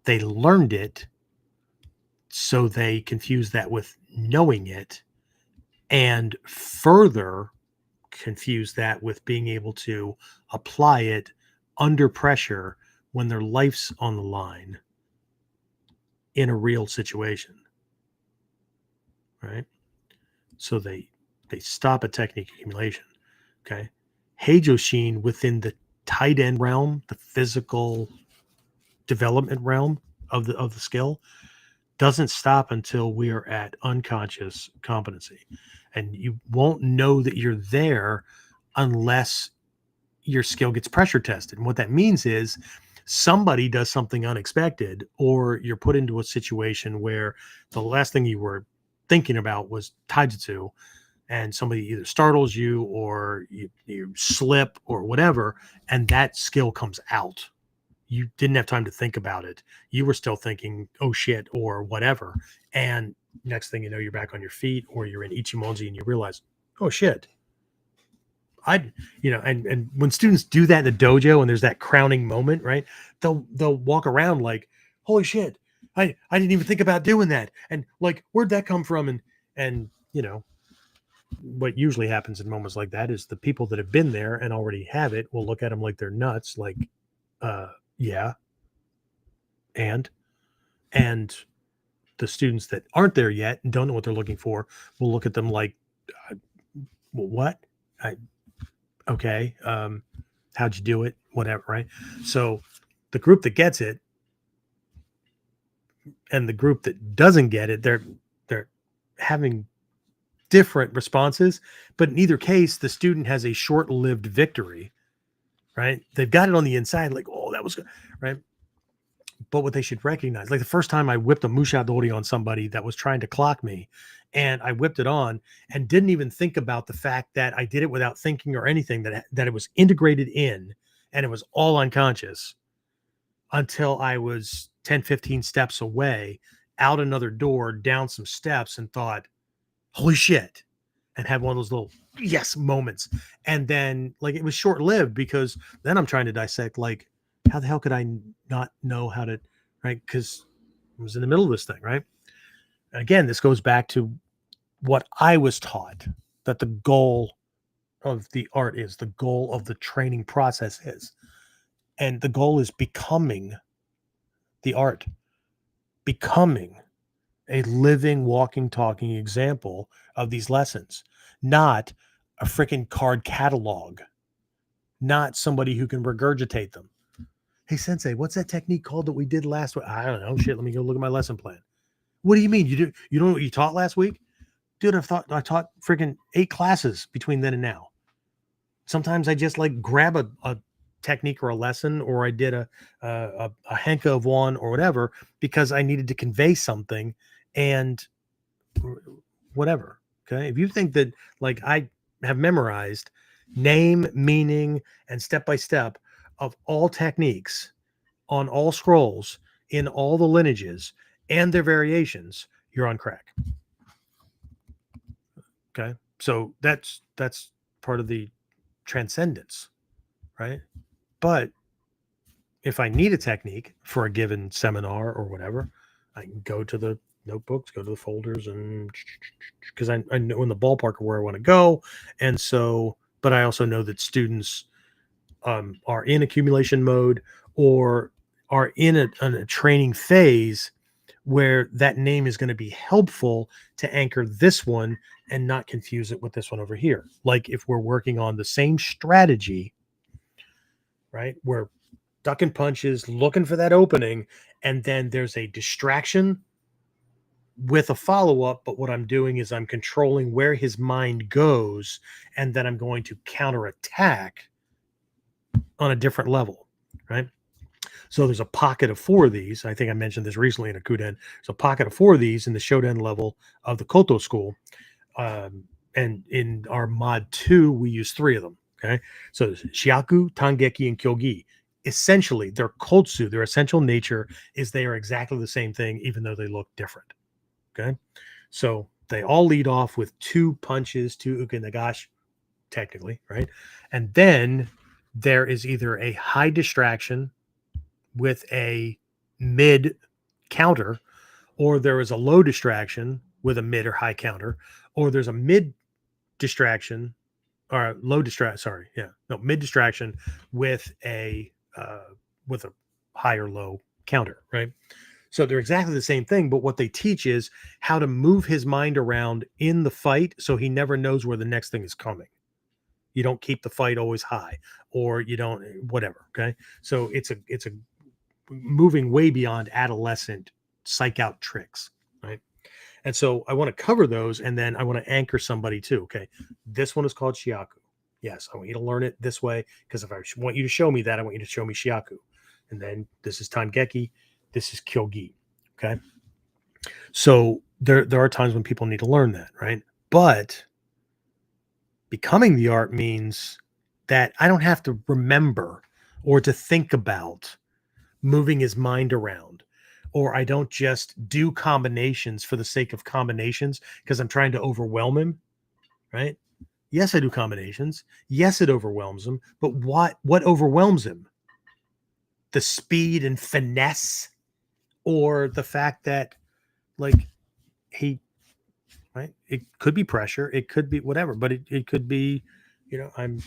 They learned it, so they confuse that with knowing it, and further confuse that with being able to apply it under pressure when their life's on the line in a real situation, right? So they stop at technique accumulation. Okay. Heijōshin within the tight end realm, the physical development realm of the skill, doesn't stop until we are at unconscious competency. And you won't know that you're there unless your skill gets pressure tested. And what that means is somebody does something unexpected, or you're put into a situation where the last thing you were thinking about was taijutsu, and somebody either startles you or you slip or whatever, and that skill comes out. You didn't have time to think about it. You were still thinking, oh shit, or whatever. And next thing you know, you're back on your feet, or you're in ichimonji and you realize, oh shit. And when students do that in the dojo and there's that crowning moment, right? They'll walk around like, holy shit, I didn't even think about doing that. And like, where'd that come from? And what usually happens in moments like that is the people that have been there and already have it will look at them like they're nuts. Like, yeah, And the students that aren't there yet and don't know what they're looking for will look at them like, what? Okay. How'd you do it? Whatever. Right. So the group that gets it and the group that doesn't get it, they're having different responses, but in either case, the student has a short-lived victory, right? They've got it on the inside, like, oh, that was good, right? But what they should recognize, like the first time I whipped a mushadori on somebody that was trying to clock me, and I whipped it on and didn't even think about the fact that I did it without thinking or anything, that it was integrated in and it was all unconscious until I was 10, 15 steps away, out another door, down some steps, and thought, holy shit, and had one of those little yes moments. And then like it was short-lived because then I'm trying to dissect, like, how the hell could I not know how to, right? Because I was in the middle of this thing, right? Again, this goes back to what I was taught, that the goal of the art is, the goal of the training process is. And the goal is becoming the art, becoming a living, walking, talking example of these lessons, not a freaking card catalog, not somebody who can regurgitate them. Hey, sensei, what's that technique called that we did last week? I don't know. Shit, let me go look at my lesson plan. What do you mean? You don't know what you taught last week? Dude, I taught freaking 8 classes between then and now. Sometimes I just like grab a technique or a lesson, or I did a henka of one or whatever, because I needed to convey something and whatever. Okay. If you think that like I have memorized name, meaning, and step by step of all techniques on all scrolls in all the lineages and their variations, you're on crack. Okay. So that's part of the transcendence, right? But if I need a technique for a given seminar or whatever, I can go to the notebooks, go to the folders, and because I know in the ballpark of where I want to go. And so, but I also know that students are in accumulation mode or are in a training phase where that name is going to be helpful to anchor this one and not confuse it with this one over here. Like if we're working on the same strategy, right? We're ducking punches, looking for that opening, and then there's a distraction with a follow-up, but what I'm doing is I'm controlling where his mind goes, and then I'm going to counterattack on a different level, right? So there's a pocket of 4 of these. I think I mentioned this recently in a KUDEN. There's a pocket of 4 of these in the Shoden level of the Koto school. And in our mod 2, we use 3 of them. Okay. So there's Shiaku, Tangeki, and Kyogi. Essentially, their Kotsu, their essential nature is they are exactly the same thing, even though they look different. Okay. So they all lead off with 2 punches, 2 uke nagashi, technically, right? And then there is either a high distraction with a mid counter, or there is a low distraction with a mid or high counter, or there's a mid distraction or low distraction. Sorry. Yeah. No, mid distraction with a high or low counter, right? So they're exactly the same thing, but what they teach is how to move his mind around in the fight so he never knows where the next thing is coming. You don't keep the fight always high, or you don't whatever. Okay. So it's a moving way beyond adolescent psych out tricks, right? And so I want to cover those, and then I want to anchor somebody too. Okay, this one is called Shiaku. Yes, I want you to learn it this way, because if I want you to show me that, I want you to show me Shiaku. And then this is Tangeki, this is Kyogi. Okay, so there are times when people need to learn that, right? But becoming the art means that I don't have to remember or to think about moving his mind around, or I don't just do combinations for the sake of combinations because I'm trying to overwhelm him, right? Yes, I do combinations. Yes, it overwhelms him. But what overwhelms him? The speed and finesse, or the fact that, like, he, right? It could be pressure. It could be whatever, but it could be, I'm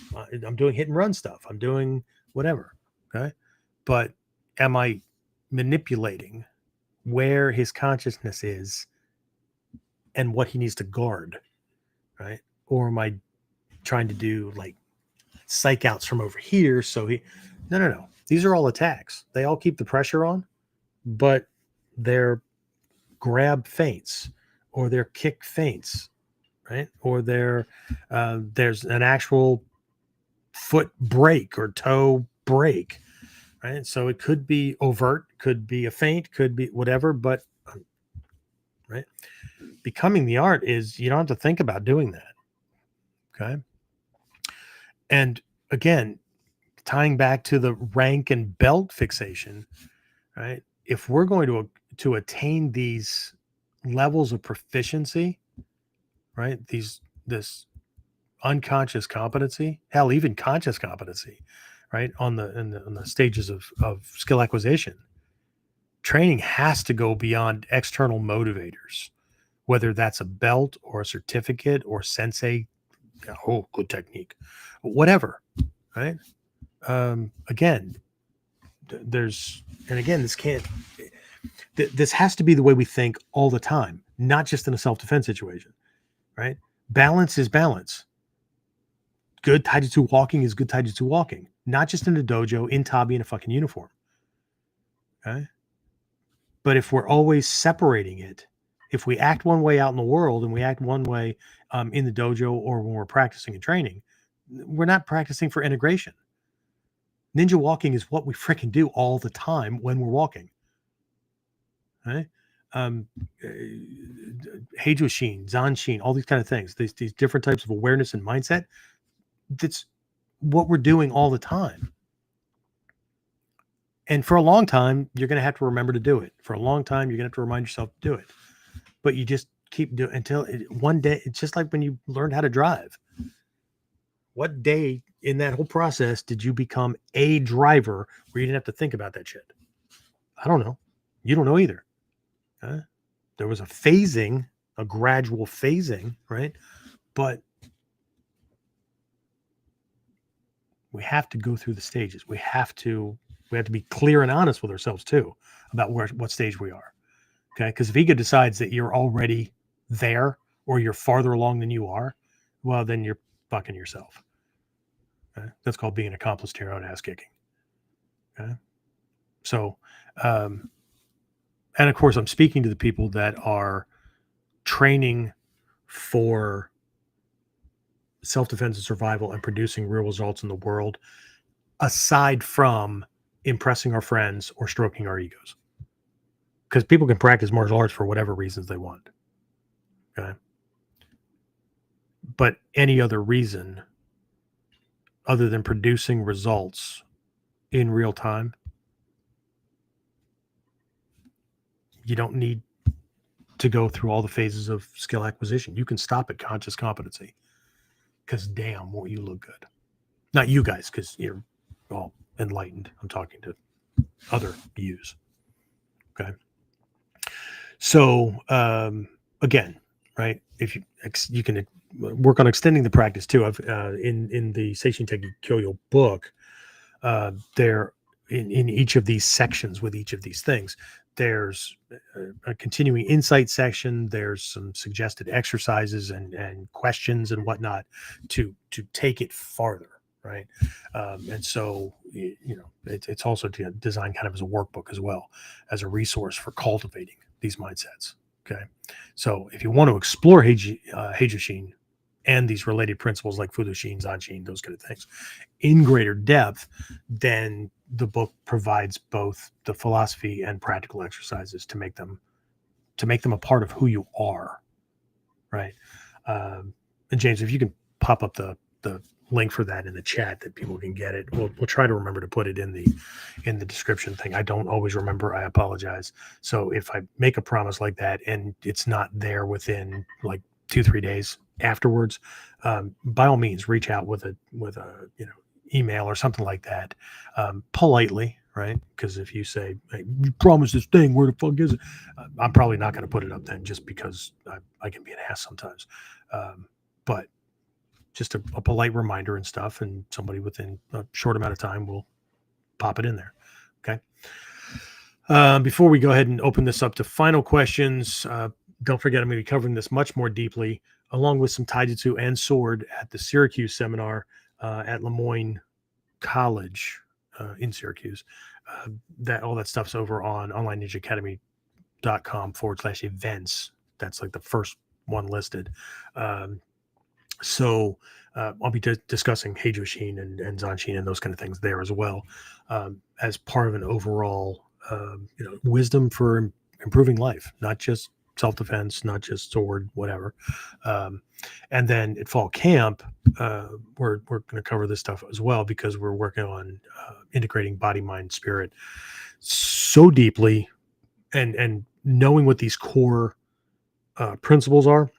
doing hit and run stuff. I'm doing whatever. Okay. But am I manipulating where his consciousness is and what he needs to guard, right? Or am I trying to do like psych outs from over here? So no. These are all attacks. They all keep the pressure on, but they're grab feints or they're kick feints, right? Or there's an actual foot break or toe break, right? So it could be overt, could be a feint, could be whatever, but right. Becoming the art is you don't have to think about doing that. Okay. And again, tying back to the rank and belt fixation, right? If we're going to attain these levels of proficiency, right? This unconscious competency, hell, even conscious competency, right? On the stages of skill acquisition, training has to go beyond external motivators, whether that's a belt or a certificate or sensei. Oh, good technique, whatever, right? Again, this has to be the way we think all the time, not just in a self-defense situation, right? Balance is balance. Good taijutsu walking is good taijutsu walking, not just in a dojo, in tabi, in a fucking uniform. Okay. But if we're always separating it, if we act one way out in the world and we act one way in the dojo or when we're practicing and training, we're not practicing for integration. Ninja walking is what we freaking do all the time when we're walking. Right? Heijōshin, Zanshin, all these kind of things, these different types of awareness and mindset. That's what we're doing all the time. And for a long time, you're going to have to remember to do it. For a long time, you're going to have to remind yourself to do it. But you just keep doing until one day, it's just like when you learned how to drive. What day in that whole process did you become a driver where you didn't have to think about that shit? I don't know. You don't know either. There was a phasing, a gradual phasing, right? But we have to go through the stages. We have to be clear and honest with ourselves too about what stage we are. Okay. Because if ego decides that you're already there or you're farther along than you are, well, then you're fucking yourself. Okay? That's called being an accomplice to your own ass kicking. Okay. So, and of course, I'm speaking to the people that are training for self-defense and survival and producing real results in the world, aside from impressing our friends or stroking our egos. Because people can practice martial arts for whatever reasons they want. Okay. But any other reason other than producing results in real time, you don't need to go through all the phases of skill acquisition. You can stop at conscious competency. Because damn, won't you look good. Not you guys, because you're all enlightened. I'm talking to other yous. Okay. So again, right? If you can work on extending the practice too. I've in the Seishin Teki Kyoyo book, there in each of these sections with each of these things, there's a continuing insight section. There's some suggested exercises and questions and whatnot to take it farther. Right. And so, it's also designed kind of as a workbook as well, as a resource for cultivating these mindsets. Okay. So if you want to explore Heijōshin and these related principles like Fudoshin, Zanshin, those kind of things in greater depth, then the book provides both the philosophy and practical exercises to make them a part of who you are. Right. And James, if you can pop up the link for that in the chat that people can get it. We'll try to remember to put it in the description thing. I don't always remember. I apologize. So if I make a promise like that and it's not there within like 2-3 days afterwards, by all means, reach out with a email or something like that, politely, right? Because if you say, hey, you promised this thing, where the fuck is it? I'm probably not going to put it up then, just because I can be an ass sometimes. But just a polite reminder and stuff, and somebody within a short amount of time will pop it in there. Okay. Before we go ahead and open this up to final questions, don't forget I'm going to be covering this much more deeply, along with some taijutsu and sword at the Syracuse seminar at Lemoyne College in Syracuse. That all that stuff's over on onlineninjaacademy.com/events. That's like the first one listed. So I'll be discussing Heijōshin and Zanshin and those kind of things there as well, as part of an overall wisdom for improving life, not just self-defense, not just sword, whatever. And then at fall camp, we're going to cover this stuff as well, because we're working on integrating body, mind, spirit so deeply, and knowing what these core principles are.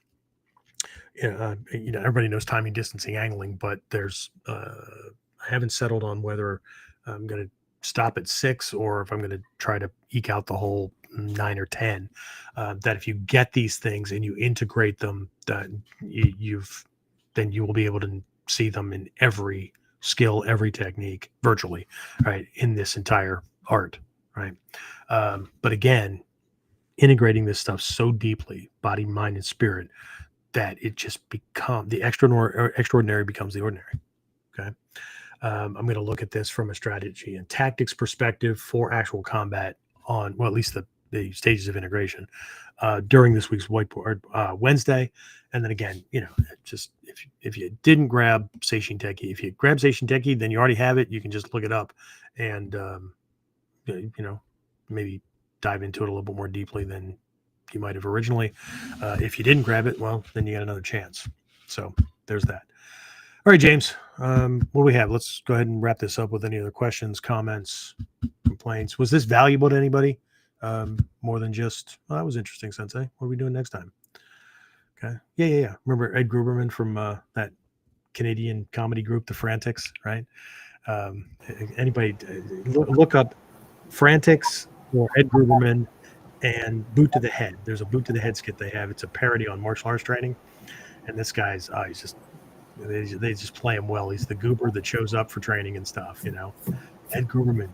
Everybody knows timing, distancing, angling, but there's I haven't settled on whether I'm going to stop at 6 or if I'm going to try to eke out the whole 9 or 10. That if you get these things and you integrate them, that then you will be able to see them in every skill, every technique, virtually, right, in this entire art, right? But again, integrating this stuff so deeply, body, mind, and spirit, that it just the extraordinary becomes the ordinary. Okay. I'm going to look at this from a strategy and tactics perspective for actual combat on, well, at least the stages of integration during this week's whiteboard Wednesday. And then again, just if you didn't grab Seishin Teki, if you grab Seishin Teki, then you already have it. You can just look it up and, maybe dive into it a little bit more deeply than you might have originally. If you didn't grab it, well, then you got another chance. So there's that. All right, James, what do we have? Let's go ahead and wrap this up with any other questions, comments, complaints. Was this valuable to anybody? More than just, oh, that was interesting, Sensei. What are we doing next time? Okay. Yeah. Remember Ed Gruberman from that Canadian comedy group, The Frantics, right? Anybody look up Frantics or Ed Gruberman and Boot to the Head. There's a Boot to the Head skit they have. It's a parody on martial arts training. And this guy's, he's just, they just play him well. He's the goober that shows up for training and stuff, Ed Gruberman,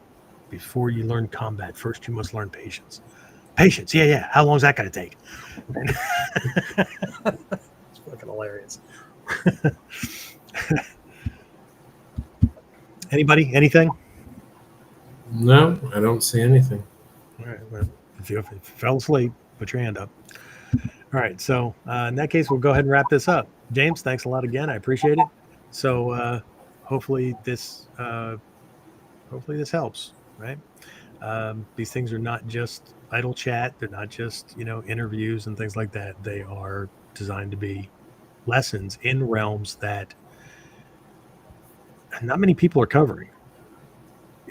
before you learn combat, first you must learn patience. Patience, yeah. How long is that going to take? It's fucking hilarious. Anybody? Anything? No, I don't see anything. All right. Well, if you fell asleep, put your hand up. All right. So in that case, we'll go ahead and wrap this up. James, thanks a lot again. I appreciate it. So hopefully this helps, right? These things are not just idle chat. They're not just, interviews and things like that. They are designed to be lessons in realms that not many people are covering.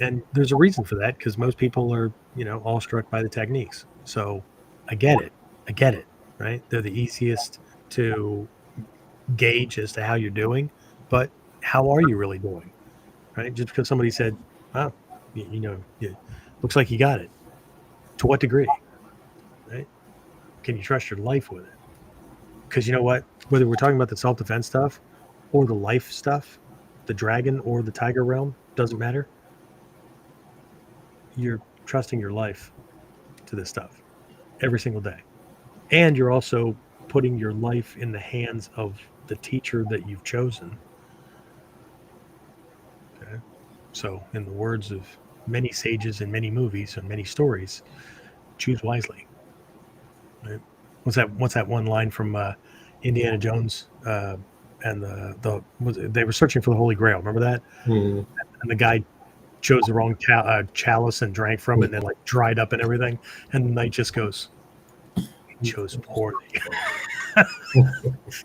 And there's a reason for that, because most people are, awestruck by the techniques. So I get it, right? They're the easiest to gauge as to how you're doing, but how are you really doing, right? Just because somebody said, oh, looks like you got it. To what degree, right? Can you trust your life with it? Because you know what? Whether we're talking about the self-defense stuff or the life stuff, the dragon or the tiger realm, doesn't matter. You're trusting your life to this stuff every single day. And you're also putting your life in the hands of the teacher that you've chosen. Okay. So in the words of many sages in many movies and many stories, choose wisely. Right? What's that one line from Indiana Jones and they were searching for the Holy Grail. Remember that? Mm-hmm. And the guy chose the wrong chalice and drank from it, and then like dried up and everything. And the knight just goes, he chose poorly.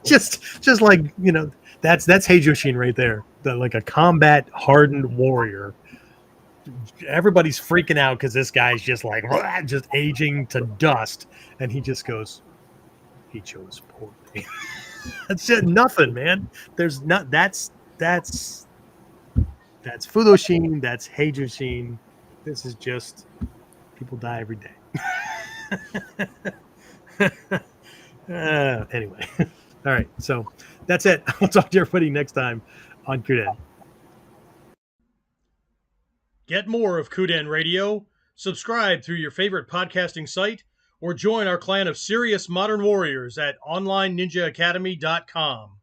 just like, that's Heijōshin right there. Like a combat hardened warrior. Everybody's freaking out because this guy's just like just aging to dust, and he just goes, he chose poorly. That's just nothing, man. There's not. That's Fudoshin. That's Heijōshin. This is just people die every day. Anyway, all right. So that's it. I'll talk to everybody next time on KUDEN. Get more of KUDEN Radio Subscribe through your favorite podcasting site or join our clan of serious modern warriors at onlineninjaacademy.com.